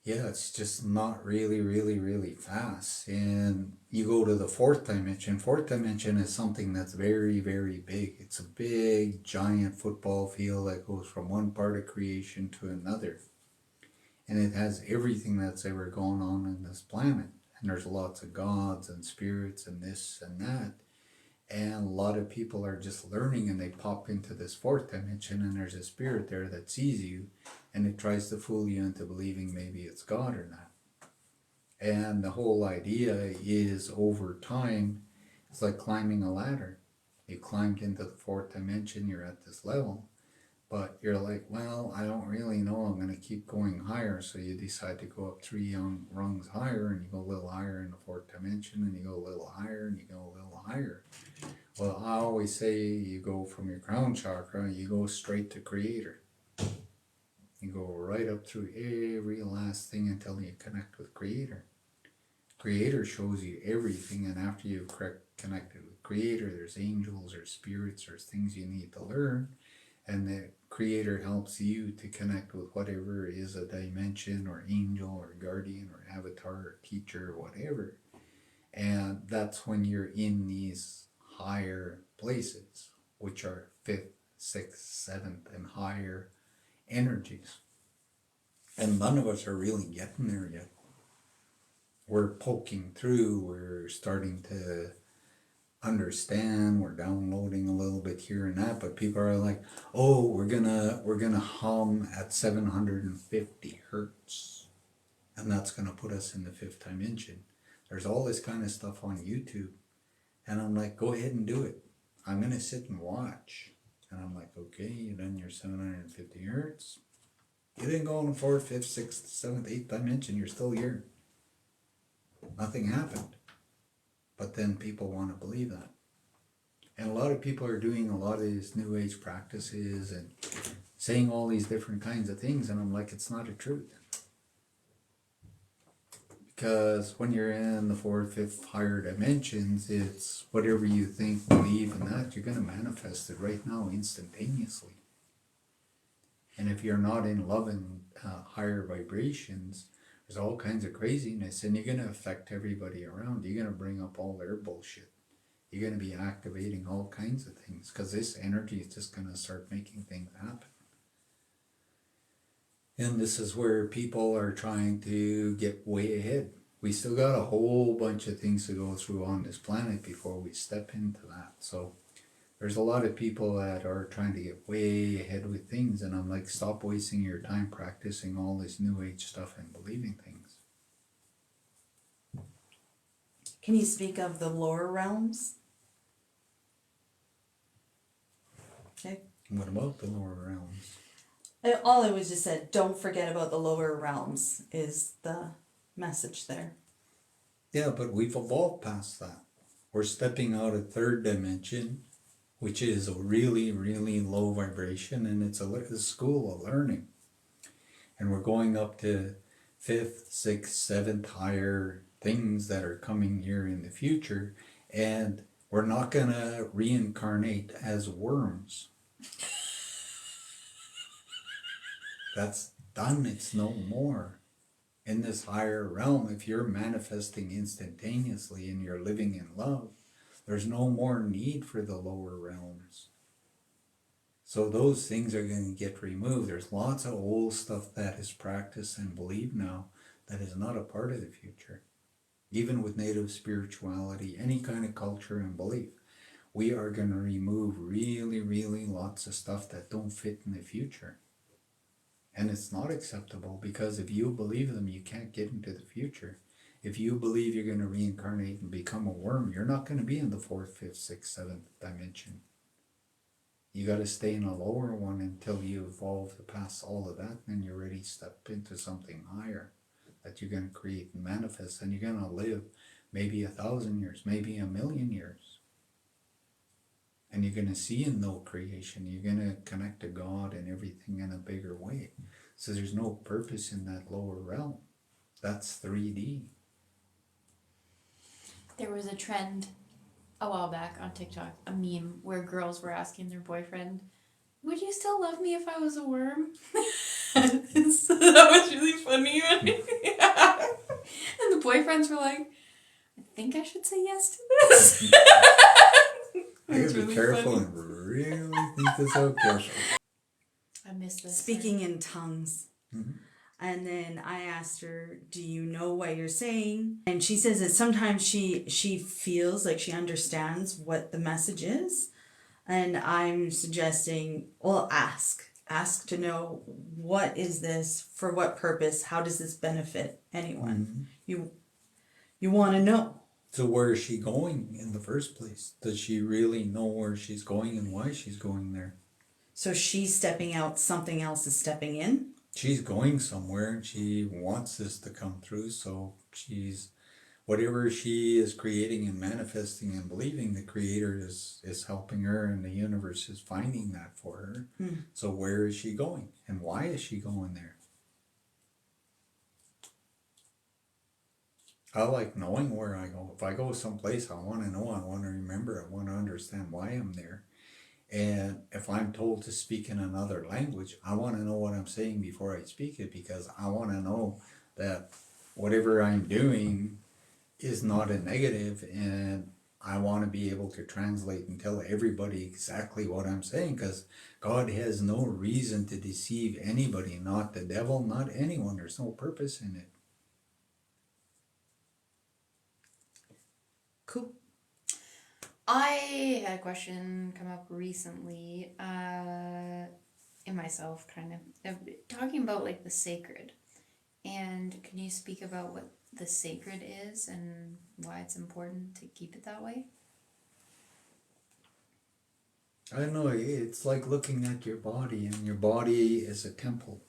yeah, it's just not really fast. And you go to the fourth dimension. Fourth dimension is something that's very big. It's a big, giant football field that goes from one part of creation to another. And it has everything that's ever gone on in this planet. And there's lots of gods and spirits and this and that. And a lot of people are just learning, and they pop into this fourth dimension, and there's a spirit there that sees you, and it tries to fool you into believing maybe it's God or not. And the whole idea is, over time, it's like climbing a ladder. You climbed into the fourth dimension, you're at this level, but you're like, well, I don't really know, I'm going to keep going higher. So you decide to go up 3 rungs higher, and you go a little higher in the fourth dimension, and you go a little higher, and you go a little higher. Well, I always say you go from your crown chakra, you go straight to Creator. You go right up through every last thing until you connect with Creator. Creator shows you everything, and after you've connected with Creator, there's angels, there's spirits, there's things you need to learn, and the Creator helps you to connect with whatever is a dimension or angel or guardian or avatar or teacher or whatever. And that's when you're in these higher places, which are 5th, 6th, 7th, and higher energies. And none of us are really getting there yet. We're poking through, we're starting to understand, we're downloading a little bit here and that, but people are like, oh, we're gonna hum at 750 hertz, and that's gonna put us in the 5th dimension. There's all this kind of stuff on YouTube, and I'm like, go ahead and do it. I'm gonna sit and watch. And I'm like, okay, you done your 750 hertz. You didn't go in the 4th, 5th, 6th, 7th, 8th dimension, you're still here. Nothing happened. But then people want to believe that. And a lot of people are doing a lot of these new age practices and saying all these different kinds of things, and I'm like, it's not a truth. Because when you're in the 4th, 5th, higher dimensions, it's whatever you think, believe, and that, you're going to manifest it right now instantaneously. And if you're not in love and higher vibrations, there's all kinds of craziness, and you're going to affect everybody around. You're going to bring up all their bullshit. You're going to be activating all kinds of things, because this energy is just going to start making things happen. And this is where people are trying to get way ahead. We still got a whole bunch of things to go through on this planet before we step into that. So there's a lot of people that are trying to get way ahead with things, and I'm like, stop wasting your time practicing all this new age stuff and believing things. Can you speak of the lower realms? Okay. What about the lower realms? All I was just said, don't forget about the lower realms is the message there. Yeah, but we've evolved past that. We're stepping out of 3rd dimension, which is a really, really low vibration, and it's a school of learning. And we're going up to 5th, 6th, 7th higher things that are coming here in the future, and we're not gonna reincarnate as worms. That's done, it's no more. In this higher realm, if you're manifesting instantaneously and you're living in love, there's no more need for the lower realms. So those things are going to get removed. There's lots of old stuff that is practiced and believed now that is not a part of the future. Even with native spirituality, any kind of culture and belief, we are going to remove really, really lots of stuff that don't fit in the future. And it's not acceptable, because if you believe them, you can't get into the future. If you believe you're going to reincarnate and become a worm, you're not going to be in the 4th, 5th, 6th, 7th dimension. You got to stay in a lower one until you evolve to pass all of that, and you're ready to step into something higher that you're going to create and manifest, and you're going to live maybe 1,000 years, maybe 1,000,000 years. And you're going to see and know creation. You're going to connect to God and everything in a bigger way. So there's no purpose in that lower realm. That's 3D. There was a trend a while back on TikTok, a meme where girls were asking their boyfriend, "Would you still love me if I was a worm?" So that was really funny. And the boyfriends were like, "I think I should say yes to this." I gotta be careful and really think this out carefully. I miss this. Speaking in tongues. Mm-hmm. And then I asked her, do you know what you're saying? And she says that sometimes she feels like she understands what the message is. And I'm suggesting, well, ask to know, what is this, for what purpose, how does this benefit anyone? Mm-hmm. You want to know. So where is she going in the first place? Does she really know where she's going and why she's going there? So she's stepping out, something else is stepping in. She's going somewhere and she wants this to come through, so she's, whatever she is creating and manifesting and believing, the creator is helping her, and the universe is finding that for her. So where is she going and why is she going there? I like knowing where I go. If I go someplace, I want to know, I want to remember, I want to understand why I'm there. And if I'm told to speak in another language, I want to know what I'm saying before I speak it, because I want to know that whatever I'm doing is not a negative, and I want to be able to translate and tell everybody exactly what I'm saying, because God has no reason to deceive anybody, not the devil, not anyone. There's no purpose in it. Cool. I had a question come up recently, in myself, kind of talking about like the sacred. And can you speak about what the sacred is and why it's important to keep it that way? I don't know, it's like looking at your body, and your body is a temple.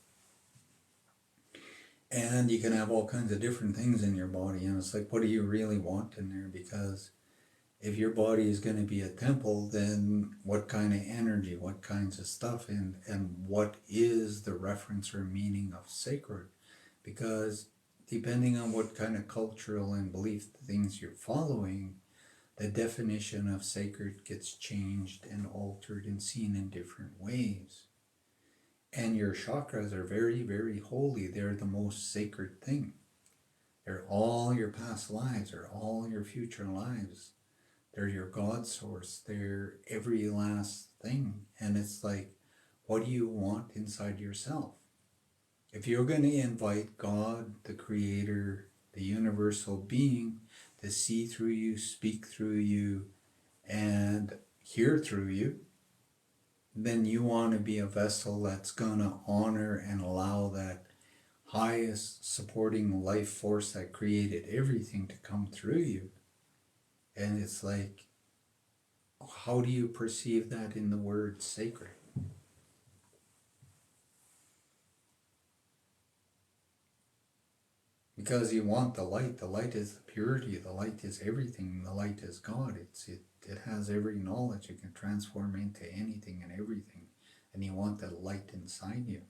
And you can have all kinds of different things in your body, and it's like, what do you really want in there? Because if your body is going to be a temple, then what kind of energy, what kinds of stuff, and what is the reference or meaning of sacred? Because depending on what kind of cultural and belief things you're following, the definition of sacred gets changed and altered and seen in different ways. And your chakras are very, very holy. They're the most sacred thing. They're all your past lives, they're all your future lives. They're your God source. They're every last thing. And it's like, what do you want inside yourself? If you're going to invite God, the creator, the universal being, to see through you, speak through you, and hear through you, then you want to be a vessel that's going to honor and allow that highest supporting life force that created everything to come through you. And it's like, how do you perceive that in the word sacred? Because you want the light. The light is the purity. The light is everything. The light is God. It has every knowledge. It can transform into anything and everything. And you want that light inside you.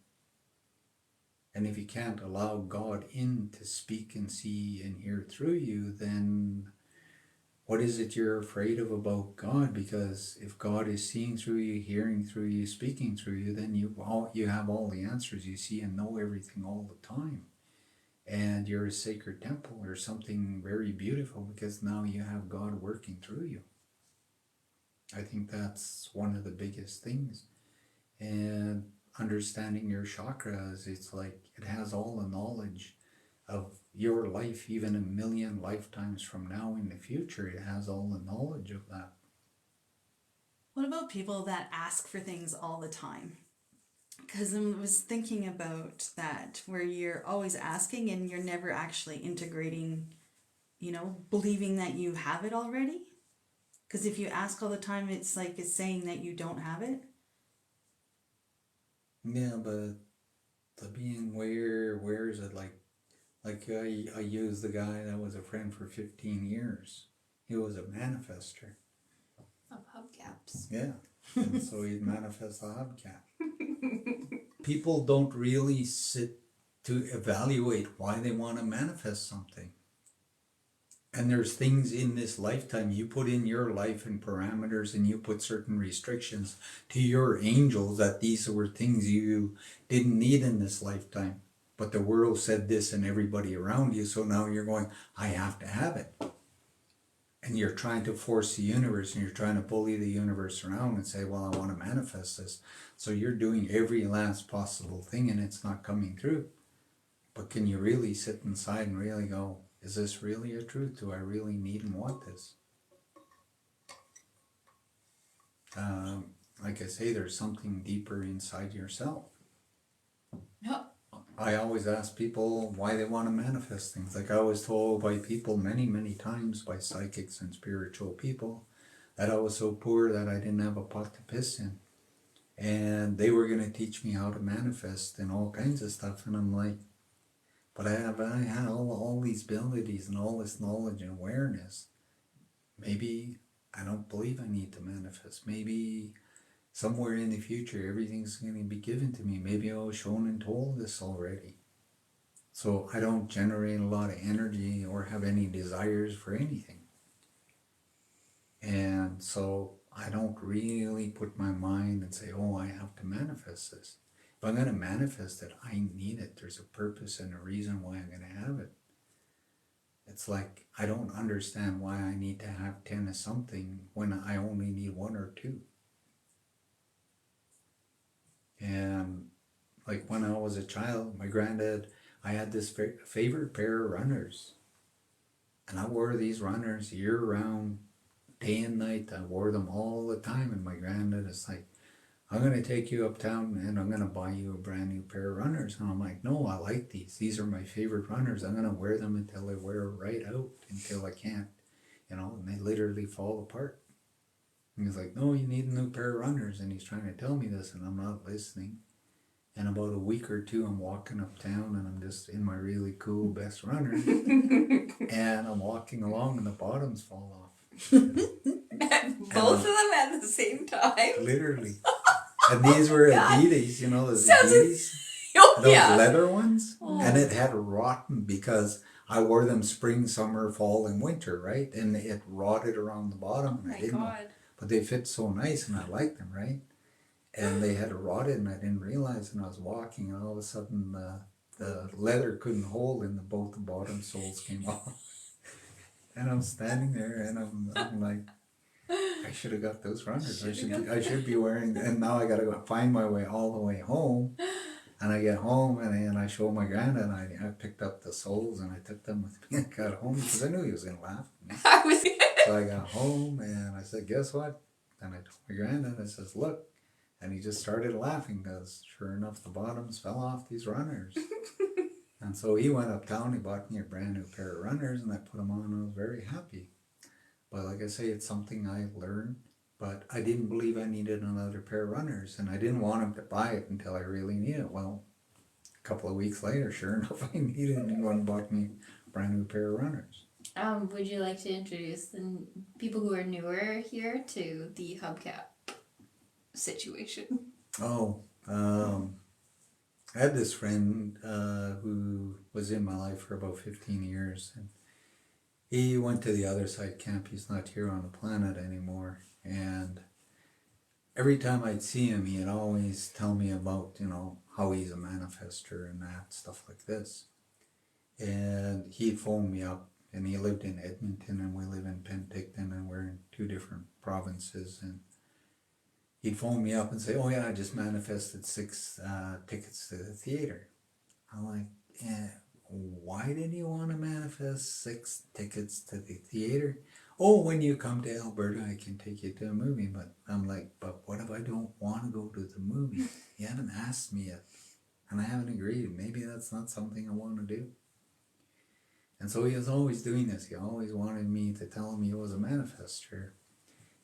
And if you can't allow God in to speak and see and hear through you, then what is it you're afraid of about God? Because if God is seeing through you, hearing through you, speaking through you, then you have all the answers. You see and know everything all the time. And you're a sacred temple or something very beautiful because now you have God working through you. I think that's one of the biggest things. And understanding your chakras, it's like it has all the knowledge of your life, even a million lifetimes from now in the future. It has all the knowledge of that. What about people that ask for things all the time? Because I was thinking about that, where you're always asking and you're never actually integrating, believing that you have it already. Because if you ask all the time, it's like it's saying that you don't have it. Yeah, but the being where is it like I used the guy that was a friend for 15 years. He was a manifester. Of hubcaps. Yeah. And so he'd manifest a hubcap. People don't really sit to evaluate why they want to manifest something. And there's things in this lifetime you put in your life and parameters, and you put certain restrictions to your angels that these were things you didn't need in this lifetime. But the world said this and everybody around you, so now you're going, I have to have it. And you're trying to force the universe, and you're trying to bully the universe around and say, well, I want to manifest this. So you're doing every last possible thing and it's not coming through. But can you really sit inside and really go, is this really a truth? Do I really need and want this? Like I say, there's something deeper inside yourself. Yep. I always ask people why they want to manifest things. Like I was told by people many, many times, by psychics and spiritual people, that I was so poor that I didn't have a pot to piss in. And they were going to teach me how to manifest and all kinds of stuff. And I'm like, but I had all these abilities and all this knowledge and awareness. Maybe I don't believe I need to manifest. Maybe somewhere in the future everything's going to be given to me. Maybe I was shown and told this already. So I don't generate a lot of energy or have any desires for anything. And so I don't really put my mind and say, oh, I have to manifest this. If I'm going to manifest it, I need it. There's a purpose and a reason why I'm going to have it. It's like I don't understand why I need to have 10 of something when I only need 1 or 2. And like when I was a child, my granddad, I had this favorite pair of runners. And I wore these runners year round, day and night. I wore them all the time. And my granddad is like, I'm going to take you uptown and I'm going to buy you a brand new pair of runners. And I'm like, no, I like these. These are my favorite runners. I'm going to wear them until I wear right out, until I can't, and they literally fall apart. And he's like, no, you need a new pair of runners. And he's trying to tell me this and I'm not listening. And about a week or two, I'm walking uptown and I'm just in my really cool best runners. And I'm walking along and the bottoms fall off. Both of them at the same time? Literally. And these were Adidas, those Sounds Adidas. Oh, Those yeah. leather ones. Oh. And it had rotten because I wore them spring, summer, fall, and winter, right? And it rotted around the bottom. Oh and my I didn't know. God. But they fit so nice and I liked them, right? And they had rotted and I didn't realize, and I was walking and all of a sudden the leather couldn't hold and both the bottom soles came off. And I'm standing there and I'm like, I should have got those runners. I should be wearing, and now I got to go find my way all the way home. And I get home and I show my granddad, and I picked up the soles and I took them with me. I got home because I knew he was going to laugh at me. So I got home and I said, guess what? And I told my granddad, I says, look. And he just started laughing because sure enough, the bottoms fell off these runners. And so he went uptown, he bought me a brand new pair of runners and I put them on and I was very happy. But like I say, it's something I learned, but I didn't believe I needed another pair of runners and I didn't want him to buy it until I really needed it. Well, couple of weeks later, sure enough, I needed and one bought me a brand new pair of runners. Would you like to introduce the people who are newer here to the hubcap situation? Oh, I had this friend who was in my life for about 15 years, and he went to the other side camp. He's not here on the planet anymore, and every time I'd see him, he'd always tell me about, how he's a manifester and that, stuff like this. And he'd phone me up, and he lived in Edmonton, and we live in Penticton, and we're in two different provinces, and he'd phone me up and say, oh yeah, I just manifested 6 tickets to the theater. I'm like, why did you want to manifest 6 tickets to the theater? Oh, when you come to Alberta, I can take you to a movie. But I'm like, but what if I don't want to go to the movie? You haven't asked me yet, and I haven't agreed. Maybe that's not something I want to do. And so he was always doing this. He always wanted me to tell him he was a manifester.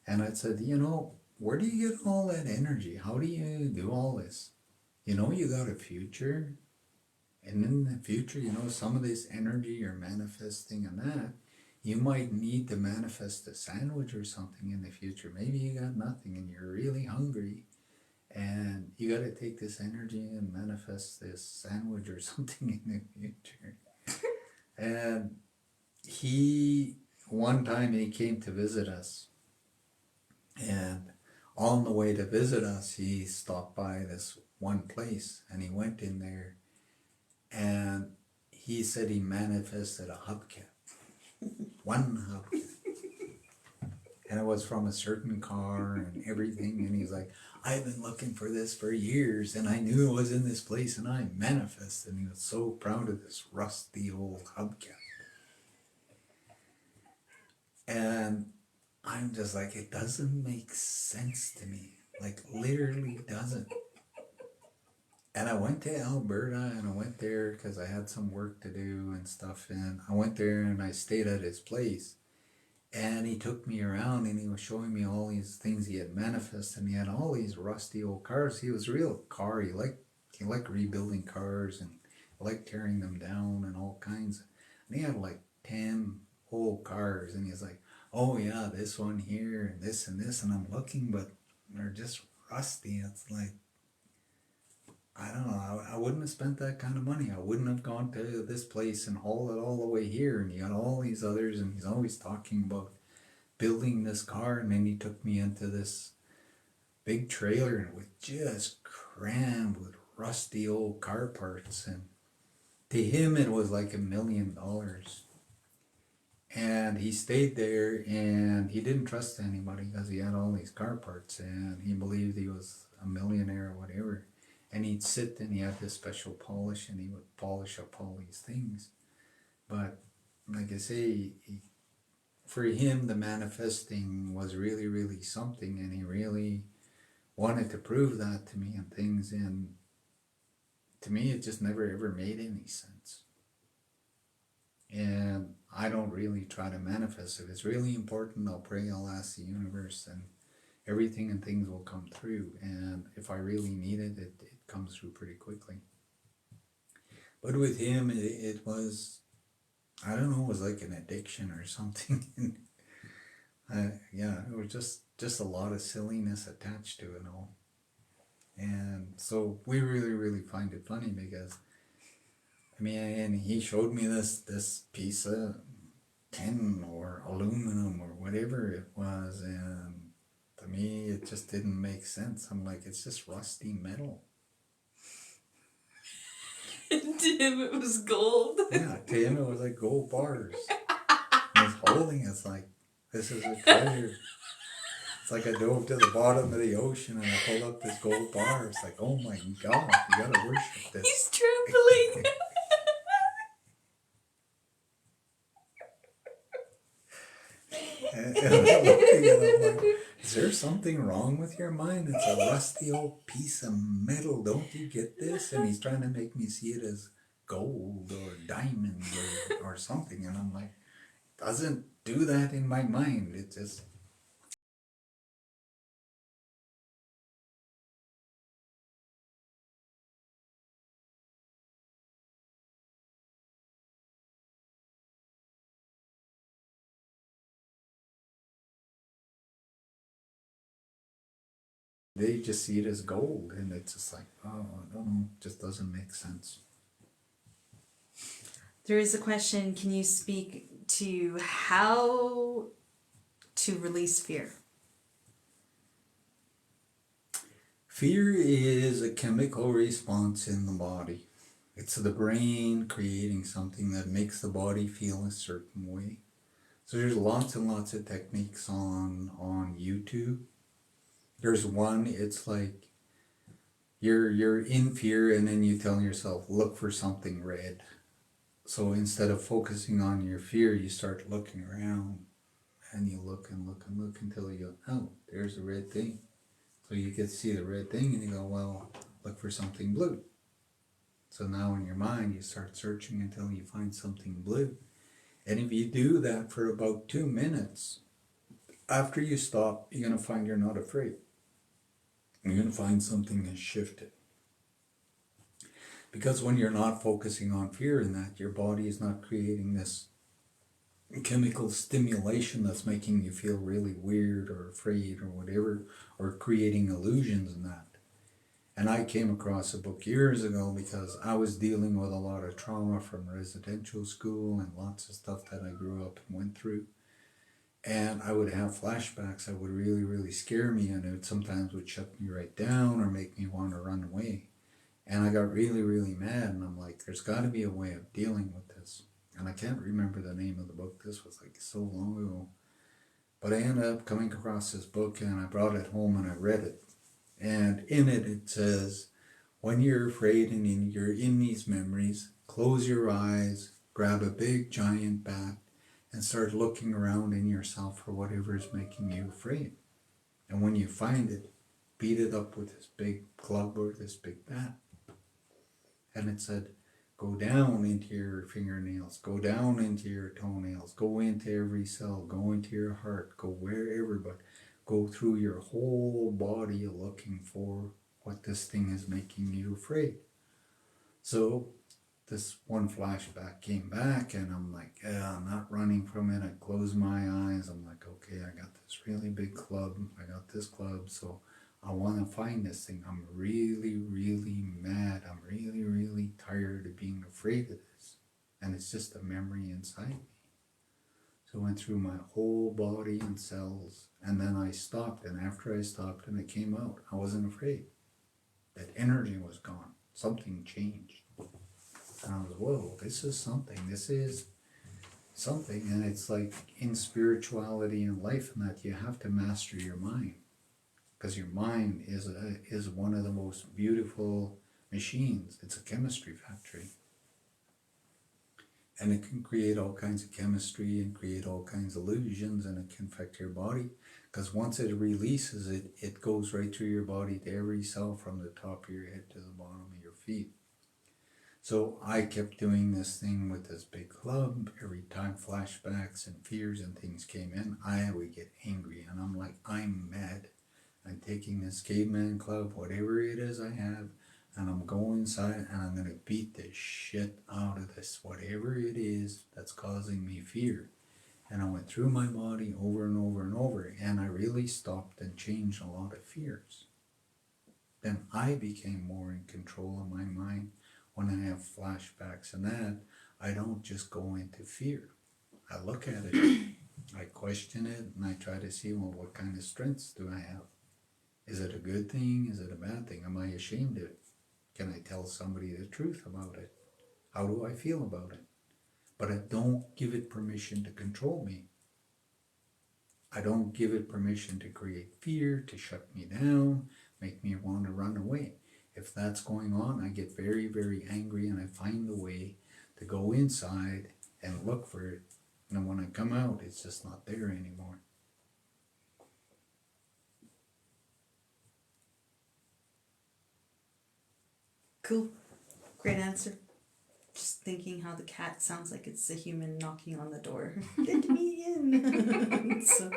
And I said, where do you get all that energy? How do you do all this? You got a future. And in the future, some of this energy you're manifesting and that, you might need to manifest a sandwich or something in the future. Maybe you got nothing and you're really hungry. And you got to take this energy and manifest this sandwich or something in the future. And one time he came to visit us. And on the way to visit us, he stopped by this one place and he went in there and he said he manifested a hubcap. One hubcap. And it was from a certain car and everything. And he's like, I've been looking for this for years and I knew it was in this place and I manifested. And he was so proud of this rusty old hubcap. And I'm just like, it doesn't make sense to me. Like, literally doesn't. And I went to Alberta and I went there because I had some work to do and stuff. And I went there and I stayed at his place. And he took me around and he was showing me all these things he had manifested. And he had all these rusty old cars. He was a real car. He liked rebuilding cars and liked tearing them down and all kinds. And he had like 10 old cars. And he's like, oh yeah, this one here and this. And I'm looking, but they're just rusty. It's like, I don't know, I wouldn't have spent that kind of money. I wouldn't have gone to this place and hauled it all the way here. And you got all these others, and he's always talking about building this car. And then he took me into this big trailer and it was just crammed with rusty old car parts. And to him, it was like $1 million. And he stayed there and he didn't trust anybody because he had all these car parts and he believed he was a millionaire or whatever. And he'd sit and he had this special polish and he would polish up all these things. But like I say, for him, the manifesting was really, really something, and he really wanted to prove that to me and things. And to me, it just never ever made any sense. And I don't really try to manifest. If it's really important, I'll pray, I'll ask the universe, and everything and things will come through. And if I really need it, it comes through pretty quickly. But with him, it was, I don't know, it was like an addiction or something. Yeah, it was just a lot of silliness attached to it all. And so we really, really find it funny because, I mean, and he showed me this piece of tin or aluminum or whatever it was, and to me it just didn't make sense. I'm like, it's just rusty metal. To him it was gold. Yeah, to him it was like gold bars. And he's holding it's like, this is a treasure. It's like I dove to the bottom of the ocean and I pulled up this gold bar. It's like, oh my God, you gotta worship this. He's trembling. And I'm looking at him like, is there something wrong with your mind? It's a rusty old piece of metal. Don't you get this? And he's trying to make me see it as gold or diamond or something. And I'm like, doesn't do that in my mind. It just They just see it as gold, and it's just like, oh, I don't know, just doesn't make sense. There is a question, can you speak to how to release fear? Fear is a chemical response in the body. It's the brain creating something that makes the body feel a certain way. So there's lots and lots of techniques on YouTube. There's one, it's like you're in fear and then you tell yourself, look for something red. So instead of focusing on your fear, you start looking around and you look and look and look until you go, oh, there's a red thing. So you get to see the red thing and you go, well, look for something blue. So now in your mind, you start searching until you find something blue. And if you do that for about 2 minutes, after you stop, you're going to find you're not afraid. You're going to find something has shifted. Because when you're not focusing on fear in that, your body is not creating this chemical stimulation that's making you feel really weird or afraid or whatever, or creating illusions in that. And I came across a book years ago because I was dealing with a lot of trauma from residential school and lots of stuff that I grew up and went through. And I would have flashbacks that would really, really scare me, and it sometimes would shut me right down or make me want to run away. And I got really, really mad, and I'm like, there's got to be a way of dealing with this. And I can't remember the name of the book. This was like so long ago. But I ended up coming across this book, and I brought it home and I read it. And in it, it says, when you're afraid and you're in these memories, close your eyes, grab a big giant bat, and start looking around in yourself for whatever is making you afraid. And when you find it, beat it up with this big club or this big bat. And it said, go down into your fingernails, go down into your toenails, go into every cell, go into your heart, go wherever, but go through your whole body looking for what this thing is making you afraid. So this one flashback came back, and I'm like, yeah, I'm not running from it. I close my eyes. I'm like, okay, I got this really big club. I got this club, so I want to find this thing. I'm really, really mad. I'm really, really tired of being afraid of this. And it's just a memory inside me. So I went through my whole body and cells, and then I stopped. And after I stopped and it came out, I wasn't afraid. That energy was gone. Something changed. And I was, whoa, this is something. This is something. And it's like in spirituality and life, and that you have to master your mind. Because your mind is one of the most beautiful machines. It's a chemistry factory. And it can create all kinds of chemistry and create all kinds of illusions, and it can affect your body. Because once it releases it, it goes right through your body to every cell from the top of your head to the bottom of your feet. So I kept doing this thing with this big club. Every time flashbacks and fears and things came in, I would get angry. And I'm like, I'm mad. I'm taking this caveman club, whatever it is I have, and I'm going inside and I'm going to beat the shit out of this, whatever it is that's causing me fear. And I went through my body over and over and over, and I really stopped and changed a lot of fears. Then I became more in control of my mind. When I have flashbacks and that, I don't just go into fear. I look at it, I question it, and I try to see, well, what kind of strengths do I have? Is it a good thing? Is it a bad thing? Am I ashamed of it? Can I tell somebody the truth about it? How do I feel about it? But I don't give it permission to control me. I don't give it permission to create fear, to shut me down, make me want to run away. If that's going on, I get very, very angry, and I find a way to go inside and look for it. And when I come out, it's just not there anymore. Cool. Great answer. Just thinking how the cat sounds like it's a human knocking on the door. Let me in. So,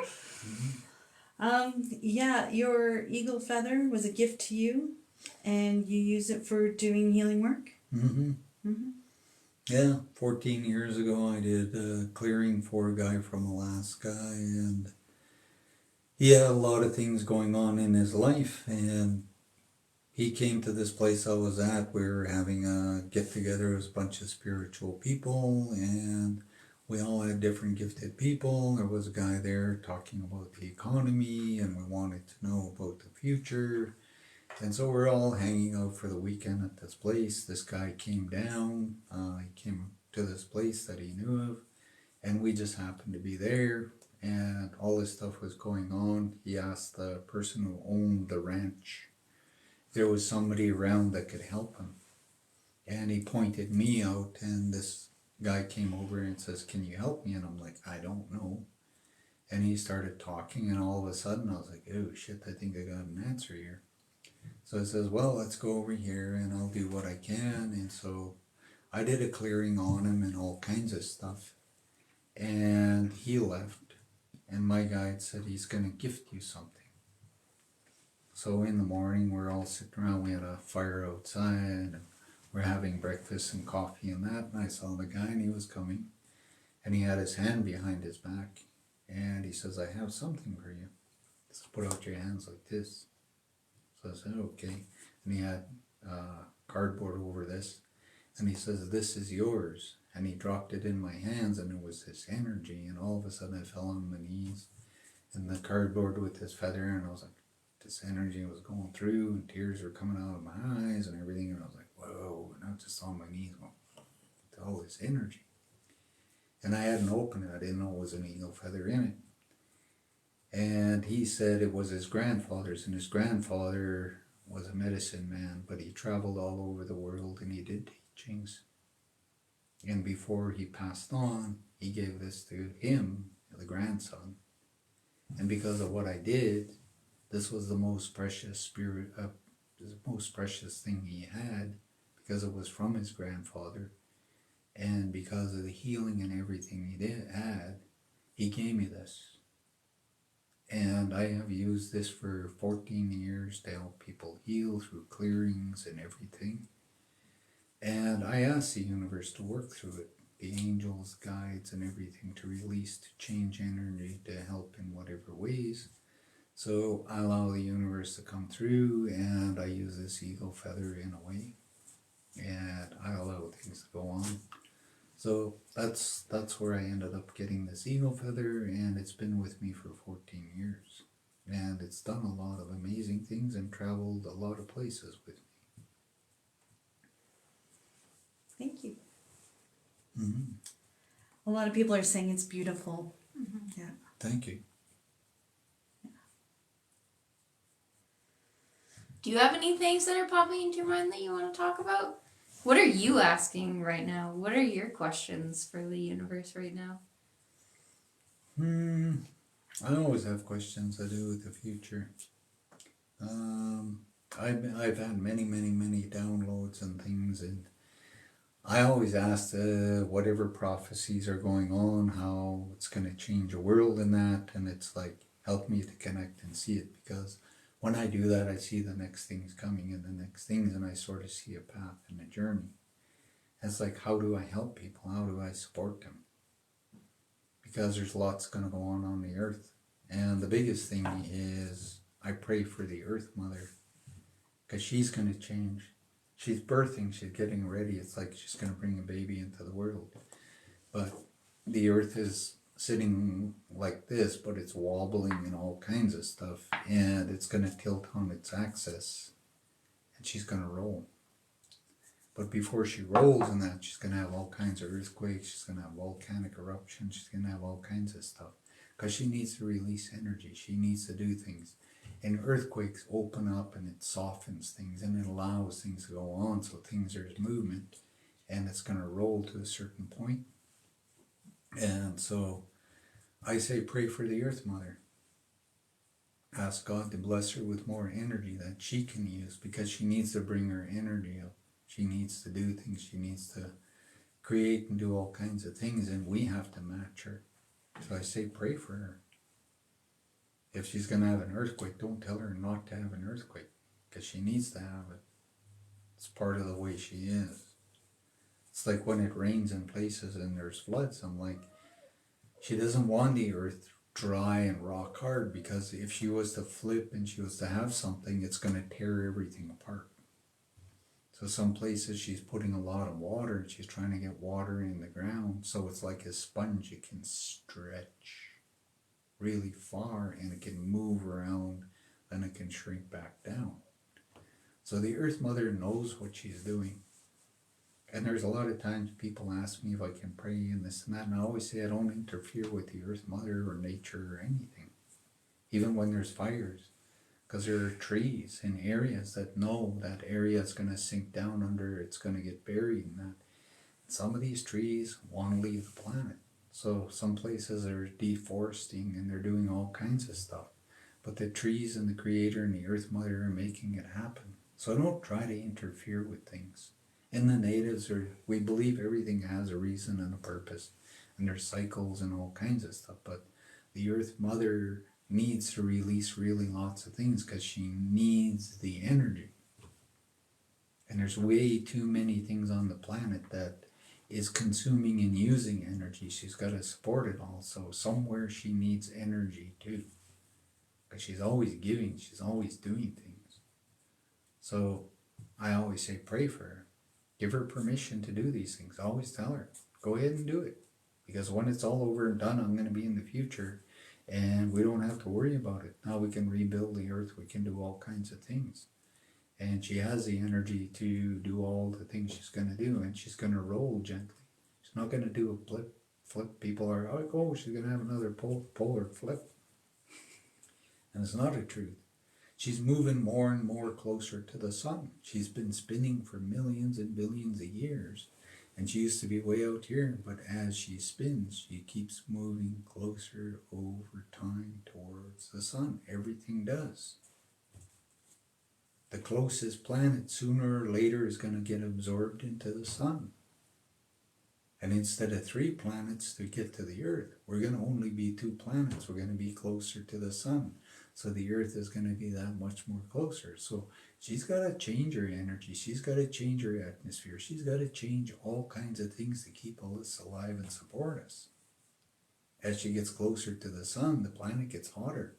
yeah, your eagle feather was a gift to you, and you use it for doing healing work. Yeah, 14 years ago I did clearing for a guy from Alaska, and he had a lot of things going on in his life, and he came to this place I was at. We were having a get together. It was a bunch of spiritual people, and we all had different gifted people. There was a guy there talking about the economy, and we wanted to know about the future. And so we're all hanging out for the weekend at this place. This guy came down. He came to this place that he knew of, and we just happened to be there. And all this stuff was going on. He asked the person who owned the ranch if there was somebody around that could help him. And he pointed me out, and this guy came over and says, "Can you help me?" And I'm like, "I don't know." And he started talking, and all of a sudden I was like, "Oh shit, I think I got an answer here." So it says, "Well, let's go over here and I'll do what I can." And so I did a clearing on him and all kinds of stuff. And he left. And my guide said he's going to gift you something. So in the morning, we're all sitting around. We had a fire outside. And we're having breakfast and coffee and that. And I saw the guy, and he was coming. And he had his hand behind his back. And he says, "I have something for you. Just put out your hands like this." So I said, "Okay." And he had cardboard over this. And he says, "This is yours." And he dropped it in my hands, and it was this energy. And all of a sudden, I fell on my knees in the cardboard with this feather. And I was like, this energy was going through, and tears were coming out of my eyes and everything. And I was like, whoa. And I was just on my knees going, with all this energy. And I hadn't opened it. I didn't know it was an eagle feather in it. And he said it was his grandfather's, and his grandfather was a medicine man, but he traveled all over the world and he did teachings. And before he passed on, he gave this to him, the grandson. And because of what I did, this was the most precious the most precious thing he had, because it was from his grandfather. And because of the healing and everything he had, he gave me this. And I have used this for 14 years to help people heal through clearings and everything. And I asked the universe to work through it, the angels, guides, and everything, to release, to change energy, to help in whatever ways. So I allow the universe to come through, and I use this eagle feather in a way, and I allow things to go on. So that's where I ended up getting this eagle feather, and it's been with me for 14 years. And it's done a lot of amazing things and traveled a lot of places with me. Thank you. Mm-hmm. A lot of people are saying it's beautiful. Mm-hmm. Yeah. Thank you. Do you have any things that are popping into your mind that you want to talk about? What are you asking right now? What are your questions for the universe right now? I always have questions I do with the future. I've had many downloads and things, and I always ask whatever prophecies are going on, how it's going to change the world in that, and it's like, help me to connect and see it, because when I do that, I see the next things coming and the next things, and I sort of see a path and a journey. It's like, how do I help people? How do I support them? Because there's lots going to go on the earth. And the biggest thing is I pray for the Earth Mother, because she's going to change. She's birthing, she's getting ready. It's like she's going to bring a baby into the world. But the earth is sitting like this, but it's wobbling and all kinds of stuff. And it's going to tilt on its axis. And she's going to roll. But before she rolls in that, she's going to have all kinds of earthquakes. She's going to have volcanic eruptions. She's going to have all kinds of stuff. Because she needs to release energy. She needs to do things. And earthquakes open up, and it softens things, and it allows things to go on. So there's movement, and it's going to roll to a certain point. And so I say, pray for the Earth Mother. Ask God to bless her with more energy that she can use, because she needs to bring her energy up. She needs to do things. She needs to create and do all kinds of things, and we have to match her. So I say, pray for her. If she's going to have an earthquake, don't tell her not to have an earthquake, because she needs to have it. It's part of the way she is. It's like when it rains in places and there's floods. I'm like, she doesn't want the earth dry and rock hard, because if she was to flip and she was to have something, it's going to tear everything apart. So some places she's putting a lot of water and she's trying to get water in the ground, so it's like a sponge. It can stretch really far and it can move around, then it can shrink back down. So the Earth Mother knows what she's doing. And there's a lot of times people ask me if I can pray and this and that, and I always say I don't interfere with the Earth Mother or nature or anything, even when there's fires, because there are trees in areas that know that area is going to sink down under, it's going to get buried, and that some of these trees want to leave the planet. So some places are deforesting and they're doing all kinds of stuff, but the trees and the Creator and the Earth Mother are making it happen. So I don't try to interfere with things. And the natives we believe everything has a reason and a purpose, and there's cycles and all kinds of stuff, but the Earth Mother needs to release really lots of things because she needs the energy. And there's way too many things on the planet that is consuming and using energy. She's got to support it all. So somewhere she needs energy too, because she's always giving, she's always doing things. So I always say pray for her. Give her permission to do these things. I always tell her, go ahead and do it. Because when it's all over and done, I'm going to be in the future and we don't have to worry about it. Now we can rebuild the earth. We can do all kinds of things. And she has the energy to do all the things she's going to do. And she's going to roll gently. She's not going to do a flip. People are like, oh, she's going to have another polar flip. And it's not a truth. She's moving more and more closer to the sun. She's been spinning for millions and billions of years. And she used to be way out here, but as she spins, she keeps moving closer over time towards the sun. Everything does. The closest planet, sooner or later, is going to get absorbed into the sun. And instead of 3 planets to get to the Earth, we're going to only be 2 planets. We're going to be closer to the sun. So the Earth is going to be that much more closer. So she's got to change her energy. She's got to change her atmosphere. She's got to change all kinds of things to keep all this alive and support us. As she gets closer to the sun, the planet gets hotter.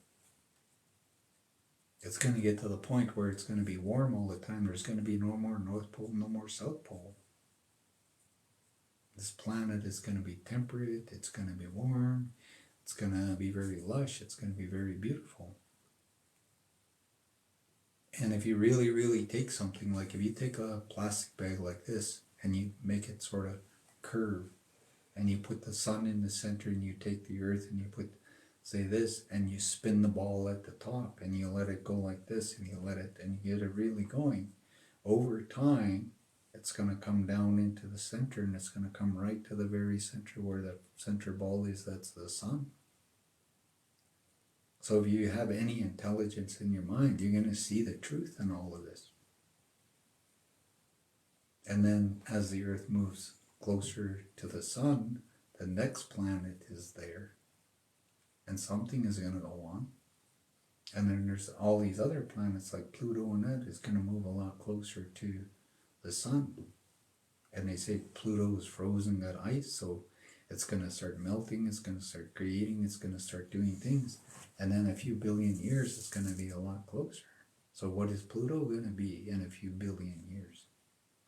It's going to get to the point where it's going to be warm all the time. There's going to be no more North Pole, no more South Pole. This planet is going to be temperate. It's going to be warm. It's going to be very lush. It's going to be very beautiful. And if you really, really take something, like if you take a plastic bag like this and you make it sort of curve and you put the sun in the center and you take the earth and you put, say this, and you spin the ball at the top and you let it go like this and you let it, and you get it really going, over time, it's going to come down into the center and it's going to come right to the very center where the center ball is. That's the sun. So if you have any intelligence in your mind, you're going to see the truth in all of this. And then as the earth moves closer to the sun, the next planet is there. And something is going to go on. And then there's all these other planets like Pluto, and that is going to move a lot closer to the sun. And they say Pluto is frozen, got ice, so it's going to start melting, it's going to start creating, it's going to start doing things. And then a few billion years, it's going to be a lot closer. So what is Pluto going to be in a few billion years?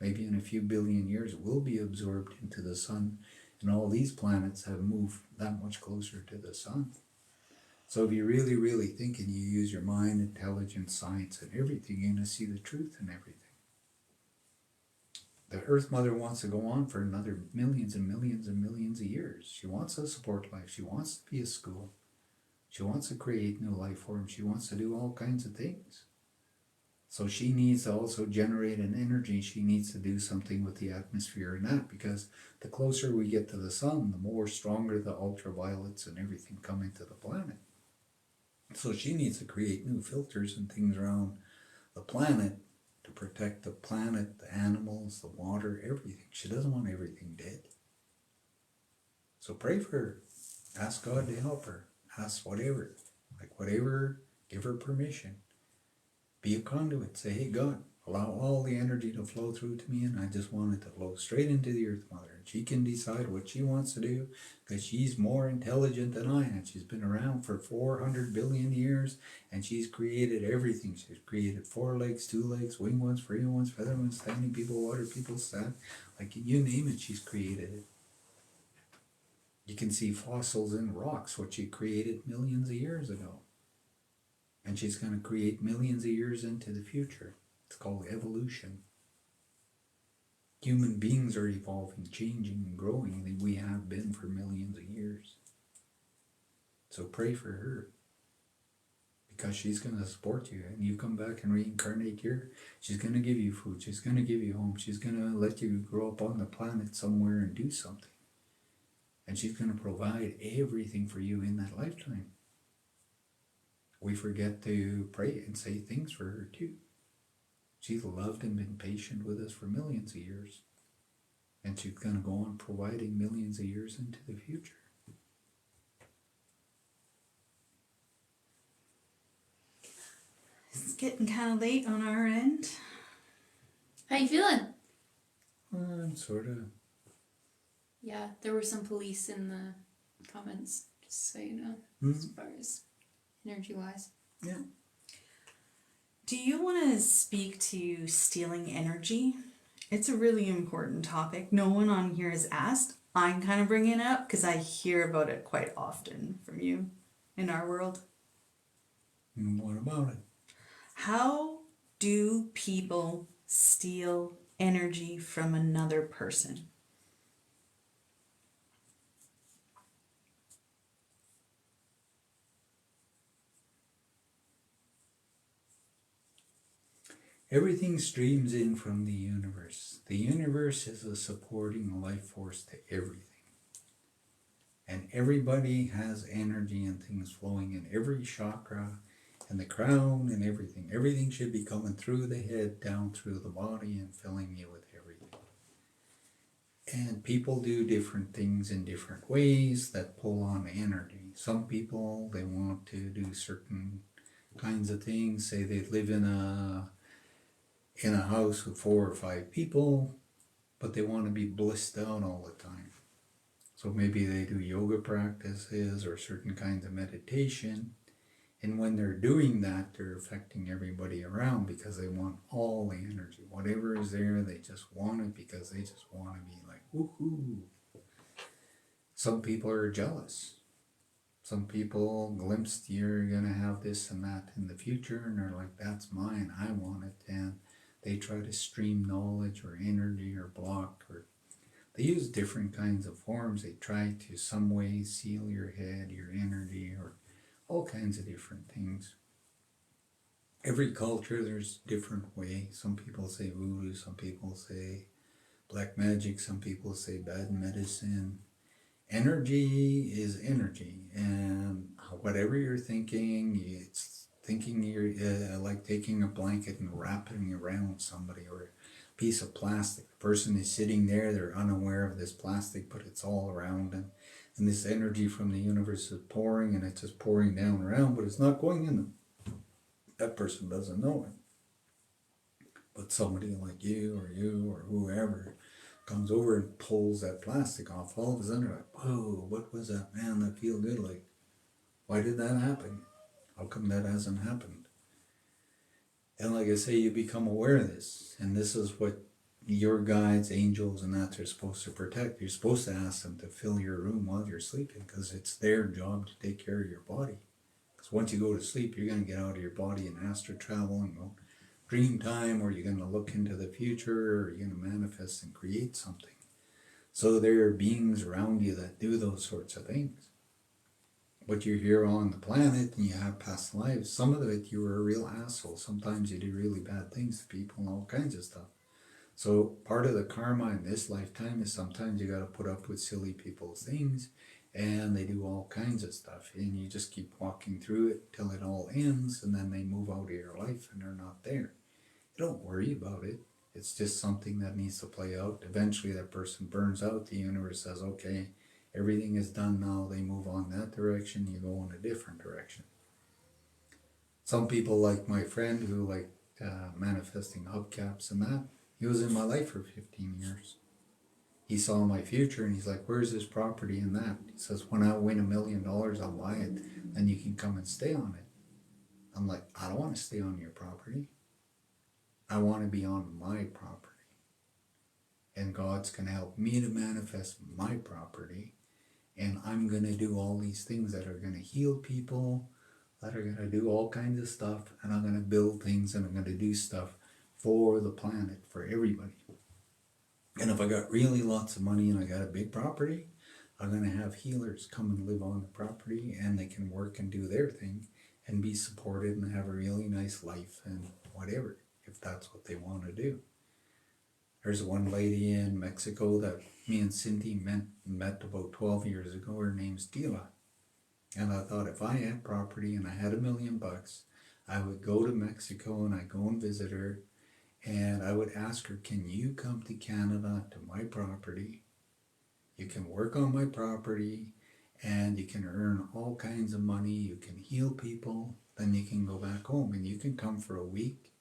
Maybe in a few billion years, it will be absorbed into the sun, and all these planets have moved that much closer to the sun. So if you really, really think and you use your mind, intelligence, science, and everything, you're going to see the truth in everything. The Earth Mother wants to go on for another millions and millions and millions of years. She wants to support life. She wants to be a school. She wants to create new life forms. She wants to do all kinds of things. So she needs to also generate an energy. She needs to do something with the atmosphere and that, because the closer we get to the sun, the more stronger the ultraviolets and everything come into the planet. So she needs to create new filters and things around the planet to protect the planet, the animals, the water, everything. She doesn't want everything dead. So pray for her. Ask God to help her. Ask whatever. Like whatever, give her permission. Be a conduit. Say, hey God, allow all the energy to flow through to me, and I just want it to flow straight into the Earth Mother. And she can decide what she wants to do because she's more intelligent than I am. She's been around for 400 billion years, and she's created everything. She's created 4 legs, 2 legs, wing ones, free ones, feather ones, standing people, water people, sat. Like you name it, she's created it. You can see fossils in rocks, what she created millions of years ago. And she's going to create millions of years into the future. It's called evolution. Human beings are evolving, changing, and growing than we have been for millions of years. So pray for her. Because she's going to support you. And you come back and reincarnate here, she's going to give you food. She's going to give you home. She's going to let you grow up on the planet somewhere and do something. And she's going to provide everything for you in that lifetime. We forget to pray and say things for her too. She's loved and been patient with us for millions of years. And she's going to go on providing millions of years into the future. It's getting kind of late on our end. How you feeling? Sort of. Yeah, there were some police in the comments, just so you know, as far as energy-wise. Yeah. Do you want to speak to stealing energy? It's a really important topic. No one on here has asked. I'm kind of bringing it up because I hear about it quite often from you in our world. And what about it? How do people steal energy from another person? Everything streams in from the universe. The universe is a supporting life force to everything. And everybody has energy and things flowing in every chakra and the crown and everything. Everything should be coming through the head, down through the body and filling you with everything. And people do different things in different ways that pull on energy. Some people, they want to do certain kinds of things. Say they live in a house with 4 or 5 people, but they want to be blissed out all the time. So maybe they do yoga practices or certain kinds of meditation. And when they're doing that, they're affecting everybody around because they want all the energy. Whatever is there, they just want it because they just want to be like, woohoo. Some people are jealous. Some people glimpse you're going to have this and that in the future, and they're like, that's mine, I want it. And they try to stream knowledge or energy or block, or they use different kinds of forms. They try to some way seal your head, your energy, or all kinds of different things. Every culture, there's different ways. Some people say voodoo, some people say black magic, some people say bad medicine. Energy is energy, and whatever you're thinking, it's thinking you're like taking a blanket and wrapping it around somebody, or a piece of plastic. The person is sitting there, they're unaware of this plastic, but it's all around them. And this energy from the universe is pouring, and it's just pouring down around, but it's not going in them. That person doesn't know it. But somebody like you or whoever comes over and pulls that plastic off. All of a sudden, they're like, whoa, what was that, man? That feel good. Like, why did that happen? How come that hasn't happened? And like I say, you become aware of this. And this is what your guides, angels, and that they're supposed to protect. You're supposed to ask them to fill your room while you're sleeping, because it's their job to take care of your body. Because once you go to sleep, you're going to get out of your body and astral travel and go dream time, or you're going to look into the future, or you're going to manifest and create something. So there are beings around you that do those sorts of things. But you're here on the planet and you have past lives. Some of it you were a real asshole. Sometimes you do really bad things to people and all kinds of stuff. So part of the karma in this lifetime is sometimes you got to put up with silly people's things, and they do all kinds of stuff, and you just keep walking through it till it all ends, and then they move out of your life and they're not there. You don't worry about it. It's just something that needs to play out. Eventually that person burns out. The universe says, okay, everything is done now. They move on that direction. You go in a different direction. Some people, like my friend, who like manifesting hubcaps and that. He was in my life for 15 years. He saw my future and he's like, where's this property and that? He says, when I win $1 million, I'll buy it and you can come and stay on it. I'm like, I don't want to stay on your property. I want to be on my property. And God's going to help me to manifest my property. And I'm going to do all these things that are going to heal people, that are going to do all kinds of stuff. And I'm going to build things and I'm going to do stuff for the planet, for everybody. And if I got really lots of money and I got a big property, I'm going to have healers come and live on the property and they can work and do their thing and be supported and have a really nice life and whatever, if that's what they want to do. There's one lady in Mexico that me and Cindy met about 12 years ago. Her name's Dila. And I thought if I had property and I had $1 million, I would go to Mexico and I'd go and visit her. And I would ask her, can you come to Canada to my property? You can work on my property and you can earn all kinds of money. You can heal people. Then you can go back home and you can come for a week.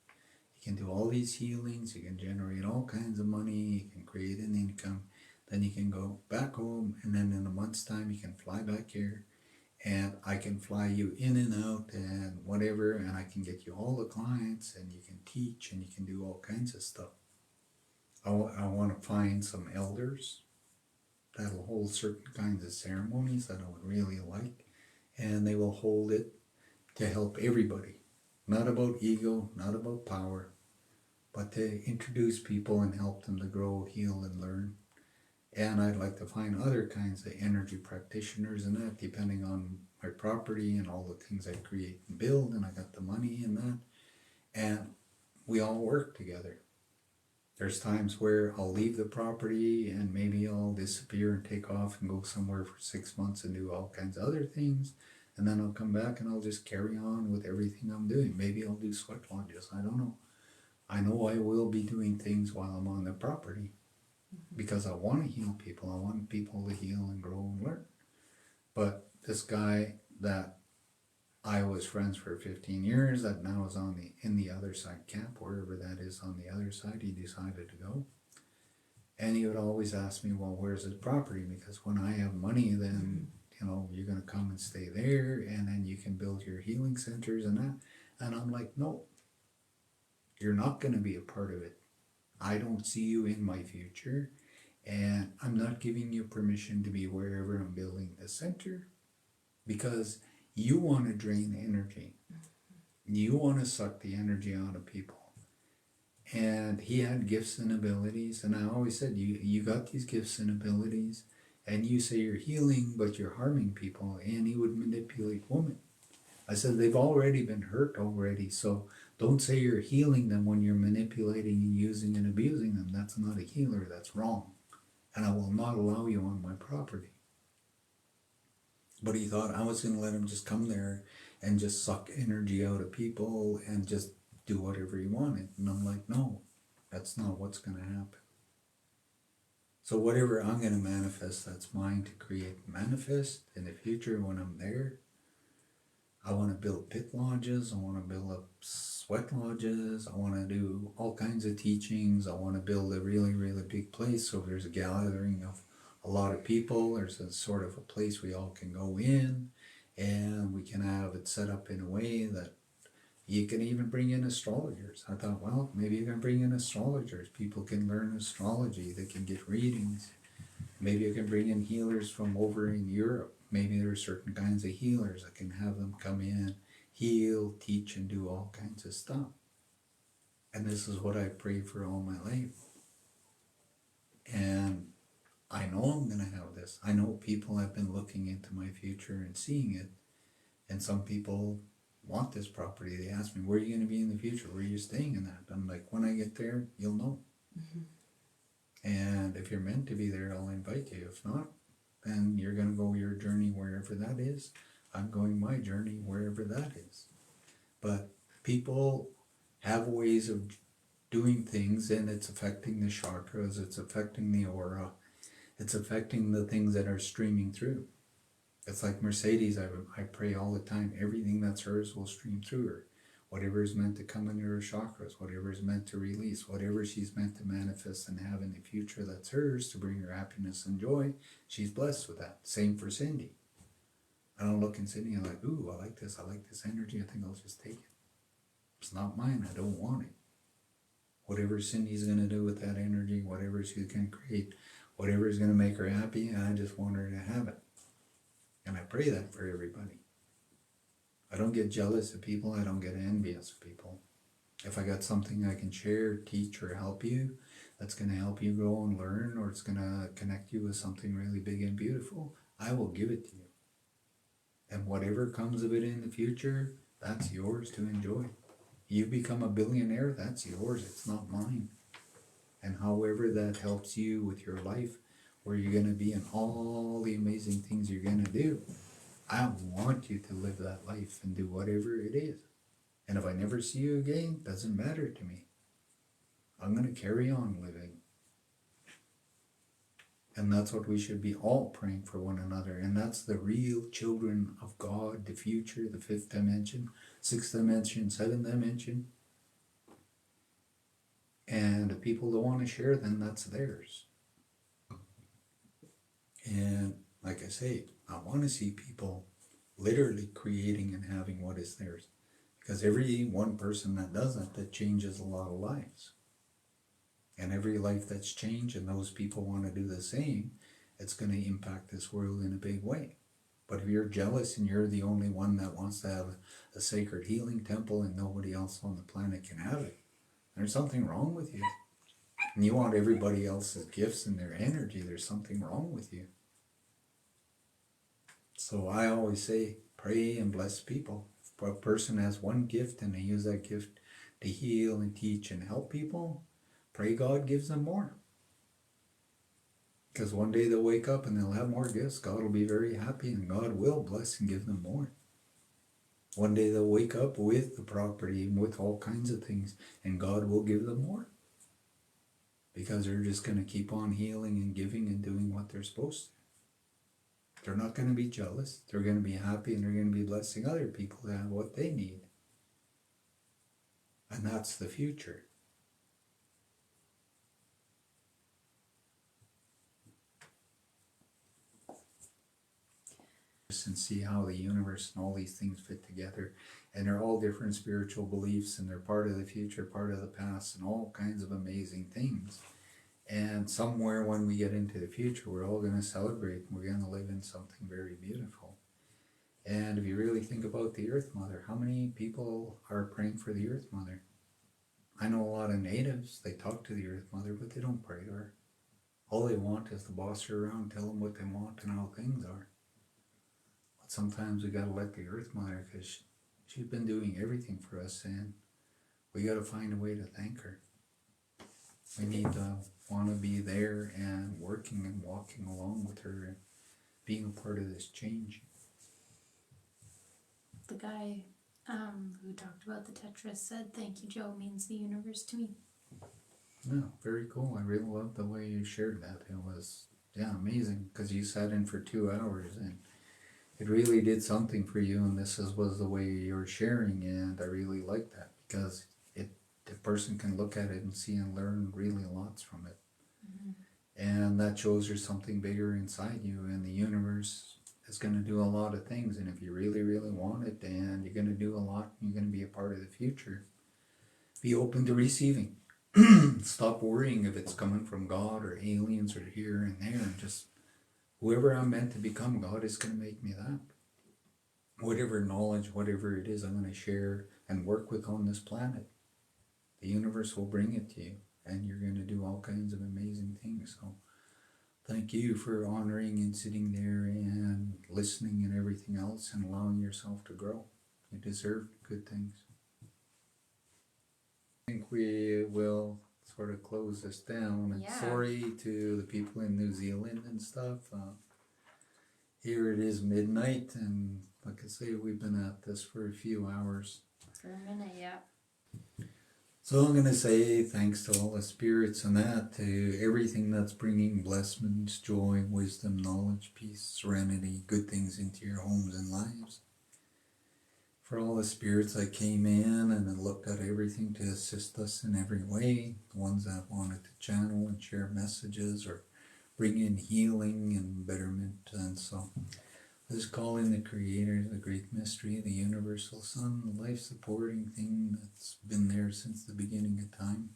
You can do all these healings. You can generate all kinds of money. You can create an income. Then you can go back home and then in a month's time you can fly back here. And I can fly you in and out and whatever, and I can get you all the clients, and you can teach, and you can do all kinds of stuff. I want to find some elders that'll hold certain kinds of ceremonies that I would really like, and they will hold it to help everybody. Not about ego, not about power, but to introduce people and help them to grow, heal, and learn. And I'd like to find other kinds of energy practitioners and that, depending on my property and all the things I create and build, and I got the money and that. And we all work together. There's times where I'll leave the property and maybe I'll disappear and take off and go somewhere for 6 months and do all kinds of other things. And then I'll come back and I'll just carry on with everything I'm doing. Maybe I'll do sweat lodges. I don't know. I know I will be doing things while I'm on the property. Because I want to heal people. I want people to heal and grow and learn. But this guy that I was friends for 15 years, that now is in the other side camp, wherever that is on the other side, he decided to go. And he would always ask me, well, where's his property? Because when I have money, then, you're going to come and stay there, and then you can build your healing centers and that. And I'm like, no, you're not going to be a part of it. I don't see you in my future, and I'm not giving you permission to be wherever I'm building the center, because you want to drain energy. You want to suck the energy out of people. And he had gifts and abilities, and I always said, you got these gifts and abilities, and you say you're healing, but you're harming people, and he would manipulate women. I said, they've already been hurt already, so don't say you're healing them when you're manipulating and using and abusing them. That's not a healer, that's wrong. And I will not allow you on my property. But he thought I was going to let him just come there and just suck energy out of people and just do whatever he wanted. And I'm like, no, that's not what's going to happen. So whatever I'm going to manifest, that's mine to create and manifest in the future when I'm there. I want to build pit lodges. I want to build up sweat lodges. I want to do all kinds of teachings. I want to build a really, really big place. So there's a gathering of a lot of people. There's a sort of a place we all can go in, and we can have it set up in a way that you can even bring in astrologers. I thought, well, maybe you can bring in astrologers. People can learn astrology. They can get readings. Maybe you can bring in healers from over in Europe. Maybe there are certain kinds of healers. I can have them come in, heal, teach, and do all kinds of stuff. And this is what I prayed for all my life. And I know I'm going to have this. I know people have been looking into my future and seeing it. And some people want this property. They ask me, where are you going to be in the future? Where are you staying in that? I'm like, when I get there, you'll know. Mm-hmm. And if you're meant to be there, I'll invite you. If not, then you're going to go your journey wherever that is. I'm going my journey wherever that is. But people have ways of doing things, and it's affecting the chakras, it's affecting the aura, it's affecting the things that are streaming through. It's like Mercedes, I pray all the time, everything that's hers will stream through her. whatever is meant to come into her chakras, whatever is meant to release, whatever she's meant to manifest and have in the future that's hers to bring her happiness and joy, she's blessed with that. Same for Cindy. I don't look in Cindy and like, ooh, I like this energy, I think I'll just take it. It's not mine, I don't want it. Whatever Cindy's going to do with that energy, whatever she's going to create, whatever is going to make her happy, I just want her to have it. And I pray that for everybody. I don't get jealous of people, I don't get envious of people. If I got something I can share, teach, or help you, that's going to help you grow and learn, or it's going to connect you with something really big and beautiful, I will give it to you. And whatever comes of it in the future, that's yours to enjoy. You become a billionaire, that's yours, it's not mine. And however that helps you with your life, where you're going to be and all the amazing things you're going to do, I want you to live that life and do whatever it is. And if I never see you again, doesn't matter to me. I'm going to carry on living. And that's what we should be all praying for one another. And that's the real children of God, the future, the fifth dimension, sixth dimension, seventh dimension. And if people don't want to share, then that's theirs. And like I say, I want to see people literally creating and having what is theirs. Because every one person that does that changes a lot of lives. And every life that's changed and those people want to do the same, it's going to impact this world in a big way. But if you're jealous and you're the only one that wants to have a sacred healing temple and nobody else on the planet can have it, there's something wrong with you. And you want everybody else's gifts and their energy, there's something wrong with you. So I always say, pray and bless people. If a person has one gift and they use that gift to heal and teach and help people, pray God gives them more. Because one day they'll wake up and they'll have more gifts. God will be very happy and God will bless and give them more. One day they'll wake up with the property and with all kinds of things, and God will give them more. Because they're just going to keep on healing and giving and doing what they're supposed to. They're not going to be jealous. They're going to be happy and they're going to be blessing other people to have what they need. And that's the future. And see how the universe and all these things fit together, and they're all different spiritual beliefs, and they're part of the future, part of the past, and all kinds of amazing things. And somewhere when we get into the future, we're all going to celebrate, and we're going to live in something very beautiful. And if you really think about the Earth Mother, how many people are praying for the Earth Mother? I know a lot of natives, they talk to the Earth Mother, but they don't pray to her. All they want is to boss her around, tell them what they want and how things are. Sometimes we got to let the Earth Mother, because she's been doing everything for us, and we got to find a way to thank her. We need to want to be there and working and walking along with her and being a part of this change. The guy who talked about the Tetris said, "Thank you, Joe, means the universe to me." Yeah, very cool. I really love the way you shared that. It was, amazing, because you sat in for 2 hours and it really did something for you, and this was the way you're sharing, and I really like that, because the person can look at it and see and learn really lots from it. Mm-hmm. And that shows there's something bigger inside you, and the universe is going to do a lot of things, and if you really, really want it, and you're going to do a lot, you're going to be a part of the future, be open to receiving. Stop worrying if it's coming from God or aliens or here and there, and just whoever I'm meant to become, God is going to make me that. Whatever knowledge, whatever it is I'm going to share and work with on this planet, the universe will bring it to you, and you're going to do all kinds of amazing things. So thank you for honoring and sitting there and listening and everything else and allowing yourself to grow. You deserve good things. I think we will sort of close this down. And sorry to the people in New Zealand and stuff. Here it is midnight, and like I say, we've been at this for a few hours. For a minute, yeah. So I'm going to say thanks to all the spirits and that, to everything that's bringing blessings, joy, wisdom, knowledge, peace, serenity, good things into your homes and lives. for all the spirits that came in and looked at everything to assist us in every way, the ones that wanted to channel and share messages or bring in healing and betterment. And so let's call in the Creator, the great mystery, the universal Sun, the life-supporting thing that's been there since the beginning of time.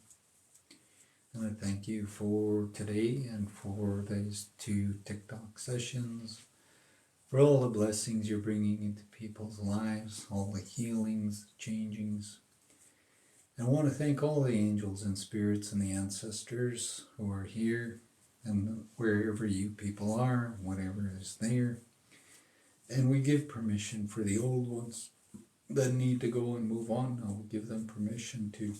And I thank you for today and for these 2 TikTok sessions, for all the blessings you're bringing into people's lives, all the healings, the changings. And I want to thank all the angels and spirits and the ancestors who are here and wherever you people are, whatever is there. And we give permission for the old ones that need to go and move on. Now we give them permission to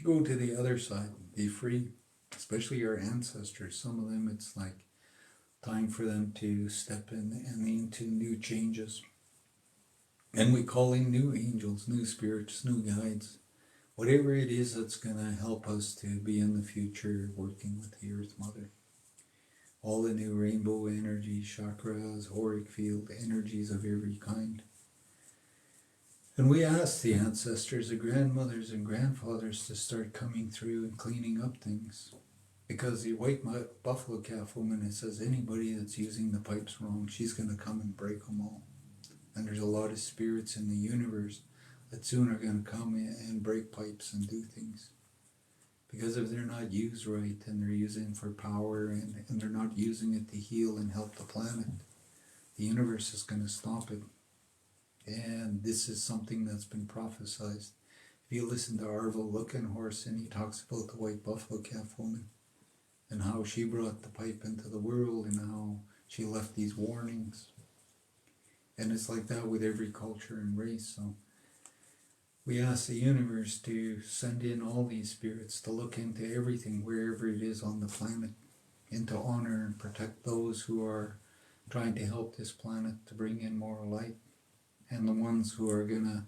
go to the other side, be free, especially your ancestors. Some of them, it's like time for them to step in and into new changes. And we call in new angels, new spirits, new guides, whatever it is that's going to help us to be in the future working with the Earth Mother. All the new rainbow energy, chakras, auric field, energies of every kind. And we ask the ancestors, the grandmothers and grandfathers to start coming through and cleaning up things. Because the white buffalo calf woman, it says anybody that's using the pipes wrong, she's going to come and break them all. And there's a lot of spirits in the universe that soon are going to come in and break pipes and do things. Because if they're not used right and they're using for power and they're not using it to heal and help the planet, the universe is going to stop it. And this is something that's been prophesied. If you listen to Arvo Luckenhorst, he talks about the white buffalo calf woman and how she brought the pipe into the world and how she left these warnings. And it's like that with every culture and race. So we ask the universe to send in all these spirits to look into everything, wherever it is on the planet, and to honor and protect those who are trying to help this planet to bring in more light. And the ones who are going to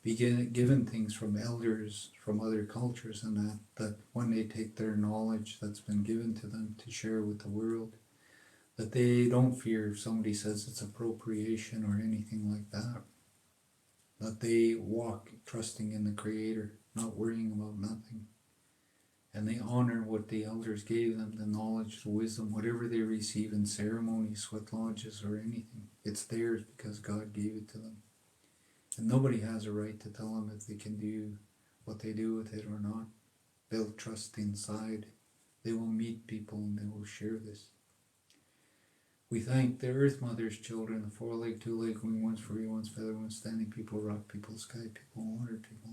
be given things from elders from other cultures and that when they take their knowledge that's been given to them to share with the world, that they don't fear if somebody says it's appropriation or anything like that. That they walk trusting in the Creator, not worrying about nothing. And they honor what the elders gave them, the knowledge, the wisdom, whatever they receive in ceremonies, sweat lodges, or anything. It's theirs because God gave it to them. And nobody has a right to tell them if they can do what they do with it or not. They'll trust inside. They will meet people and they will share this. We thank the Earth Mother's children, the 4-leg, 2-leg, wing ones, furry ones, feather ones, standing people, rock people, sky people, water people.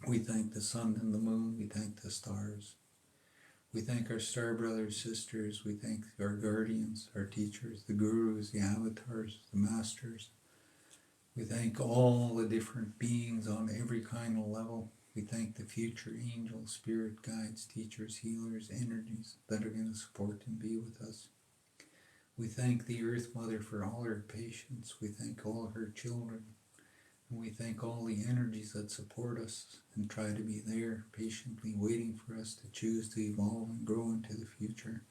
We thank the sun and the moon. We thank the stars. We thank our star brothers, sisters. We thank our guardians, our teachers, the gurus, the avatars, the masters. We thank all the different beings on every kind of level. We thank the future angels, spirit guides, teachers, healers, energies that are going to support and be with us. We thank the Earth Mother for all her patience. We thank all her children. And we thank all the energies that support us and try to be there, patiently waiting for us to choose to evolve and grow into the future.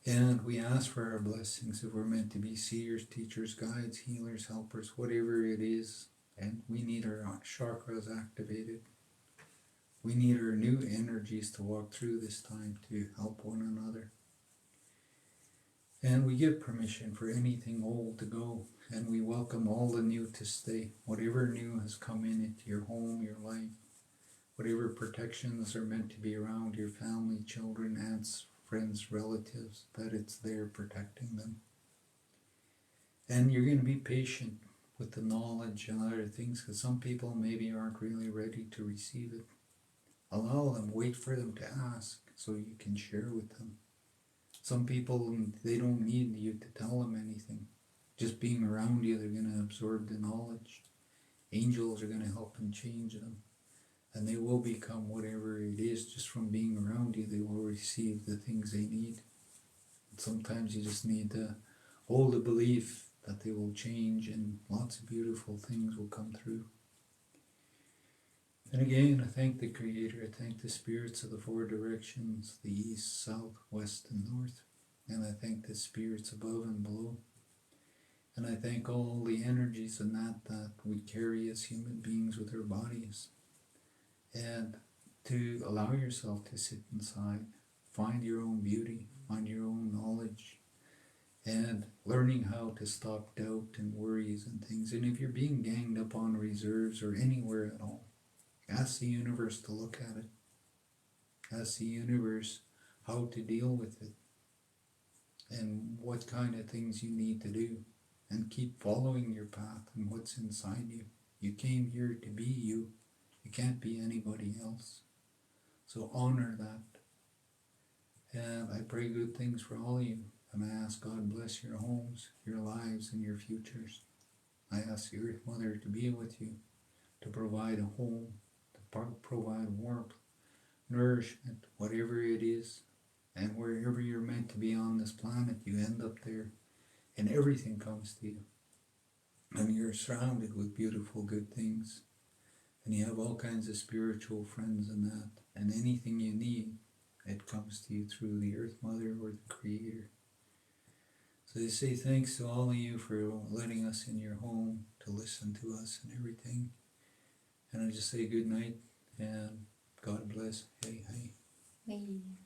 And we ask for our blessings if we're meant to be seers, teachers, guides, healers, helpers, whatever it is. And we need our chakras activated. We need our new energies to walk through this time to help one another. And we give permission for anything old to go. And we welcome all the new to stay. Whatever new has come into your home, your life. Whatever protections are meant to be around your family, children, aunts, friends, relatives, that it's there protecting them. And you're going to be patient with the knowledge and other things, because some people maybe aren't really ready to receive it. Allow them, wait for them to ask so you can share with them. Some people, they don't need you to tell them anything. Just being around you, they're going to absorb the knowledge. Angels are going to help and change them. And they will become whatever it is. Just from being around you, they will receive the things they need. And sometimes you just need to hold a belief that they will change and lots of beautiful things will come through. And again, I thank the Creator. I thank the spirits of the 4 directions, the east, south, west, and north. And I thank the spirits above and below. And I thank all the energies and that we carry as human beings with our bodies. And to allow yourself to sit inside, find your own beauty, find your own knowledge, and learning how to stop doubt and worries and things. And if you're being ganged up on reserves or anywhere at all, ask the universe to look at it. Ask the universe how to deal with it and what kind of things you need to do. And keep following your path and what's inside you. You came here to be you. You can't be anybody else. So honor that. And I pray good things for all of you. And I ask God bless your homes, your lives, and your futures. I ask the Earth Mother to be with you, to provide a home, to provide warmth, nourishment, whatever it is. And wherever you're meant to be on this planet, you end up there. And everything comes to you. And you're surrounded with beautiful, good things. And you have all kinds of spiritual friends and that. And anything you need, it comes to you through the Earth Mother or the Creator. So I say thanks to all of you for letting us in your home to listen to us and everything. And I just say good night and God bless. Hey, hey. Hey.